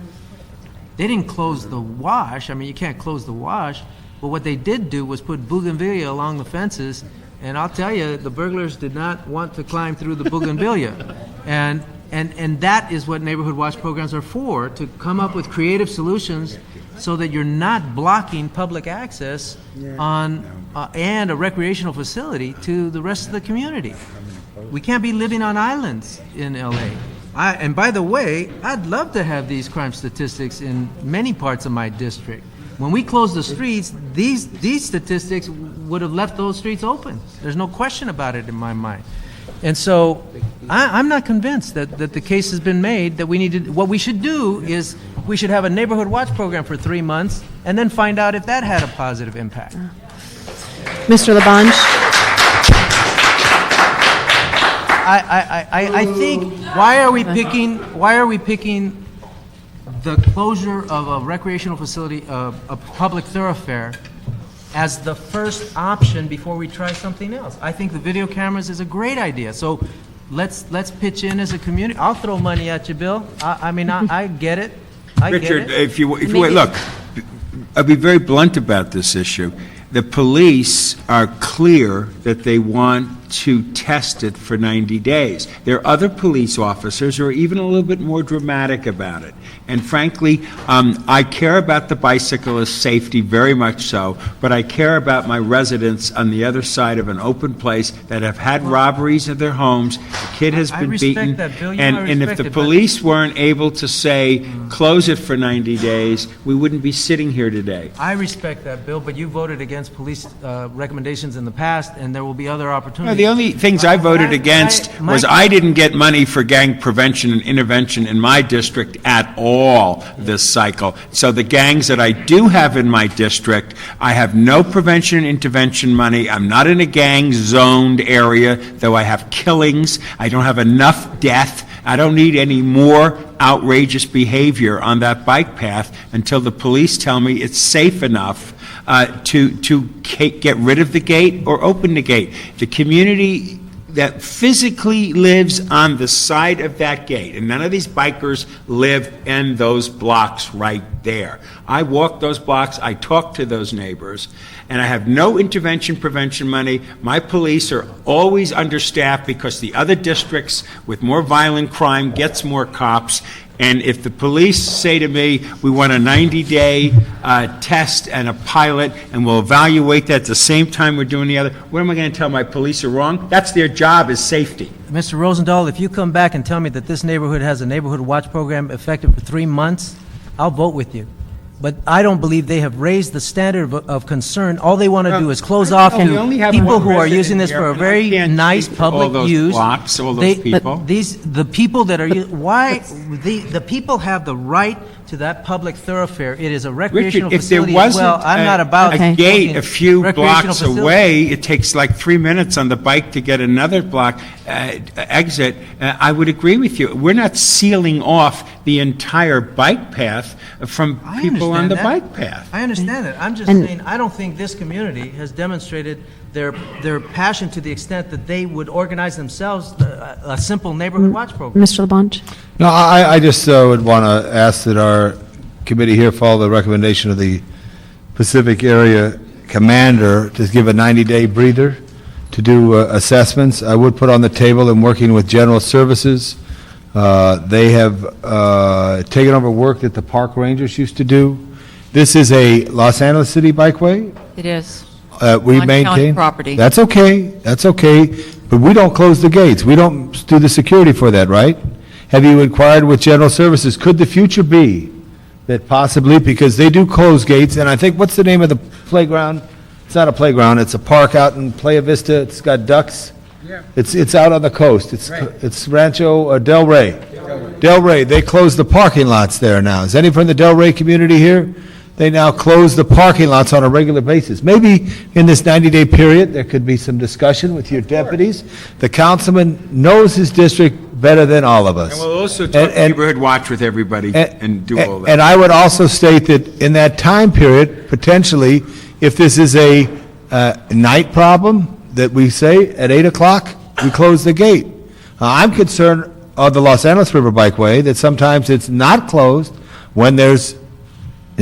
Speaker 15: They didn't close the wash. I mean, you can't close the wash. But what they did do was put bougainvillea along the fences, and I'll tell you, the burglars did not want to climb through the bougainvillea. And that is what neighborhood watch programs are for, to come up with creative solutions so that you're not blocking public access on and a recreational facility to the rest of the community. We can't be living on islands in LA. And by the way, I'd love to have these crime statistics in many parts of my district. When we close the streets, these statistics would have left those streets open. There's no question about it in my mind. And so I'm not convinced that the case has been made that we need to. What we should do is we should have a neighborhood watch program for 3 months and then find out if that had a positive impact.
Speaker 1: Mr. Labange.
Speaker 15: I think why are we picking the closure of a recreational facility, a public thoroughfare, as the first option before we try something else? I think the video cameras is a great idea. So let's pitch in as a community. I'll throw money at you, Bill. I get it.
Speaker 7: Richard, if you wait, look, I'll be very blunt about this issue. The police are clear that they want to test it for 90 days. There are other police officers who are even a little bit more dramatic about it. And frankly, I care about the bicyclist safety very much so, but I care about my residents on the other side of an open place that have had robberies of their homes. A kid has been beaten.
Speaker 15: That, Bill.
Speaker 7: And if the police weren't able to say, close it for 90 days, we wouldn't be sitting here today.
Speaker 15: I respect that, Bill, but you voted against police recommendations in the past, and there will be other opportunities.
Speaker 7: The only things I voted against was I didn't get money for gang prevention and intervention in my district at all this cycle. So the gangs that I do have in my district, I have no prevention and intervention money. I'm not in a gang-zoned area, though I have killings. I don't have enough death. I don't need any more outrageous behavior on that bike path until the police tell me it's safe enough to get rid of the gate or open the gate. The community that physically lives on the side of that gate, and none of these bikers live in those blocks right there. I walk those blocks, I talk to those neighbors, and I have no intervention prevention money. My police are always understaffed because the other districts with more violent crime gets more cops. And if the police say to me, we want a 90-day test and a pilot, and we'll evaluate that at the same time we're doing the other, what am I going to tell my police are wrong? That's their job, is safety.
Speaker 15: Mr. Rosendahl, if you come back and tell me that this neighborhood has a neighborhood watch program effective for 3 months, I'll vote with you. But I don't believe they have raised the standard of concern. All they want to do is close off people who are using this for a very nice public use.
Speaker 7: Blocks, all those people.
Speaker 15: The people that are why the people have the right to that public thoroughfare. It is a recreational
Speaker 7: Richard, if there
Speaker 15: facility as
Speaker 7: wasn't
Speaker 15: well. I'm not about
Speaker 7: a gate a few
Speaker 15: recreational
Speaker 7: blocks
Speaker 15: facility.
Speaker 7: away, it takes like 3 minutes on the bike to get another block exit, I would agree with you. We're not sealing off the entire bike path from people on the bike path.
Speaker 15: I understand that. I'm just saying, I don't think this community has demonstrated their passion to the extent that they would organize themselves a simple neighborhood watch program.
Speaker 1: Mr. LeBlanc?
Speaker 17: No, I just would want to ask that our committee here follow the recommendation of the Pacific Area Commander to give a 90-day breather to do assessments. I would put on the table in working with General Services. They have taken over work that the park rangers used to do. This is a Los Angeles City Bikeway.
Speaker 14: It is.
Speaker 17: We
Speaker 14: On
Speaker 17: maintain.
Speaker 14: county property.
Speaker 17: That's okay, but we don't close the gates. We don't do the security for that, right? Have you inquired with General Services? Could the future be that possibly, because they do close gates, and I think, what's the name of the playground? It's not a playground, it's a park out in Playa Vista, it's got ducks.
Speaker 7: Yeah.
Speaker 17: It's out on the coast, it's Rancho Del Rey. Del Rey, they close the parking lots there now. Is any from the Del Rey community here? They now close the parking lots on a regular basis. Maybe in this 90-day period, there could be some discussion with your deputies. The councilman knows his district better than all of us.
Speaker 7: And we'll also talk neighborhood watch with everybody and do all that.
Speaker 17: And I would also state that in that time period, potentially, if this is a night problem, that we say at 8 o'clock, we close the gate. I'm concerned of the Los Angeles River Bikeway, that sometimes it's not closed when it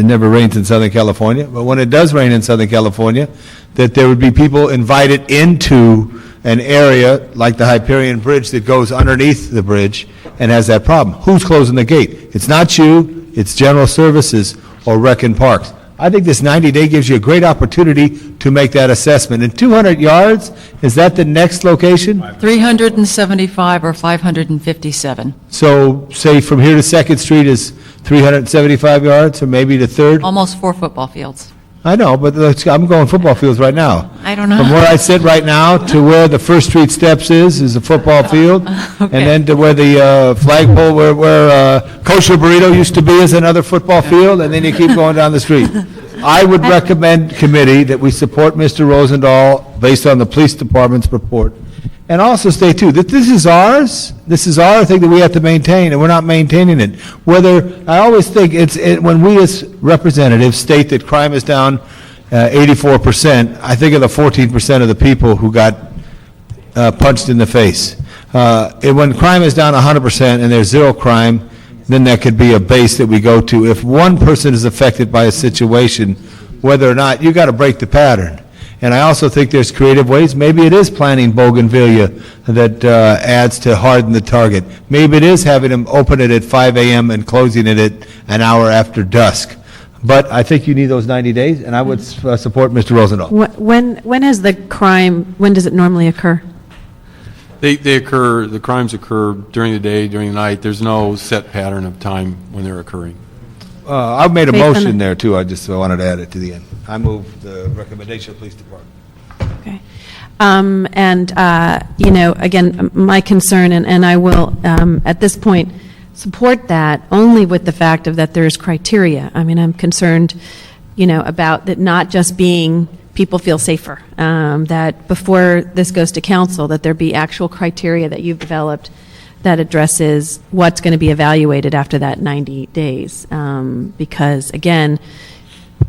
Speaker 17: never rains in Southern California, but when it does rain in Southern California, that there would be people invited into an area like the Hyperion Bridge that goes underneath the bridge and has that problem. Who's closing the gate? It's not you, it's General Services or Rec and Parks. I think this 90-day gives you a great opportunity to make that assessment. And 200 yards, is that the next location?
Speaker 14: 375 or 557.
Speaker 17: So say from here to 2nd Street is 375 yards, or maybe to 3rd?
Speaker 14: Almost 4 football fields.
Speaker 17: I know, but I'm going football fields right now.
Speaker 14: I don't know.
Speaker 17: From where I sit right now to where the First Street steps is a football field. And then to where the flagpole, where Kosher Burrito used to be, is another football field, and then you keep going down the street. I would recommend, committee, that we support Mr. Rosendahl based on the police department's report. And also state, too, that this is ours. This is our thing that we have to maintain, and we're not maintaining it. I always think when we as representatives state that crime is down 84%, I think of the 14% of the people who got punched in the face. And when crime is down 100% and there's zero crime, then that could be a base that we go to. If one person is affected by a situation, whether or not, you got to break the pattern. And I also think there's creative ways. Maybe it is planting bougainvillea that adds to harden the target. Maybe it is having them open it at 5 a.m. and closing it at an hour after dusk. But I think you need those 90 days, and I would support Mr. Rosendahl.
Speaker 1: When has the crime, when does it normally occur?
Speaker 18: The crimes occur during the day, during the night. There's no set pattern of time when they're occurring.
Speaker 17: I've made a motion there, too. I just wanted to add it to the end. I move the recommendation of the police department.
Speaker 1: Okay. Again, my concern, and I will, at this point, support that only with the fact of that there's criteria. I mean, I'm concerned, about that not just being people feel safer, that before this goes to council, that there be actual criteria that you've developed that addresses what's going to be evaluated after that 90 days. Because, again,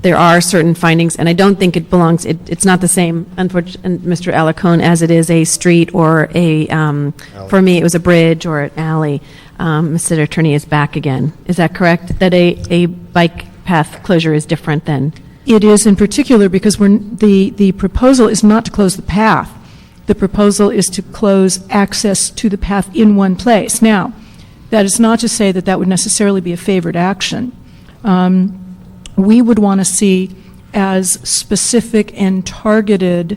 Speaker 1: there are certain findings, and I don't think it belongs, it's not the same, unfortunately, Mr. Alarcon, as it is a street or for me, it was a bridge or an alley. Mr. Attorney is back again. Is that correct? That a bike path closure is different than?
Speaker 3: It is in particular because the proposal is not to close the path. The proposal is to close access to the path in one place. Now, that is not to say that that would necessarily be a favored action. We would want to see as specific and targeted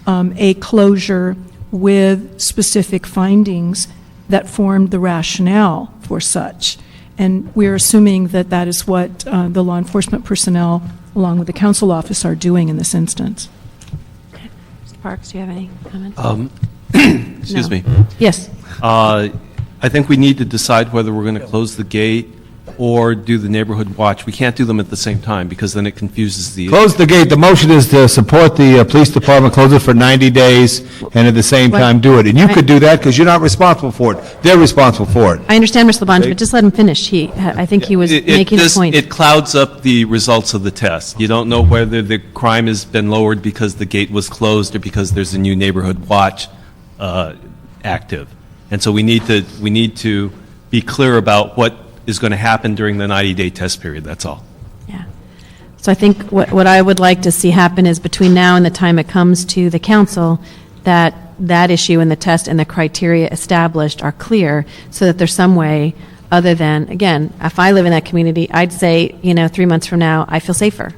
Speaker 3: a closure with specific findings that formed the rationale for such. And we're assuming that that is what the law enforcement personnel, along with the council office, are doing in this instance.
Speaker 1: Mr. Parks, do you have any comments?
Speaker 6: Excuse me.
Speaker 1: Yes.
Speaker 6: I think we need to decide whether we're going to close the gate or do the neighborhood watch. We can't do them at the same time because then it confuses the.
Speaker 17: Close the gate. The motion is to support the police department, close it for 90 days, and at the same time do it. And you could do that because you're not responsible for it. They're responsible for it.
Speaker 1: I understand, Mr. Labange, but just let him finish. I think he was making a point.
Speaker 6: It clouds up the results of the test. You don't know whether the crime has been lowered because the gate was closed or because there's a new neighborhood watch active. And so we need to be clear about what is going to happen during the 90-day test period, that's all.
Speaker 1: Yeah. So I think what I would like to see happen is between now and the time it comes to the council, that issue and the test and the criteria established are clear so that there's some way other than, again, if I live in that community, I'd say, 3 months from now, I feel safer.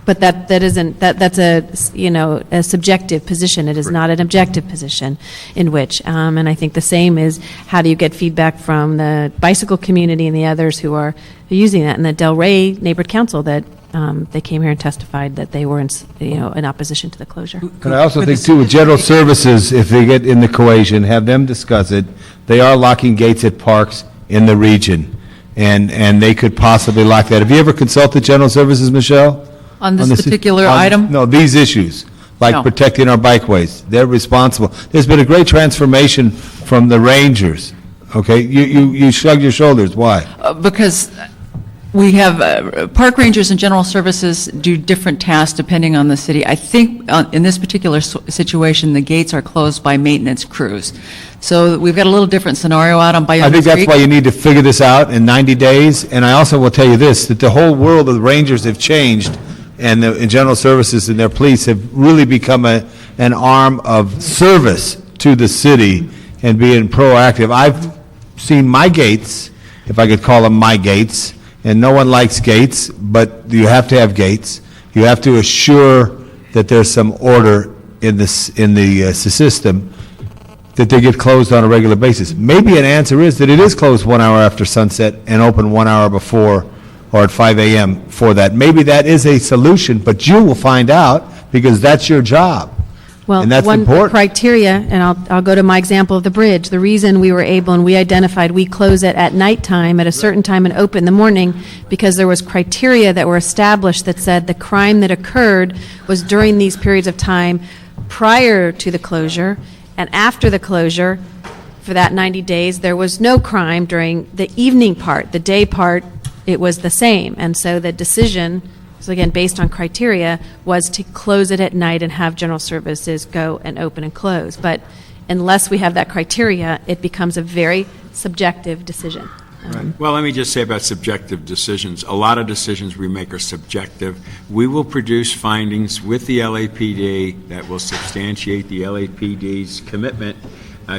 Speaker 1: But that's a subjective position. It is not an objective position in which, and I think the same is how do you get feedback from the bicycle community and the others who are using that, and the Del Rey Neighborhood Council that they came here and testified that they were in opposition to the closure.
Speaker 17: And I also think too, with general services, if they get in the equation, have them discuss it. They are locking gates at parks in the region, and they could possibly lock that. Have you ever consulted general services, Michelle?
Speaker 14: On this particular item?
Speaker 17: No, these issues, like
Speaker 14: No.
Speaker 17: protecting our bikeways. They're responsible. There's been a great transformation from the rangers, okay? You shrug your shoulders. Why?
Speaker 14: Because we have park rangers and general services do different tasks depending on the city. I think in this particular situation, the gates are closed by maintenance crews. So we've got a little different scenario out on Bayonne
Speaker 17: I think that's
Speaker 14: Creek.
Speaker 17: why you need to figure this out in 90 days. And I also will tell you this, that the whole world of the rangers have changed, and the general services and their police have really become an arm of service to the city and being proactive. I've seen my gates, if I could call them my gates, and no one likes gates, but you have to have gates. You have to assure that there's some order in the system, that they get closed on a regular basis. Maybe an answer is that it is closed 1 hour after sunset and open 1 hour before or at 5 a.m. for that. Maybe that is a solution, but you will find out because that's your job.
Speaker 1: Well,
Speaker 17: And that's
Speaker 1: one
Speaker 17: important.
Speaker 1: criteria, and I'll go to my example of the bridge. The reason we were able, and we identified, we close it at nighttime at a certain time and open in the morning, because there was criteria that were established that said the crime that occurred was during these periods of time prior to the closure, and after the closure, for that 90 days, there was no crime during the evening part. The day part, it was the same. And so the decision, so again, based on criteria, was to close it at night and have general services go and open and close. But unless we have that criteria, it becomes a very subjective decision.
Speaker 7: Well, let me just say about subjective decisions. A lot of decisions we make are subjective. We will produce findings with the LAPD that will substantiate the LAPD's commitment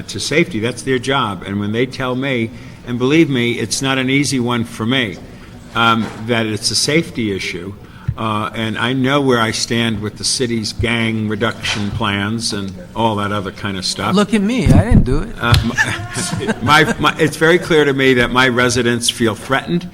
Speaker 7: to safety. That's their job. And when they tell me, and believe me, it's not an easy one for me, that it's a safety issue, and I know where I stand with the city's gang reduction plans and all that other kind of stuff.
Speaker 15: Look at me, I didn't do it.
Speaker 7: It's very clear to me that my residents feel threatened,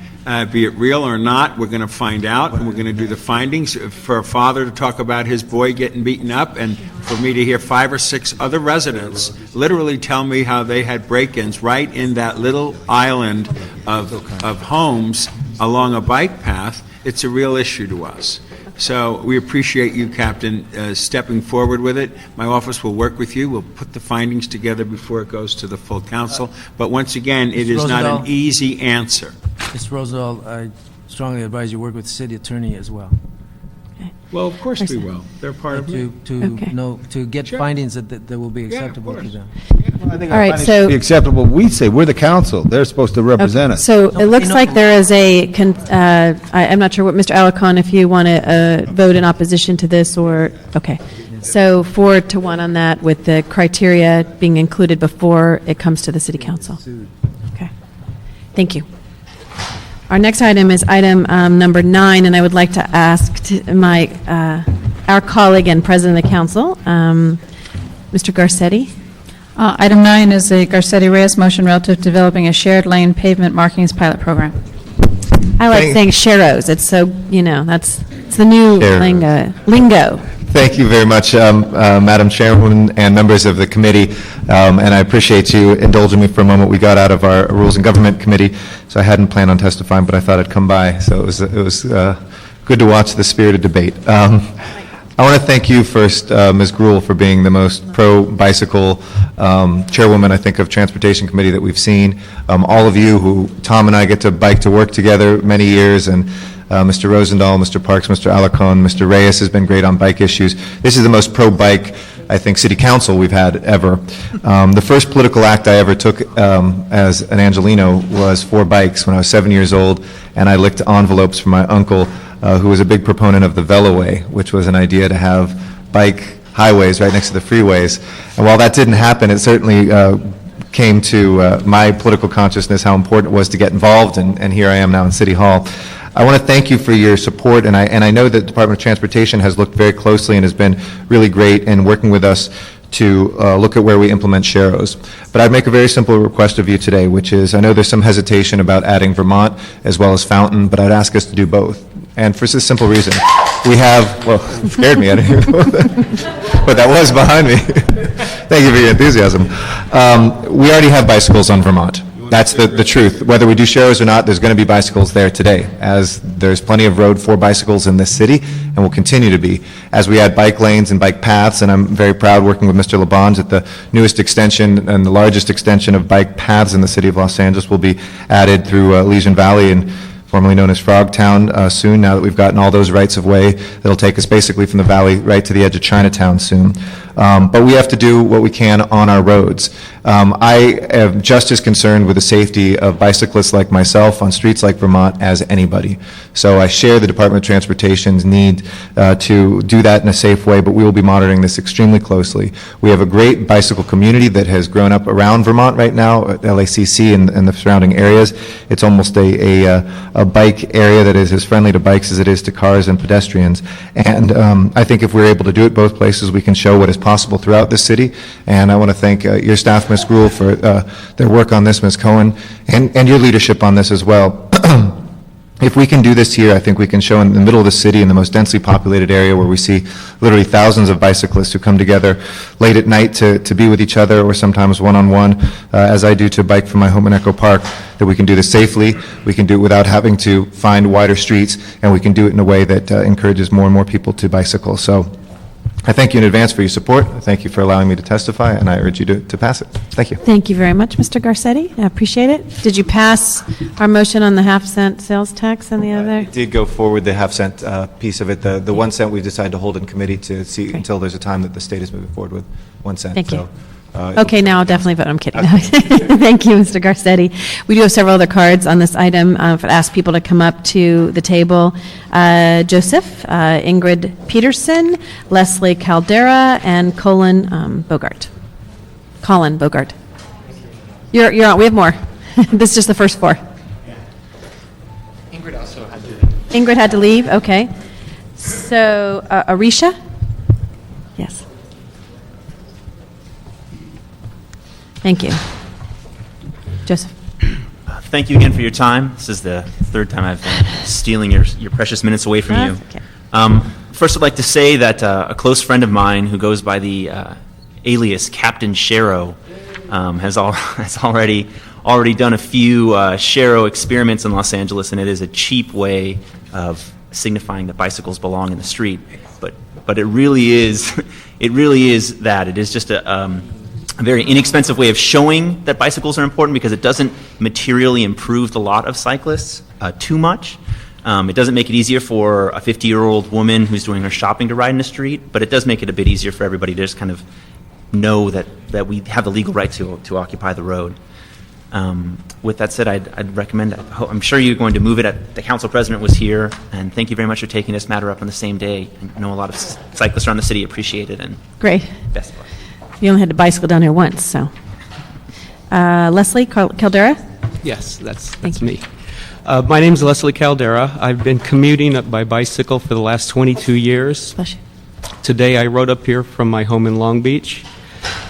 Speaker 7: be it real or not. We're going to find out, and we're going to do the findings. For a father to talk about his boy getting beaten up, and for me to hear 5 or 6 other residents literally tell me how they had break-ins right in that little island of homes along a bike path, it's a real issue to us. So we appreciate you, Captain, stepping forward with it. My office will work with you. We'll put the findings together before it goes to the full council. But once again, it is not an easy answer.
Speaker 15: Mr. Roosevelt, I strongly advise you work with the city attorney as well.
Speaker 7: Well, of course we will. They're part of it.
Speaker 15: To get findings that will be acceptable to them.
Speaker 17: I think
Speaker 1: All right, so-
Speaker 17: be acceptable. We say we're the council. They're supposed to represent us.
Speaker 1: So it looks like there is I'm not sure what, Mr. Alarcon, if you want to vote in opposition to this or, okay. So 4-1 on that with the criteria being included before it comes to the city council. Okay. Thank you. Our next item is item number 9, and I would like to ask our colleague and president of the council, Mr. Garcetti.
Speaker 5: Item 9 is a Garcetti-Reyes motion relative to developing a shared lane pavement markings pilot program.
Speaker 1: I like saying sharrows. It's so, it's the new lingo.
Speaker 16: Thank you very much, Madam Chairwoman and members of the committee, and I appreciate you indulging me for a moment. We got out of our Rules and Government Committee, so I hadn't planned on testifying, but I thought I'd come by, so it was good to watch the spirited debate. I want to thank you first, Ms. Gruhl, for being the most pro-bicycle chairwoman, I think, of Transportation Committee that we've seen. All of you who, Tom and I get to bike to work together many years, and Mr. Rosendahl, Mr. Parks, Mr. Alarcon, Mr. Reyes has been great on bike issues. This is the most pro-bike, I think, city council we've had ever. The first political act I ever took as an Angelino was for bikes when I was 7 years old, and I licked envelopes from my uncle, who was a big proponent of the Veloway, which was an idea to have bike highways right next to the freeways. And while that didn't happen, it certainly came to my political consciousness how important it was to get involved, and here I am now in City Hall. I want to thank you for your support, and I know that the Department of Transportation has looked very closely and has been really great in working with us to look at where we implement sharrows. But I'd make a very simple request of you today, which is, I know there's some hesitation about adding Vermont as well as Fountain, but I'd ask us to do both. And for this simple reason, we have, well, it scared me, I didn't even know that, but that was behind me. Thank you for your enthusiasm. We already have bicycles on Vermont. That's the truth. Whether we do sharrows or not, there's going to be bicycles there today, as there's plenty of road for bicycles in this city, and will continue to be. As we add bike lanes and bike paths, and I'm very proud working with Mr. LeBonge that the newest extension and the largest extension of bike paths in the city of Los Angeles will be added through Legion Valley and formerly known as Frogtown soon, now that we've gotten all those rights of way. That'll take us basically from the valley right to the edge of Chinatown soon. But we have to do what we can on our roads. I am just as concerned with the safety of bicyclists like myself on streets like Vermont as anybody. So I share the Department of Transportation's need to do that in a safe way, but we will be monitoring this extremely closely. We have a great bicycle community that has grown up around Vermont right now, at LACC and the surrounding areas. It's almost a bike area that is as friendly to bikes as it is to cars and pedestrians. And I think if we're able to do it both places, we can show what is possible throughout the city. And I want to thank your staff, Ms. Gruhl, for their work on this, Ms. Cohen, and your leadership on this as well. If we can do this here, I think we can show in the middle of the city, in the most densely populated area where we see literally thousands of bicyclists who come together late at night to be with each other, or sometimes one-on-one, as I do to bike from my home in Echo Park, that we can do this safely, we can do it without having to find wider streets, and we can do it in a way that encourages more and more people to bicycle. So I thank you in advance for your support. I thank you for allowing me to testify, and I urge you to pass it. Thank you.
Speaker 1: Thank you very much, Mr. Garcetti. I appreciate it. Did you pass our motion on the half-cent sales tax and the other?
Speaker 16: I did go forward the half-cent piece of it. The 1 cent we've decided to hold in committee to see until there's a time that the state is moving forward with 1 cent.
Speaker 1: Thank you.
Speaker 16: So,
Speaker 1: Okay, now I'll definitely vote. I'm kidding. Thank you, Mr. Garcetti. We do have several other cards on this item. I've asked people to come up to the table. Joseph, Ingrid Peterson, Leslie Caldera, and Colin Bogart. Colin Bogart. You're on. We have more. This is just the first four.
Speaker 21: Ingrid also had to leave.
Speaker 1: Ingrid had to leave. Okay. So, Arisha? Yes. Thank you. Joseph.
Speaker 11: Thank you again for your time. This is the third time I've been stealing your precious minutes away from you.
Speaker 1: Okay.
Speaker 11: First, I'd like to say that a close friend of mine who goes by the alias Captain Sharrow has already done a few Sharrow experiments in Los Angeles, and it is a cheap way of signifying that bicycles belong in the street. But it really is that. It is just a very inexpensive way of showing that bicycles are important, because it doesn't materially improve the lot of cyclists too much. It doesn't make it easier for a 50-year-old woman who's doing her shopping to ride in the street, but it does make it a bit easier for everybody to just kind of know that we have the legal right to occupy the road. With that said, I'd recommend, I'm sure you're going to move it. The council president was here, and thank you very much for taking this matter up on the same day. I know a lot of cyclists around the city appreciate it, and
Speaker 1: Great.
Speaker 11: best of luck.
Speaker 1: You only had to bicycle down here once, so. Leslie Caldera?
Speaker 19: Yes, that's me. My name is Leslie Caldera. I've been commuting by bicycle for the last 22 years.
Speaker 1: Bless you.
Speaker 19: Today I rode up here from my home in Long Beach.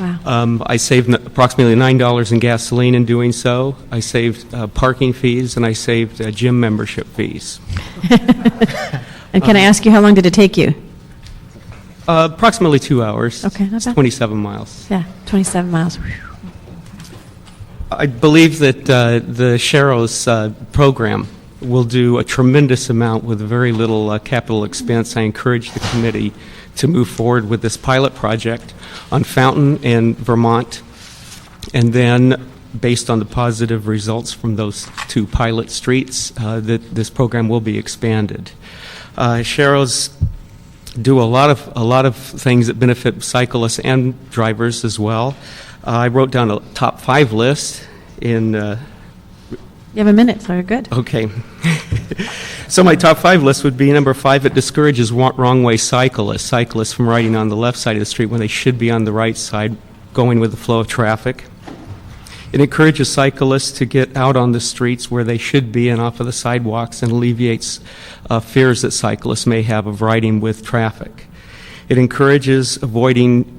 Speaker 1: Wow.
Speaker 19: I saved approximately $9 in gasoline in doing so. I saved parking fees, and I saved gym membership fees.
Speaker 1: And can I ask you, how long did it take you?
Speaker 19: Approximately 2 hours.
Speaker 1: Okay, not
Speaker 19: It's
Speaker 1: bad.
Speaker 19: 27 miles.
Speaker 1: Yeah, 27 miles.
Speaker 19: I believe that the Sharrow's program will do a tremendous amount with very little capital expense. I encourage the committee to move forward with this pilot project on Fountain and Vermont, and then, based on the positive results from those 2 pilot streets, that this program will be expanded. Sharrow's do a lot of things that benefit cyclists and drivers as well. I wrote down a top 5 list in.
Speaker 1: You have a minute, so you're good.
Speaker 19: Okay. So my top 5 list would be number 5, it discourages wrong-way cyclists from riding on the left side of the street when they should be on the right side, going with the flow of traffic. It encourages cyclists to get out on the streets where they should be and off of the sidewalks, and alleviates fears that cyclists may have of riding with traffic. It encourages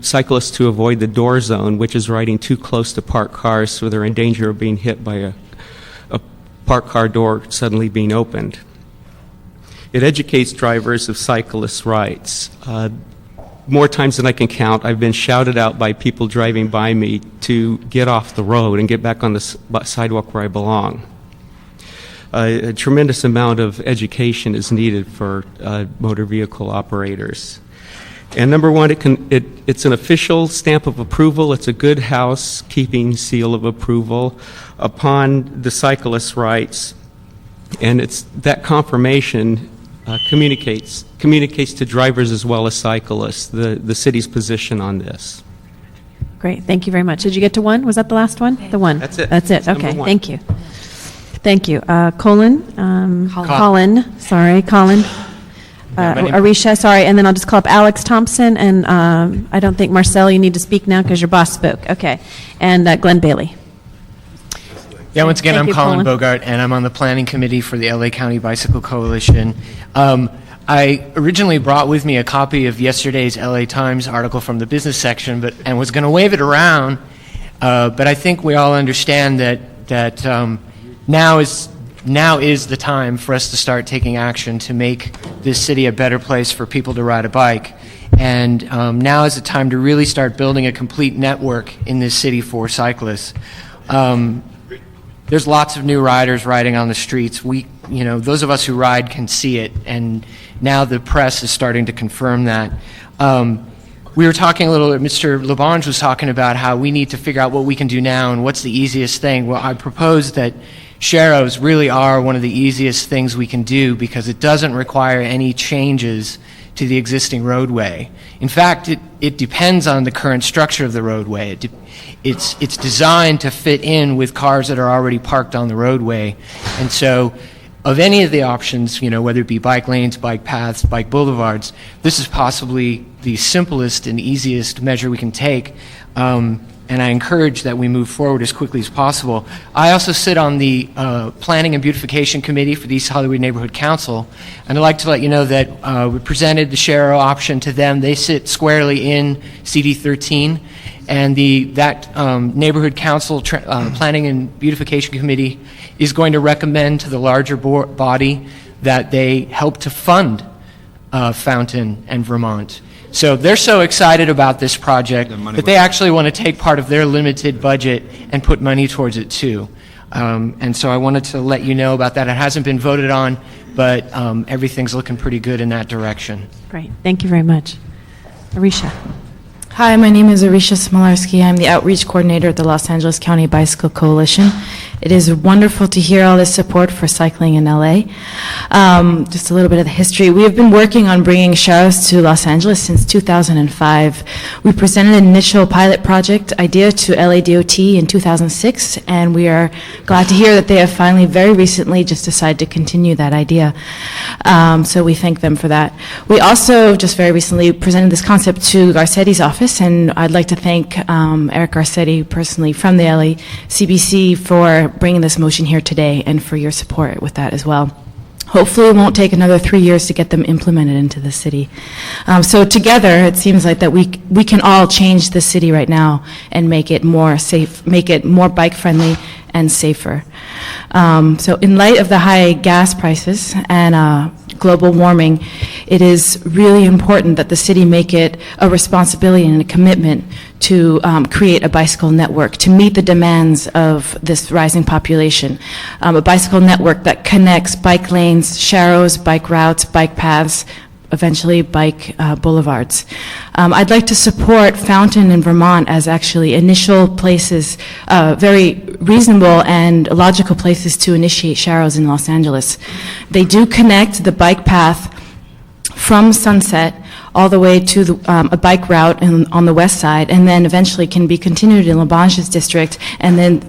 Speaker 19: cyclists to avoid the door zone, which is riding too close to parked cars, so they're in danger of being hit by a parked car door suddenly being opened. It educates drivers of cyclists' rights. More times than I can count, I've been shouted out by people driving by me to get off the road and get back on the sidewalk where I belong. A tremendous amount of education is needed for motor vehicle operators. And number 1, it's an official stamp of approval. It's a good housekeeping seal of approval upon the cyclist's rights. And it's that confirmation communicates to drivers as well as cyclists the city's position on this.
Speaker 1: Great, thank you very much. Did you get to 1? Was that the last one? The 1.
Speaker 19: That's it.
Speaker 1: That's it,
Speaker 19: That's
Speaker 1: okay,
Speaker 19: number 1.
Speaker 1: thank you. Thank you. Colin. Arisha, sorry, and then I'll just call up Alex Thompson, and I don't think, Marcel, you need to speak now because your boss spoke. Okay. And Glenn Bailey.
Speaker 21: Yeah, once again,
Speaker 1: Thank
Speaker 21: I'm
Speaker 1: you,
Speaker 21: Colin
Speaker 1: Colin.
Speaker 21: Bogart, and I'm on the planning committee for the LA County Bicycle Coalition. I originally brought with me a copy of yesterday's LA Times article from the business section, and was going to wave it around, but I think we all understand that now is the time for us to start taking action to make this city a better place for people to ride a bike. And now is the time to really start building a complete network in this city for cyclists. There's lots of new riders riding on the streets. Those of us who ride can see it, and now the press is starting to confirm that. We were talking a little bit, Mr. Labange was talking about how we need to figure out what we can do now and what's the easiest thing. Well, I propose that Sharrows really are one of the easiest things we can do because it doesn't require any changes to the existing roadway. In fact, it depends on the current structure of the roadway. It's designed to fit in with cars that are already parked on the roadway. And so of any of the options, whether it be bike lanes, bike paths, bike boulevards, this is possibly the simplest and easiest measure we can take. And I encourage that we move forward as quickly as possible. I also sit on the Planning and Beautification Committee for the East Hollywood Neighborhood Council, and I'd like to let you know that we presented the Sharrow option to them. They sit squarely in CD 13, and that Neighborhood Council Planning and Beautification Committee is going to recommend to the larger body that they help to fund Fountain and Vermont. So they're so excited about this project that they actually want to take part of their limited budget and put money towards it too. And so I wanted to let you know about that. It hasn't been voted on, but everything's looking pretty good in that direction.
Speaker 1: Great, thank you very much. Arisha.
Speaker 2: Hi, my name is Arisha Smolarski. I'm the Outreach Coordinator at the Los Angeles County Bicycle Coalition. It is wonderful to hear all this support for cycling in LA. Just a little bit of the history. We have been working on bringing Sharrows to Los Angeles since 2005. We presented an initial pilot project idea to LA DOT in 2006, and we are glad to hear that they have finally, very recently, just decided to continue that idea. So we thank them for that. We also, just very recently, presented this concept to Garcetti's office, and I'd like to thank Eric Garcetti personally from the LA CBC for bringing this motion here today and for your support with that as well. Hopefully it won't take another 3 years to get them implemented into the city. So together, it seems like that we can all change the city right now and make it more safe, make it more bike-friendly and safer. So in light of the high gas prices and global warming, it is really important that the city make it a responsibility and a commitment to create a bicycle network to meet the demands of this rising population. A bicycle network that connects bike lanes, sharrows, bike routes, bike paths, eventually bike boulevards. I'd like to support Fountain in Vermont as actually initial places, very reasonable and logical places to initiate sharrows in Los Angeles. They do connect the bike path from Sunset all the way to a bike route on the west side, and then eventually can be continued in Labange's district, and then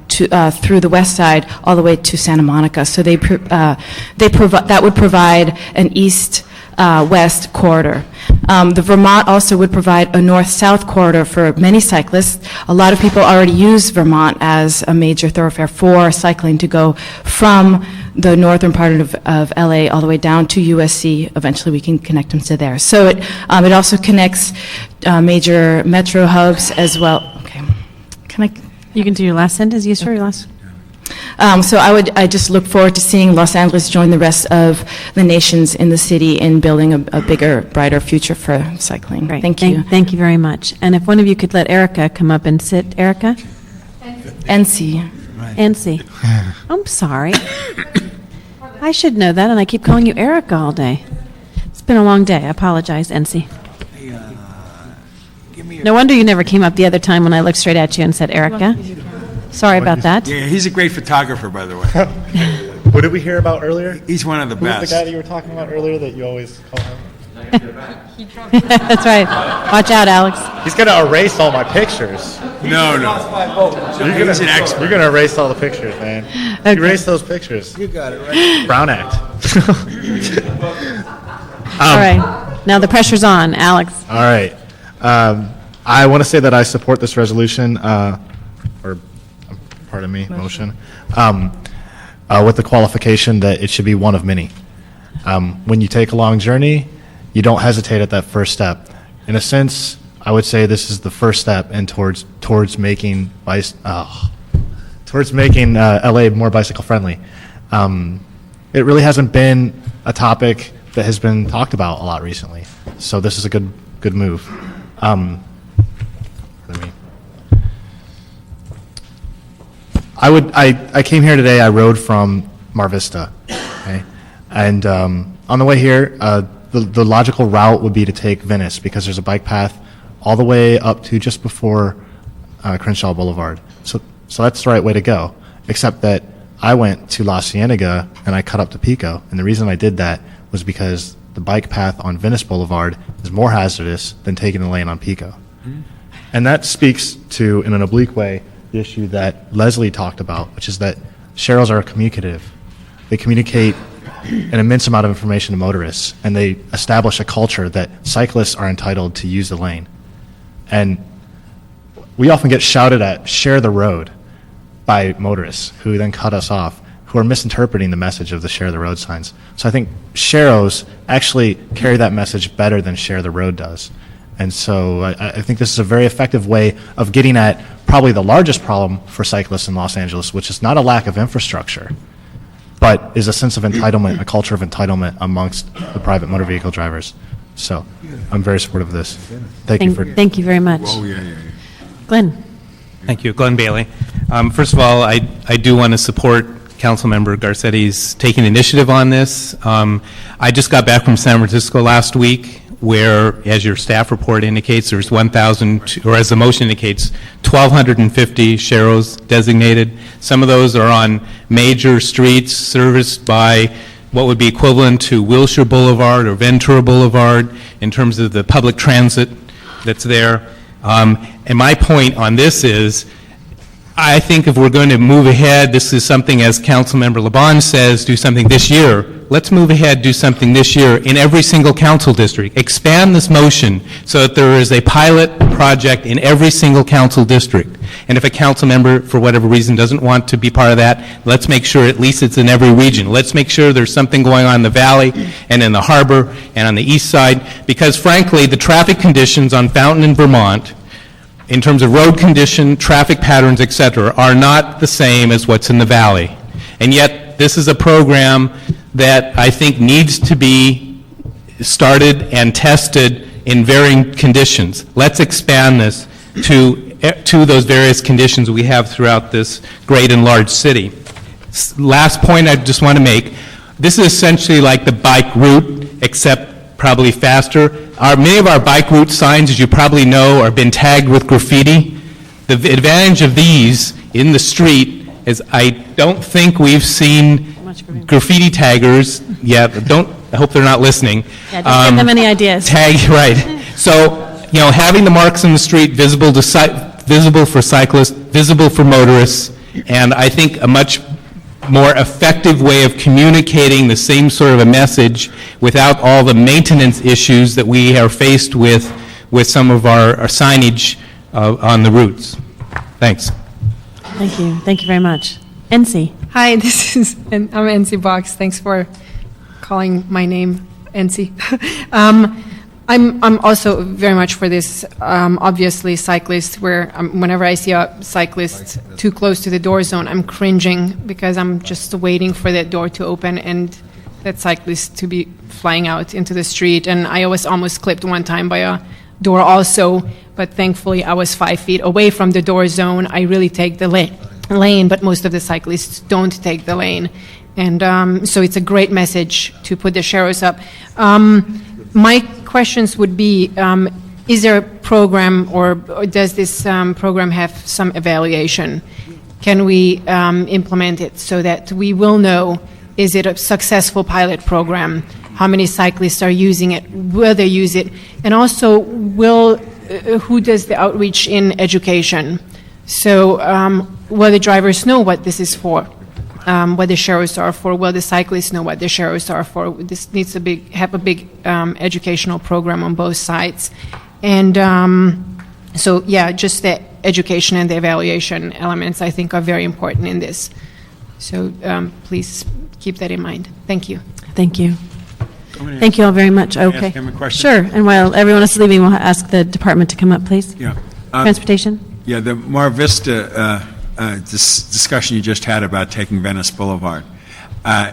Speaker 2: through the west side all the way to Santa Monica. So that would provide an east-west corridor. The Vermont also would provide a north-south corridor for many cyclists. A lot of people already use Vermont as a major thoroughfare for cycling to go from the northern part of LA all the way down to USC. Eventually we can connect them to there. So it also connects major metro hubs as well. Okay.
Speaker 1: You can do your last sentence. Yes, sir, your last.
Speaker 2: So I just look forward to seeing Los Angeles join the rest of the nations in the city in building a bigger, brighter future for cycling.
Speaker 1: Great.
Speaker 2: Thank you.
Speaker 1: Thank you very much. And if one of you could let Erica come up and sit. Erica?
Speaker 2: NC.
Speaker 1: NC. I'm sorry. I should know that, and I keep calling you Erica all day. It's been a long day. I apologize, NC. No wonder you never came up the other time when I looked straight at you and said Erica. Sorry about that.
Speaker 7: Yeah, he's a great photographer, by the way.
Speaker 10: What did we hear about earlier?
Speaker 7: He's one of the
Speaker 10: Who's
Speaker 7: best.
Speaker 10: the guy that you were talking about earlier that you always call him?
Speaker 1: That's right. Watch out, Alex.
Speaker 10: He's going to erase all my pictures.
Speaker 7: No. He's an expert.
Speaker 10: You're going to erase all the pictures, man.
Speaker 1: Okay.
Speaker 10: Erase those pictures.
Speaker 15: You got it, right?
Speaker 10: Brown Act.
Speaker 1: All right. Now the pressure's on, Alex.
Speaker 10: All right. I want to say that I support this resolution, motion, with the qualification that it should be one of many. When you take a long journey, you don't hesitate at that first step. In a sense, I would say this is the first step in towards making LA more bicycle friendly. It really hasn't been a topic that has been talked about a lot recently, so this is a good move. I came here today. I rode from Mar Vista, okay? And on the way here, the logical route would be to take Venice because there's a bike path all the way up to just before Crenshaw Boulevard. So that's the right way to go, except that I went to La Cienega and I cut up to Pico. And the reason I did that was because the bike path on Venice Boulevard is more hazardous than taking the lane on Pico. And that speaks to, in an oblique way, the issue that Leslie talked about, which is that sharrows are communicative. They communicate an immense amount of information to motorists, and they establish a culture that cyclists are entitled to use the lane. And we often get shouted at, share the road, by motorists who then cut us off, who are misinterpreting the message of the share the road signs. So I think sharrows actually carry that message better than share the road does. And so I think this is a very effective way of getting at probably the largest problem for cyclists in Los Angeles, which is not a lack of infrastructure, but is a sense of entitlement, a culture of entitlement amongst the private motor vehicle drivers. So I'm very supportive of this. Thank you
Speaker 1: Thank you very much. Glenn.
Speaker 20: Thank you. Glenn Bailey. First of all, I do want to support Councilmember Garcetti's taking initiative on this. I just got back from San Francisco last week, where, as your staff report indicates, there's 1,000, or as the motion indicates, 1,250 sharrows designated. Some of those are on major streets serviced by what would be equivalent to Wilshire Boulevard or Ventura Boulevard in terms of the public transit that's there. And my point on this is, I think if we're going to move ahead, this is something, as Councilmember Labange says, do something this year. Let's move ahead, do something this year in every single council district. Expand this motion so that there is a pilot project in every single council district. And if a council member, for whatever reason, doesn't want to be part of that, let's make sure at least it's in every region. Let's make sure there's something going on in the valley and in the harbor and on the east side, because frankly, the traffic conditions on Fountain in Vermont, in terms of road condition, traffic patterns, et cetera, are not the same as what's in the valley. And yet, this is a program that I think needs to be started and tested in varying conditions. Let's expand this to those various conditions we have throughout this great and large city. Last point I just want to make, this is essentially like the bike route, except probably faster. Many of our bike route signs, as you probably know, are been tagged with graffiti. The advantage of these in the street is I don't think we've seen graffiti taggers yet. I hope they're not listening.
Speaker 1: Yeah, don't give them any ideas.
Speaker 20: Right. So, having the marks in the street visible for cyclists, visible for motorists, and I think a much more effective way of communicating the same sort of a message without all the maintenance issues that we are faced with some of our signage on the routes. Thanks.
Speaker 1: Thank you. Thank you very much. NC.
Speaker 8: Hi, I'm NC Box. Thanks for calling my name NC. I'm also very much for this. Obviously, cyclists, whenever I see a cyclist too close to the door zone, I'm cringing because I'm just waiting for that door to open and that cyclist to be flying out into the street. And I was almost clipped one time by a door also, but thankfully I was 5 feet away from the door zone. I really take the lane, but most of the cyclists don't take the lane. And so it's a great message to put the sharrows up. My questions would be, is there a program or does this program have some evaluation? Can we implement it so that we will know, is it a successful pilot program? How many cyclists are using it? Will they use it? And also, who does the outreach in education? So will the drivers know what this is for? What the sharrows are for? Will the cyclists know what the sharrows are for? This needs to have a big educational program on both sides. And so, yeah, just the education and the evaluation elements, I think, are very important in this. So please keep that in mind. Thank you.
Speaker 1: Thank you. Thank you all very much. Okay.
Speaker 7: Ask him a question?
Speaker 1: Sure. And while everyone else is leaving, we'll ask the department to come up, please.
Speaker 7: Yeah.
Speaker 1: Transportation?
Speaker 7: Yeah, the Mar Vista this discussion you just had about taking Venice Boulevard,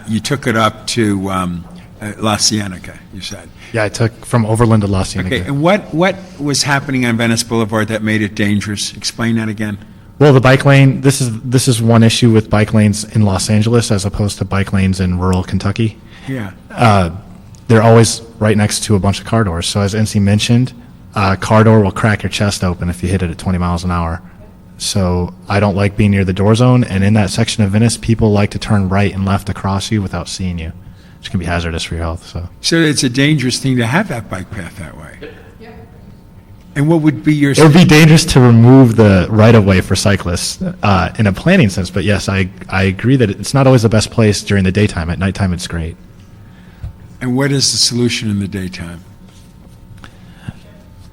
Speaker 7: you took it up to La Cienega, you said.
Speaker 13: Yeah, I took from Overland to La Cienega.
Speaker 7: Okay, and what was happening on Venice Boulevard that made it dangerous? Explain that again.
Speaker 13: Well, the bike lane, this is one issue with bike lanes in Los Angeles as opposed to bike lanes in rural Kentucky.
Speaker 7: Yeah.
Speaker 13: They're always right next to a bunch of car doors. So as NC mentioned, a car door will crack your chest open if you hit it at 20 miles an hour. So I don't like being near the door zone, and in that section of Venice, people like to turn right and left across you without seeing you, which can be hazardous for your health. So
Speaker 7: it's a dangerous thing to have that bike path that way. Yeah. And what would be your...
Speaker 13: It would be dangerous to remove the right-of-way for cyclists in a planning sense, but yes, I agree that it's not always the best place during the daytime. At nighttime, it's great.
Speaker 7: And what is the solution in the daytime?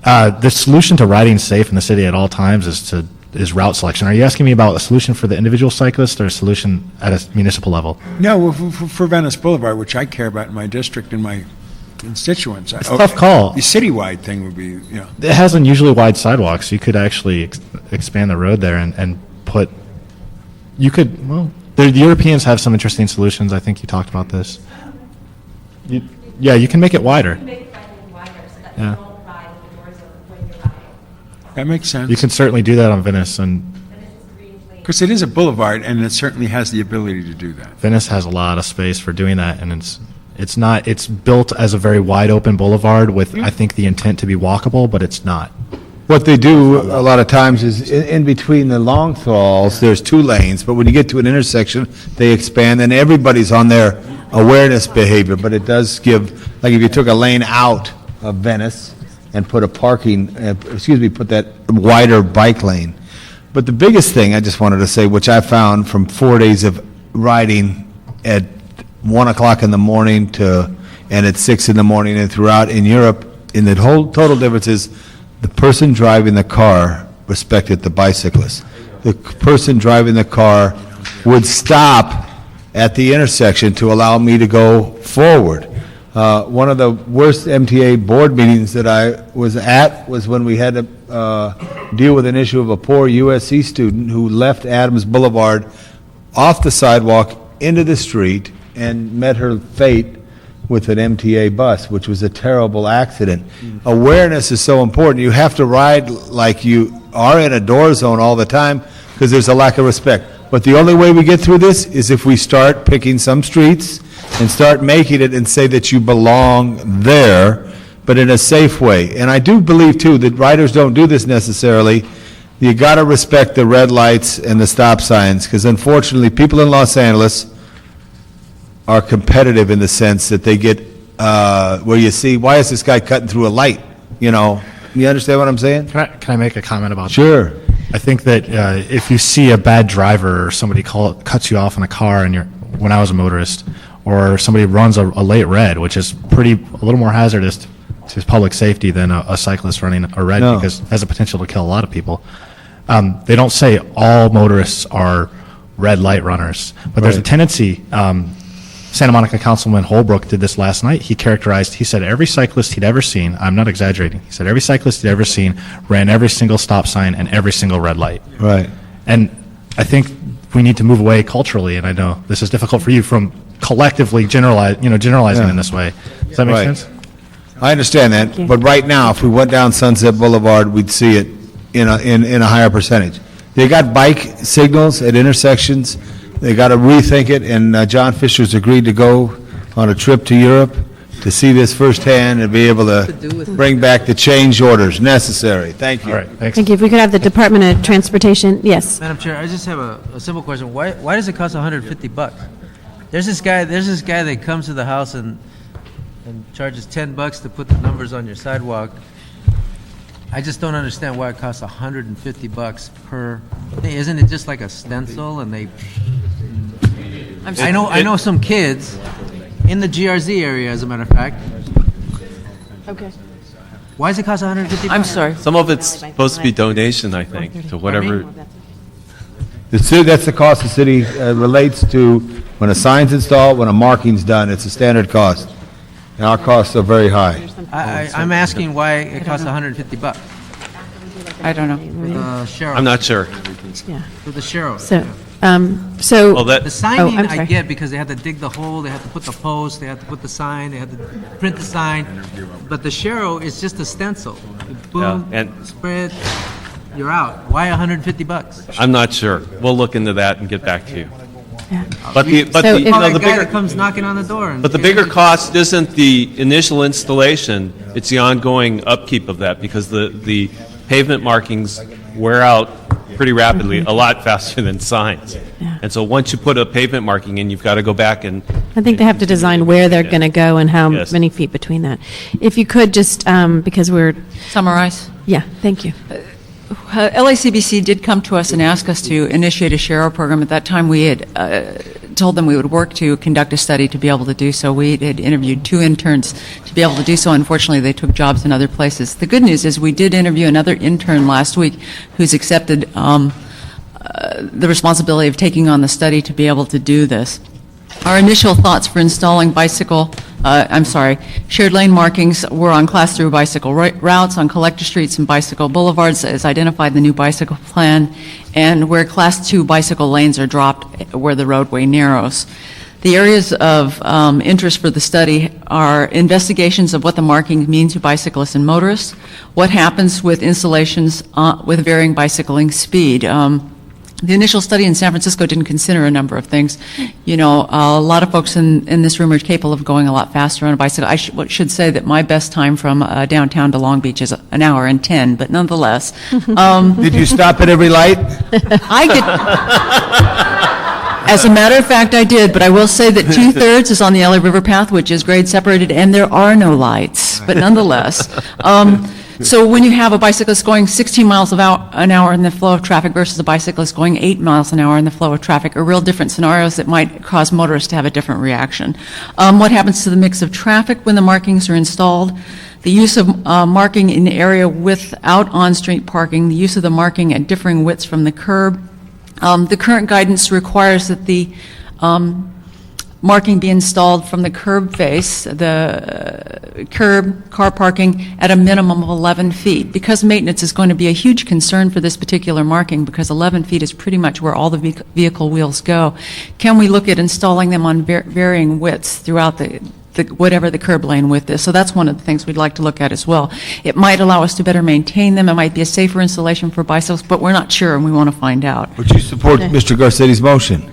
Speaker 13: The solution to riding safe in the city at all times is route selection. Are you asking me about a solution for the individual cyclist or a solution at a municipal level?
Speaker 7: No, for Venice Boulevard, which I care about in my district and my constituents.
Speaker 13: It's a tough call.
Speaker 7: The citywide thing would be,
Speaker 13: It has unusually wide sidewalks. You could actually expand the road there and put, the Europeans have some interesting solutions. I think you talked about this. You can make it wider. Yeah.
Speaker 7: That makes sense.
Speaker 13: You can certainly do that on Venice,
Speaker 7: because it is a boulevard, and it certainly has the ability to do that.
Speaker 13: Venice has a lot of space for doing that, and it's built as a very wide open boulevard with, I think, the intent to be walkable, but it's not.
Speaker 17: What they do a lot of times is in between the long thralls, there's 2 lanes, but when you get to an intersection, they expand, and everybody's on their awareness behavior, but it does give, like if you took a lane out of Venice and put put that wider bike lane. But the biggest thing I just wanted to say, which I found from 4 days of riding at 1 o'clock in the morning and at 6 in the morning and throughout in Europe, in the whole total difference is the person driving the car respected the bicyclist. The person driving the car would stop at the intersection to allow me to go forward. One of the worst MTA board meetings that I was at was when we had to deal with an issue of a poor USC student who left Adams Boulevard off the sidewalk into the street and met her fate with an MTA bus, which was a terrible accident. Awareness is so important. You have to ride like you are in a door zone all the time because there's a lack of respect. But the only way we get through this is if we start picking some streets and start making it and say that you belong there, but in a safe way. And I do believe, too, that riders don't do this necessarily. You got to respect the red lights and the stop signs, because unfortunately, people in Los Angeles are competitive in the sense that they get, where you see, why is this guy cutting through a light? You know, you understand what I'm saying?
Speaker 10: Can I make a comment about that?
Speaker 17: Sure.
Speaker 10: I think that if you see a bad driver or somebody cuts you off in a car, and when I was a motorist, or somebody runs a late red, which is a little more hazardous to public safety than a cyclist running a red, because it has the potential to kill a lot of people. They don't say all motorists are red light runners, but there's a tendency. Santa Monica Councilman Holbrook did this last night. He said every cyclist he'd ever seen, I'm not exaggerating, he said every cyclist he'd ever seen ran every single stop sign and every single red light.
Speaker 17: Right.
Speaker 10: And I think we need to move away culturally, and I know this is difficult for you, from collectively generalizing in this way. Does that make sense?
Speaker 17: I understand that, but right now, if we went down Sunset Boulevard, we'd see it in a higher percentage. They got bike signals at intersections. They got to rethink it, and John Fisher's agreed to go on a trip to Europe to see this firsthand and be able to bring back the change orders necessary. Thank you.
Speaker 10: All right, thanks.
Speaker 1: Thank you. If we could have the Department of Transportation, yes.
Speaker 15: Madam Chair, I just have a simple question. Why does it cost $150? There's this guy that comes to the house and charges $10 to put the numbers on your sidewalk. I just don't understand why it costs $150 per thing. Isn't it just like a stencil and they? I know some kids in the GRZ area, as a matter of fact.
Speaker 1: Okay.
Speaker 15: Why does it cost $150?
Speaker 14: I'm sorry.
Speaker 6: Some of it's supposed to be donation, I think, to whatever.
Speaker 17: That's the cost the city relates to when a sign's installed, when a marking's done. It's a standard cost. And our costs are very high.
Speaker 15: I'm asking why it costs $150.
Speaker 14: I don't know.
Speaker 15: For the sheriff.
Speaker 6: I'm not sure.
Speaker 1: Yeah.
Speaker 15: For the sheriff. The signing I get, because they had to dig the hole, they had to put the post, they had to put the sign, they had to print the sign. But the sheriff is just a stencil. Boom, spread, you're out. Why $150?
Speaker 6: I'm not sure. We'll look into that and get back to you.
Speaker 1: Yeah.
Speaker 6: But the
Speaker 15: guy
Speaker 6: bigger
Speaker 15: that comes knocking on the door.
Speaker 6: But the bigger cost isn't the initial installation, it's the ongoing upkeep of that, because the pavement markings wear out pretty rapidly, a lot faster than signs.
Speaker 1: Yeah.
Speaker 6: And so once you put a pavement marking in, you've got to go back and...
Speaker 1: I think they have to design where they're going to go and how many feet between that. If you could just, because we're...
Speaker 14: Summarize?
Speaker 1: Yeah, thank you.
Speaker 14: LACBC did come to us and ask us to initiate a share program. At that time, we had told them we would work to conduct a study to be able to do so. We had interviewed 2 interns to be able to do so. Unfortunately, they took jobs in other places. The good news is we did interview another intern last week who's accepted the responsibility of taking on the study to be able to do this. Our initial thoughts for installing shared lane markings were on class-through bicycle routes, on collector streets and bicycle boulevards, as identified in the new bicycle plan, and where class 2 bicycle lanes are dropped where the roadway narrows. The areas of interest for the study are investigations of what the marking means to bicyclists and motorists, what happens with installations with varying bicycling speed. The initial study in San Francisco didn't consider a number of things. You know, a lot of folks in this room are capable of going a lot faster on a bicycle. I should say that my best time from downtown to Long Beach is an hour and 10, but nonetheless.
Speaker 17: Did you stop at every light?
Speaker 14: As a matter of fact, I did, but I will say that 2/3 is on the LA River Path, which is grade separated, and there are no lights, but nonetheless. So when you have a bicyclist going 16 miles an hour in the flow of traffic versus a bicyclist going 8 miles an hour in the flow of traffic are real different scenarios that might cause motorists to have a different reaction. What happens to the mix of traffic when the markings are installed? The use of marking in the area without on-street parking, the use of the marking at differing widths from the curb. The current guidance requires that the marking be installed from the curb face, the curb, car parking, at a minimum of 11 feet. Because maintenance is going to be a huge concern for this particular marking, because 11 feet is pretty much where all the vehicle wheels go, can we look at installing them on varying widths throughout the whatever the curb lane width is. So that's one of the things we'd like to look at as well. It might allow us to better maintain them. It might be a safer installation for bicycles, but we're not sure, and we want to find out.
Speaker 17: Would you support Mr. Garcetti's motion?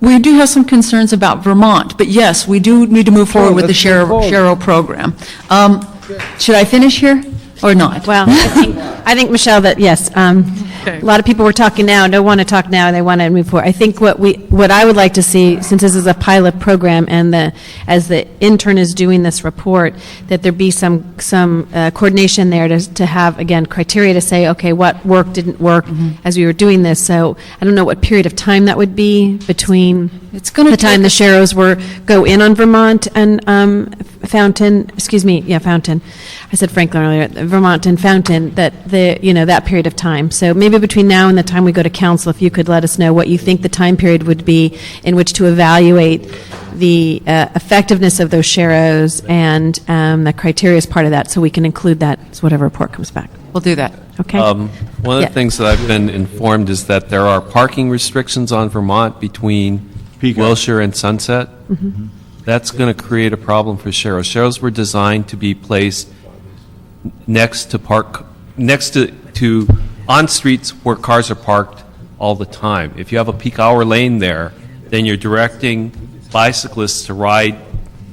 Speaker 14: We do have some concerns about Vermont, but yes, we do need to move forward with the Shero program. Should I finish here or not?
Speaker 1: Well, I think, Michelle, that yes, a lot of people were talking now, don't want to talk now, they want to move forward. I think what I would like to see, since this is a pilot program and as the intern is doing this report, that there be some coordination there to have, again, criteria to say, okay, what worked, didn't work as we were doing this. So I don't know what period of time that would be between the time the Sheros go in on Vermont and Fountain. I said Franklin earlier, Vermont and Fountain, that period of time. So maybe between now and the time we go to council, if you could let us know what you think the time period would be in which to evaluate the effectiveness of those Sheros and the criteria as part of that, so we can include that as whatever report comes back.
Speaker 14: We'll do that.
Speaker 1: Okay.
Speaker 6: One of the things that I've been informed is that there are parking restrictions on Vermont between Wilshire and Sunset.
Speaker 1: Mm-hmm.
Speaker 6: That's going to create a problem for Sheros. Sheros were designed to be placed next to on streets where cars are parked all the time. If you have a peak hour lane there, then you're directing bicyclists to ride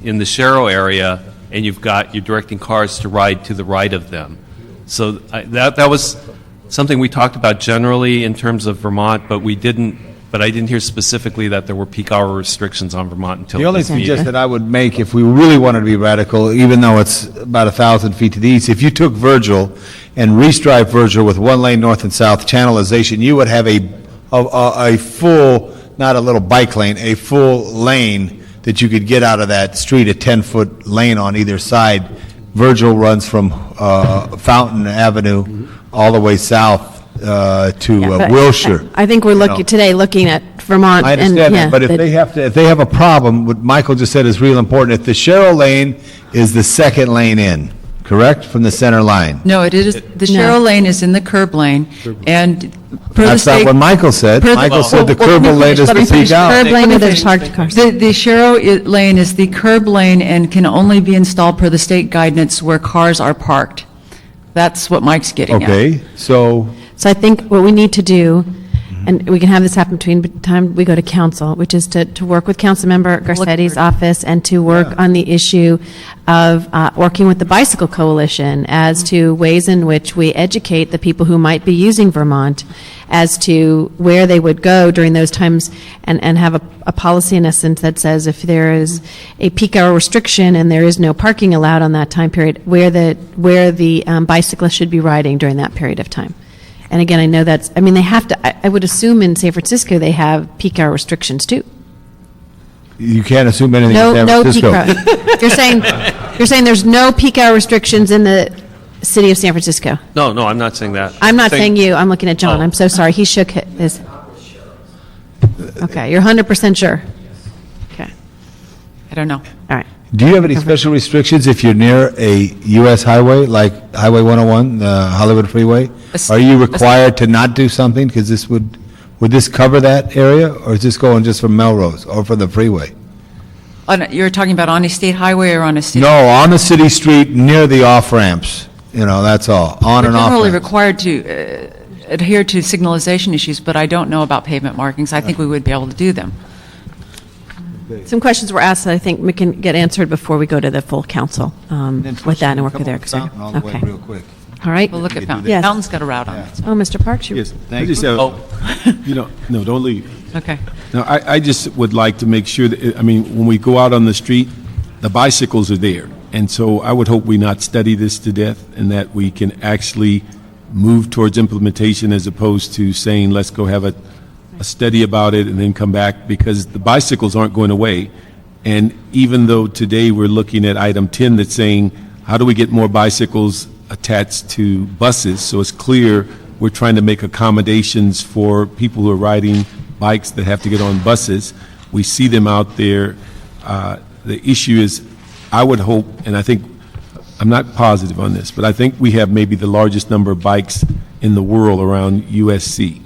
Speaker 6: in the Shero area, and you're directing cars to ride to the right of them. So that was something we talked about generally in terms of Vermont, but I didn't hear specifically that there were peak hour restrictions on Vermont until
Speaker 17: The only
Speaker 6: this meeting.
Speaker 17: suggestion I would make, if we really wanted to be radical, even though it's about 1,000 feet to the east, if you took Virgil and restriped Virgil with one lane north and south channelization, you would have a full, not a little bike lane, a full lane that you could get out of that street, a 10-foot lane on either side. Virgil runs from Fountain Avenue all the way south to Wilshire.
Speaker 1: I think we're looking at Vermont.
Speaker 17: I understand that, but if they have a problem, what Michael just said is real important. If the Shero lane is the second lane in, correct, from the center line?
Speaker 14: No, it is, the Shero lane is in the curb lane, and per the
Speaker 17: That's not
Speaker 14: state...
Speaker 17: what Michael said. Michael said the curb lane is the peak hour.
Speaker 1: Curb lane, there's parked cars.
Speaker 14: The Shero lane is the curb lane and can only be installed per the state guidance where cars are parked. That's what Mike's getting at.
Speaker 17: Okay, so
Speaker 1: I think what we need to do, and we can have this happen between the time we go to council, which is to work with Councilmember Garcetti's office and to work on the issue of working with the Bicycle Coalition as to ways in which we educate the people who might be using Vermont as to where they would go during those times and have a policy in essence that says if there is a peak hour restriction and there is no parking allowed on that time period, where the bicyclist should be riding during that period of time. And again, I know they have to, I would assume in San Francisco they have peak hour restrictions too.
Speaker 17: you can't assume anything in San
Speaker 1: No peak
Speaker 17: Francisco.
Speaker 1: hour. You're saying there's no peak hour restrictions in the city of San Francisco?
Speaker 6: No, I'm not saying that.
Speaker 1: I'm not saying you, I'm looking at John. I'm so sorry. He shook his. Okay, you're 100% sure? Okay.
Speaker 14: I don't know.
Speaker 1: All right.
Speaker 17: Do you have any special restrictions if you're near a U.S. highway, like Highway 101, the Hollywood Freeway? Are you required to not do something? Because would this cover that area, or is this going just from Melrose or from the freeway?
Speaker 14: You're talking about on a state highway or on a city?
Speaker 17: No, on the city street near the off-ramps. That's all, on and
Speaker 14: We're
Speaker 17: off
Speaker 14: generally
Speaker 17: ramps.
Speaker 14: required to adhere to signalization issues, but I don't know about pavement markings. I think we would be able to do them.
Speaker 1: Some questions were asked that I think we can get answered before we go to the full council with that and work with there.
Speaker 17: All the way real quick.
Speaker 1: All right.
Speaker 14: We'll look at Fountain.
Speaker 1: Yes.
Speaker 14: Fountain's got a route on it.
Speaker 1: Oh, Mr. Parks, you.
Speaker 9: Yes,
Speaker 17: thank
Speaker 9: you. No, don't leave.
Speaker 14: Okay.
Speaker 9: Now, I just would like to make sure that, when we go out on the street, the bicycles are there. And so I would hope we not study this to death and that we can actually move towards implementation as opposed to saying, let's go have a study about it and then come back, because the bicycles aren't going away. And even though today we're looking at item 10 that's saying, how do we get more bicycles attached to buses? So it's clear we're trying to make accommodations for people who are riding bikes that have to get on buses. We see them out there. The issue is, I would hope, and I think, I'm not positive on this, but I think we have maybe the largest number of bikes in the world around USC.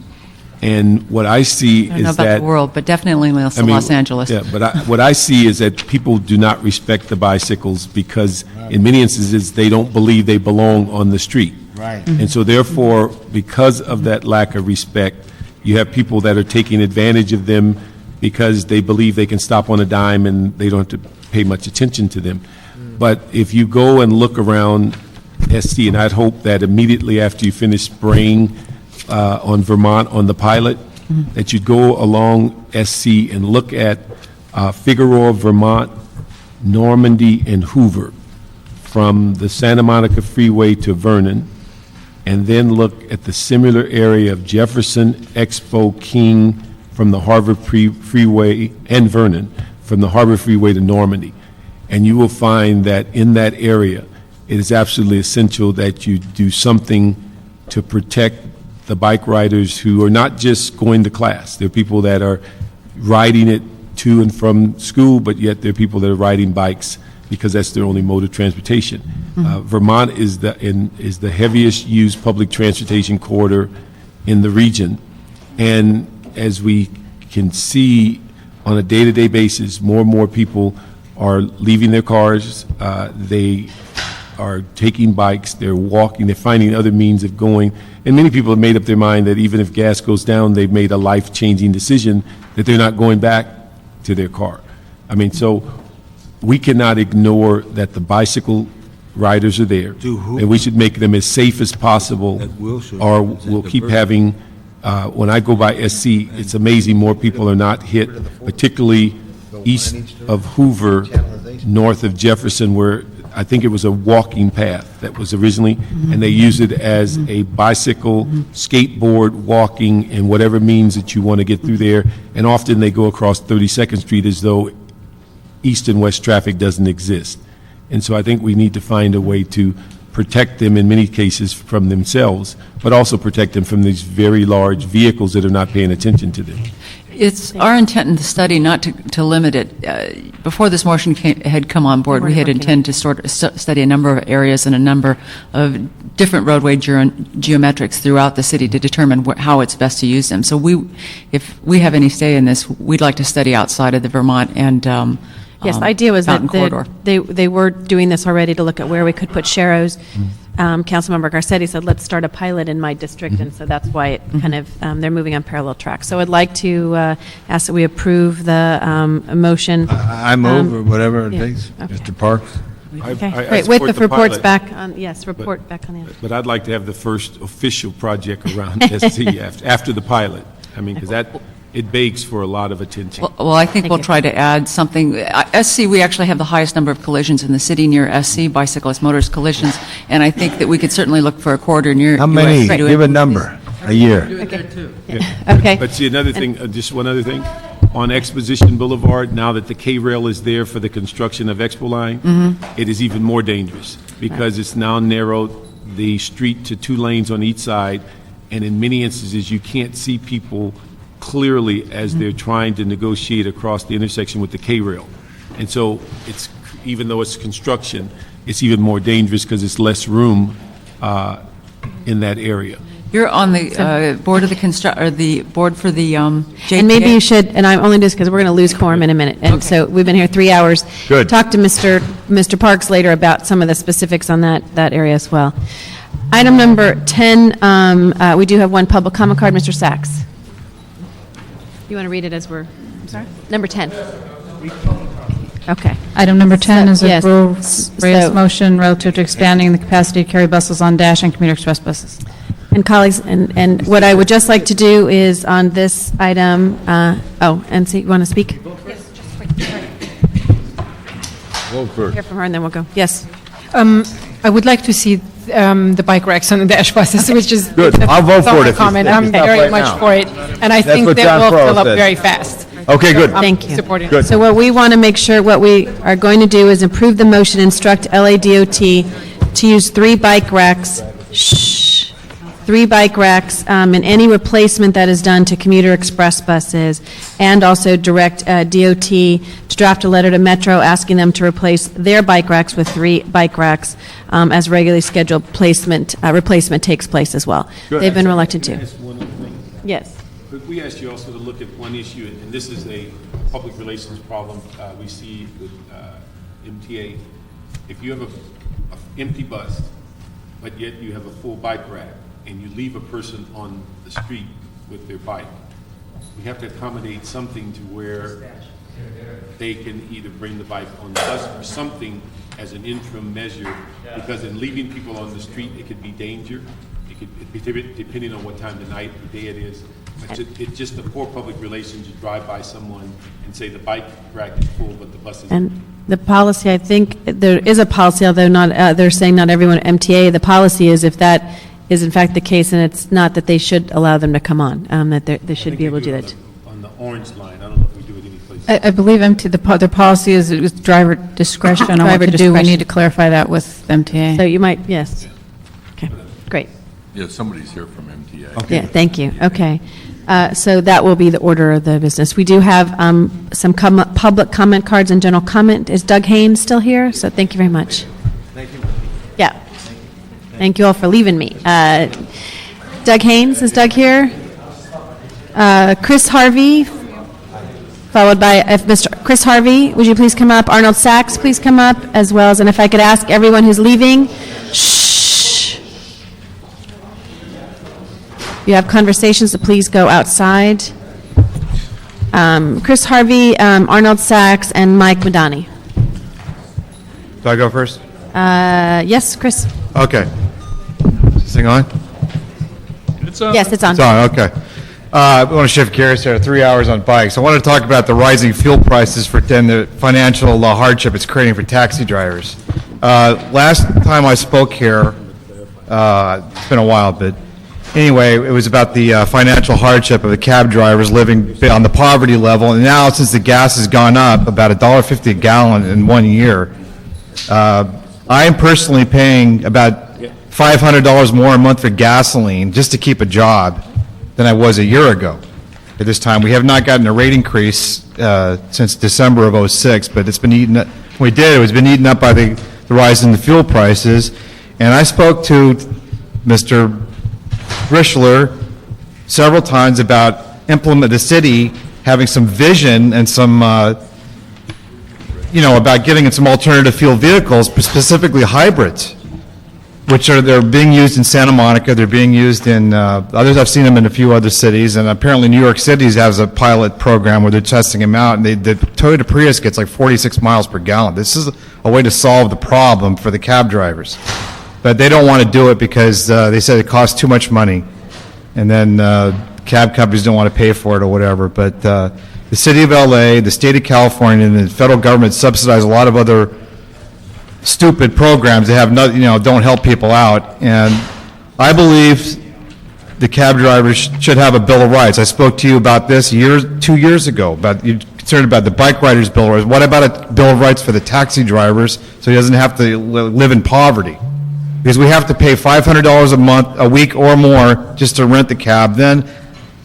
Speaker 9: And what I see
Speaker 14: I don't know
Speaker 9: is
Speaker 14: about
Speaker 9: that...
Speaker 14: the world, but definitely Los Angeles.
Speaker 9: Yeah, but what I see is that people do not respect the bicycles because in many instances, they don't believe they belong on the street.
Speaker 17: Right.
Speaker 9: And so therefore, because of that lack of respect, you have people that are taking advantage of them because they believe they can stop on a dime and they don't have to pay much attention to them. But if you go and look around SC, and I'd hope that immediately after you finish spraying on Vermont on the pilot, that you'd go along SC and look at Figueroa, Vermont, Normandy, and Hoover, from the Santa Monica Freeway to Vernon, and then look at the similar area of Jefferson, Expo, King, from the Harbor Freeway, and Vernon, from the Harbor Freeway to Normandy. And you will find that in that area, it is absolutely essential that you do something to protect the bike riders who are not just going to class. There are people that are riding it to and from school, but yet there are people that are riding bikes because that's their only mode of transportation. Vermont is the heaviest used public transportation corridor in the region. And as we can see on a day-to-day basis, more and more people are leaving their cars. They are taking bikes, they're walking, they're finding other means of going. And many people have made up their mind that even if gas goes down, they've made a life-changing decision that they're not going back to their car. I mean, so we cannot ignore that the bicycle riders are there. And we should make them as safe as possible, or we'll keep having, when I go by SC, it's amazing more people are not hit, particularly east of Hoover, north of Jefferson, where I think it was a walking path that was originally, and they use it as a bicycle, skateboard, walking, and whatever means that you want to get through there. And often they go across 32nd Street as though east and west traffic doesn't exist. And so I think we need to find a way to protect them in many cases from themselves, but also protect them from these very large vehicles that are not paying attention to them.
Speaker 14: It's our intent in the study not to limit it. Before this motion had come on board, we had intended to sort of study a number of areas and a number of different roadway geometrics throughout the city to determine how it's best to use them. So if we have any say in this, we'd like to study outside of the Vermont and
Speaker 1: Yes, the idea was that
Speaker 14: Mountain Corridor.
Speaker 1: they were doing this already to look at where we could put sharrows. Councilmember Garcetti said, let's start a pilot in my district, and so that's why it kind of, they're moving on parallel tracks. So I'd like to ask that we approve the motion.
Speaker 17: I move, or whatever it
Speaker 1: yeah,
Speaker 17: takes.
Speaker 1: okay.
Speaker 17: Mr. Parks?
Speaker 1: Okay,
Speaker 9: I
Speaker 1: great,
Speaker 9: support
Speaker 1: with the
Speaker 9: the
Speaker 1: reports
Speaker 9: pilot.
Speaker 1: back on, yes, report back on the other.
Speaker 9: But I'd like to have the first official project around SC after the pilot. I mean, because it begs for a lot of attention.
Speaker 14: Well, I think we'll try to add something. SC, we actually have the highest number of collisions in the city near SC, bicyclist motorist collisions, and I think that we could certainly look for a corridor near.
Speaker 17: How many?
Speaker 14: US to
Speaker 17: Give a number, a year.
Speaker 1: Okay.
Speaker 9: But see, another thing, just one other thing. On Exposition Boulevard, now that the K-rail is there for the construction of Expo Line, it is even more dangerous because it's now narrowed the street to 2 lanes on each side, and in many instances, you can't see people clearly as they're trying to negotiate across the intersection with the K-rail. And so it's, even though it's construction, it's even more dangerous because it's less room in that area.
Speaker 14: You're on the board of the board for the JPA?
Speaker 1: And maybe you should, and I'm only just because we're going to lose quorum in a minute. And so we've been here 3 hours.
Speaker 17: Good.
Speaker 1: Talk to Mr. Parks later about some of the specifics on that area as well. Item number 10, we do have one public comment card, Mr. Sachs. You want to read it as I'm sorry? Number 10. Okay.
Speaker 5: Item number 10 is a
Speaker 1: yes.
Speaker 5: rule-raised motion relative to expanding the capacity to carry buses on Dash and commuter express buses.
Speaker 1: And colleagues, and what I would just like to do is on this item, NC, you want to speak?
Speaker 17: Go first.
Speaker 1: Hear from her and then we'll go. Yes.
Speaker 8: I would like to see the bike racks on the Dash buses, which is
Speaker 17: Good. I'll vote
Speaker 8: that's all
Speaker 17: for
Speaker 8: my
Speaker 17: it if you
Speaker 8: comment.
Speaker 17: stop
Speaker 8: I'm very
Speaker 17: right
Speaker 8: much
Speaker 17: now.
Speaker 8: for it, and I
Speaker 17: That's
Speaker 8: think
Speaker 17: what
Speaker 8: that
Speaker 17: John
Speaker 8: will
Speaker 17: Farrell
Speaker 8: fill up
Speaker 17: said.
Speaker 8: very fast.
Speaker 17: Okay, good.
Speaker 8: I'm
Speaker 1: Thank you.
Speaker 8: supporting.
Speaker 17: Good.
Speaker 1: So what we want to make sure, what we are going to do is improve the motion, instruct LADOT to use 3 bike racks, 3 bike racks in any replacement that is done to commuter express buses, and also direct DOT to draft a letter to Metro asking them to replace their bike racks with 3 bike racks as regularly scheduled replacement takes place as well.
Speaker 9: Good.
Speaker 1: They've been reluctant to. Yes.
Speaker 9: But we asked you also to look at one issue, and this is a public relations problem we see with MTA. If you have a empty bus, but yet you have a full bike rack, and you leave a person on the street with their bike, we have to accommodate something to where they can either bring the bike on the bus or something as an interim measure, because in leaving people on the street, it could be danger. It could be depending on what time of night or day it is. It's just a poor public relations. You drive by someone and say the bike rack is full, but the bus is.
Speaker 1: And the policy, I think, there is a policy, although not, they're saying not everyone at MTA, the policy is if that is in fact the case, and it's not, that they should allow them to come on, that they should be able to do that.
Speaker 9: On the orange line, I don't know if we do it any place.
Speaker 5: I believe their policy is it was driver discretion on what
Speaker 1: Driver
Speaker 5: to do. We
Speaker 1: discretion.
Speaker 5: need to clarify that with MTA.
Speaker 1: So you might, yes. Okay, great.
Speaker 4: Yeah, somebody's here from MTA.
Speaker 1: Yeah, thank you. Okay. So that will be the order of the business. We do have some public comment cards and general comment. Is Doug Haynes still here? So thank you very much.
Speaker 6: Thank you.
Speaker 1: Yeah. Thank you all for leaving me. Doug Haynes, is Doug here? Chris Harvey, followed by Mr. Chris Harvey. Would you please come up? Arnold Sachs, please come up, as well as, and if I could ask everyone who's leaving, shh. You have conversations, so please go outside. Chris Harvey, Arnold Sachs, and Mike Madani.
Speaker 17: Do I go first?
Speaker 1: Yes, Chris?
Speaker 17: Okay. Is this thing on?
Speaker 1: Yes, it's on.
Speaker 17: It's on, okay. I want to shift gears here, 3 hours on bikes. I want to talk about the rising fuel prices and the financial hardship it's creating for taxi drivers. Last time I spoke here, it's been a while, but anyway, it was about the financial hardship of the cab drivers living on the poverty level. And now, since the gas has gone up about $1.50 a gallon in 1 year, I am personally paying about $500 more a month for gasoline just to keep a job than I was a year ago. At this time, we have not gotten a rate increase since December of '06, but it's been eaten up. When we did, it was been eaten up by the rise in the fuel prices. And I spoke to Mr. Frischler several times about the city having some vision and some, about getting in some alternative fuel vehicles, specifically hybrids, which they're being used in Santa Monica, they're being used in others. I've seen them in a few other cities, and apparently New York City has a pilot program where they're testing them out, and the Toyota Prius gets like 46 miles per gallon. This is a way to solve the problem for the cab drivers. But they don't want to do it because they said it costs too much money, and then cab companies don't want to pay for it or whatever. But the city of LA, the state of California, and the federal government subsidize a lot of other stupid programs that have don't help people out. And I believe the cab drivers should have a Bill of Rights. I spoke to you about this 2 years ago, about you're concerned about the bike riders' Bill of Rights. What about a Bill of Rights for the taxi drivers so he doesn't have to live in poverty? Because we have to pay $500 a week or more just to rent the cab. Then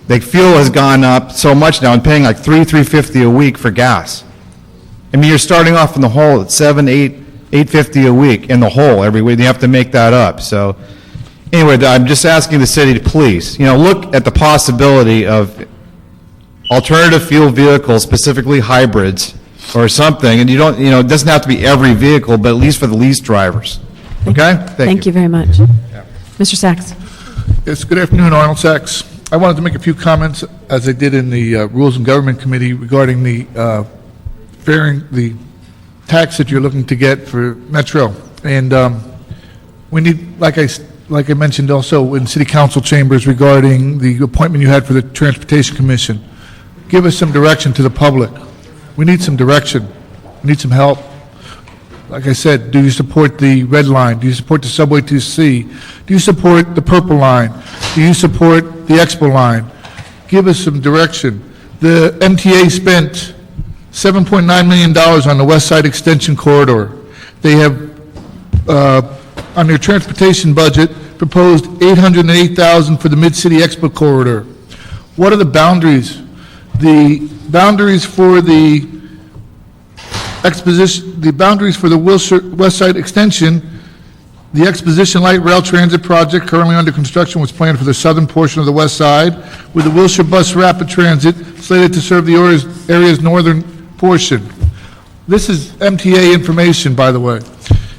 Speaker 17: the fuel has gone up so much now. I'm paying like $350 a week for gas. I mean, you're starting off in the hole at $850 a week in the hole every week. You have to make that up. So anyway, I'm just asking the city to please, look at the possibility of alternative fuel vehicles, specifically hybrids or something. And it doesn't have to be every vehicle, but at least for the lease drivers. Okay?
Speaker 1: Thank you very much. Mr. Sachs.
Speaker 22: Yes, good afternoon, Arnold Sachs. I wanted to make a few comments, as I did in the Rules and Government Committee, regarding the the tax that you're looking to get for Metro. And we need, like I mentioned also in City Council chambers regarding the appointment you had for the Transportation Commission, give us some direction to the public. We need some direction. We need some help. Like I said, do you support the Red Line? Do you support the Subway to C? Do you support the Purple Line? Do you support the Expo Line? Give us some direction. The MTA spent $7.9 million on the West Side Extension Corridor. They have, on their transportation budget, proposed $808,000 for the Mid-City Expo Corridor. What are the boundaries? The boundaries for the the boundaries for the West Side Extension The Exposition Light Rail Transit Project, currently under construction, was planned for the southern portion of the west side, with the Wilshire Bus Rapid Transit slated to serve the area's northern portion. This is MTA information, by the way.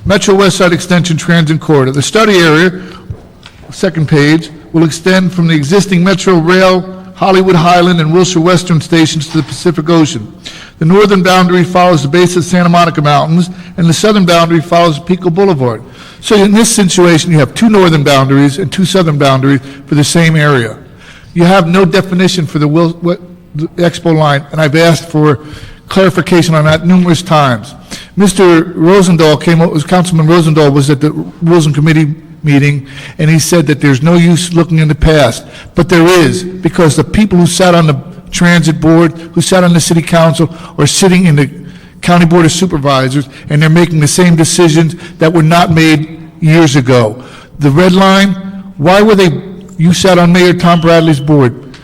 Speaker 22: Metro West Side Extension Transit Corridor. The study area, second page, will extend from the existing Metro Rail, Hollywood Highland, and Wilshire Western stations to the Pacific Ocean. The northern boundary follows the base of Santa Monica Mountains, and the southern boundary follows Pico Boulevard. So in this situation, you have two northern boundaries and two southern boundaries for the same area. You have no definition for the Expo line, and I've asked for clarification on that numerous times. Mr. Rosendahl Councilman Rosendahl was at the Rules and Committee meeting, and he said that there's no use looking in the past. But there is, because the people who sat on the transit board, who sat on the city council, are sitting in the county board of supervisors, and they're making the same decisions that were not made years ago. The red line, why were they, you sat on Mayor Tom Bradley's board,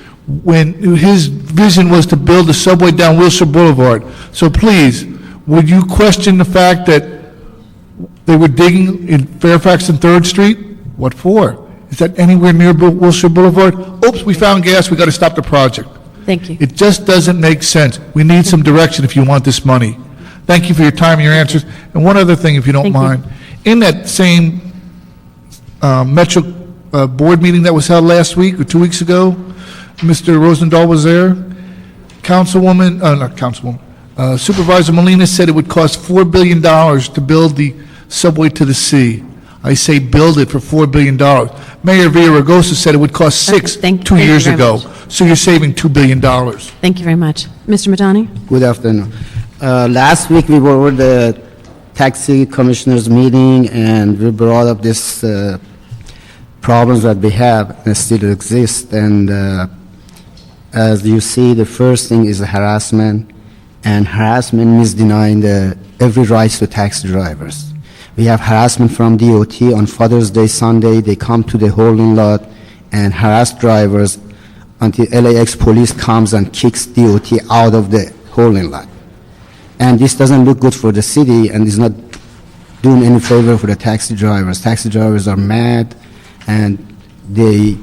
Speaker 22: when his vision was to build a subway down Wilshire Boulevard. So please, would you question the fact that they were digging in Fairfax and 3rd Street? What for? Is that anywhere near Wilshire Boulevard? Oops, we found gas, we got to stop the project.
Speaker 1: Thank you.
Speaker 22: It just doesn't make sense. We need some direction if you want this money. Thank you for your time and your answers. And one other thing, if you don't mind. In that same Metro board meeting that was held last week or 2 weeks ago, Mr. Rosendahl was there. Supervisor Molina said it would cost $4 billion to build the subway to the sea. I say build it for $4 billion. Mayor Villaraigosa said it would cost $6 2 years ago. So you're saving $2 billion.
Speaker 1: Thank you very much. Mr. Madani?
Speaker 12: Good afternoon. Last week we were over the taxi commissioners meeting, and we brought up this problems that we have and still exist. And as you see, the first thing is harassment, and harassment means denying every right to taxi drivers. We have harassment from DOT on Father's Day, Sunday. They come to the holding lot and harass drivers until LAX police comes and kicks DOT out of the holding lot. And this doesn't look good for the city, and is not doing any favor for the taxi drivers. Taxi drivers are mad, and they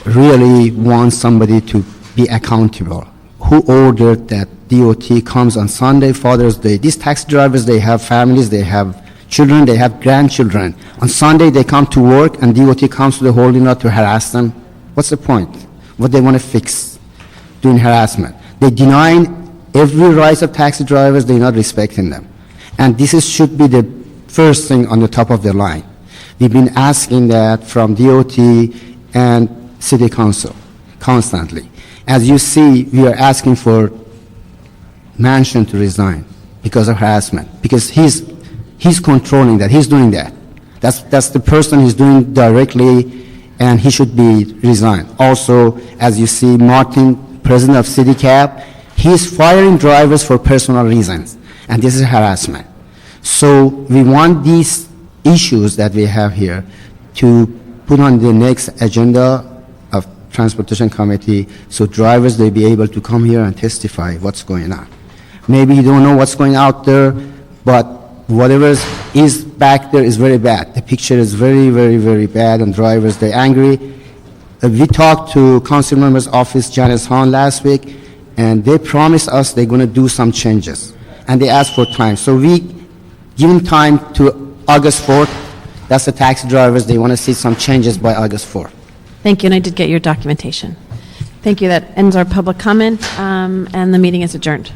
Speaker 12: really want somebody to be accountable. Who ordered that DOT comes on Sunday, Father's Day? These taxi drivers, they have families, they have children, they have grandchildren. On Sunday, they come to work, and DOT comes to the holding lot to harass them. What's the point? What they want to fix? Doing harassment. They denying every right of taxi drivers, they're not respecting them. And this should be the first thing on the top of the line. We've been asking that from DOT and City Council constantly. As you see, we are asking for Manchin to resign because of harassment, because he's controlling that, he's doing that. That's the person he's doing directly, and he should be resigned. Also, as you see, Martin, president of City Cab, he's firing drivers for personal reasons, and this is harassment. So we want these issues that we have here to put on the next agenda of Transportation Committee, so drivers, they be able to come here and testify what's going on. Maybe you don't know what's going out there, but whatever is back there is very bad. The picture is very, very, very bad, and drivers, they're angry. We talked to Council Member's Office, Janice Hahn, last week, and they promised us they're going to do some changes, and they asked for time. So we give them time to August 4th. That's the taxi drivers. They want to see some changes by August 4th.
Speaker 1: Thank you, and I did get your documentation. Thank you. That ends our public comment, and the meeting is adjourned.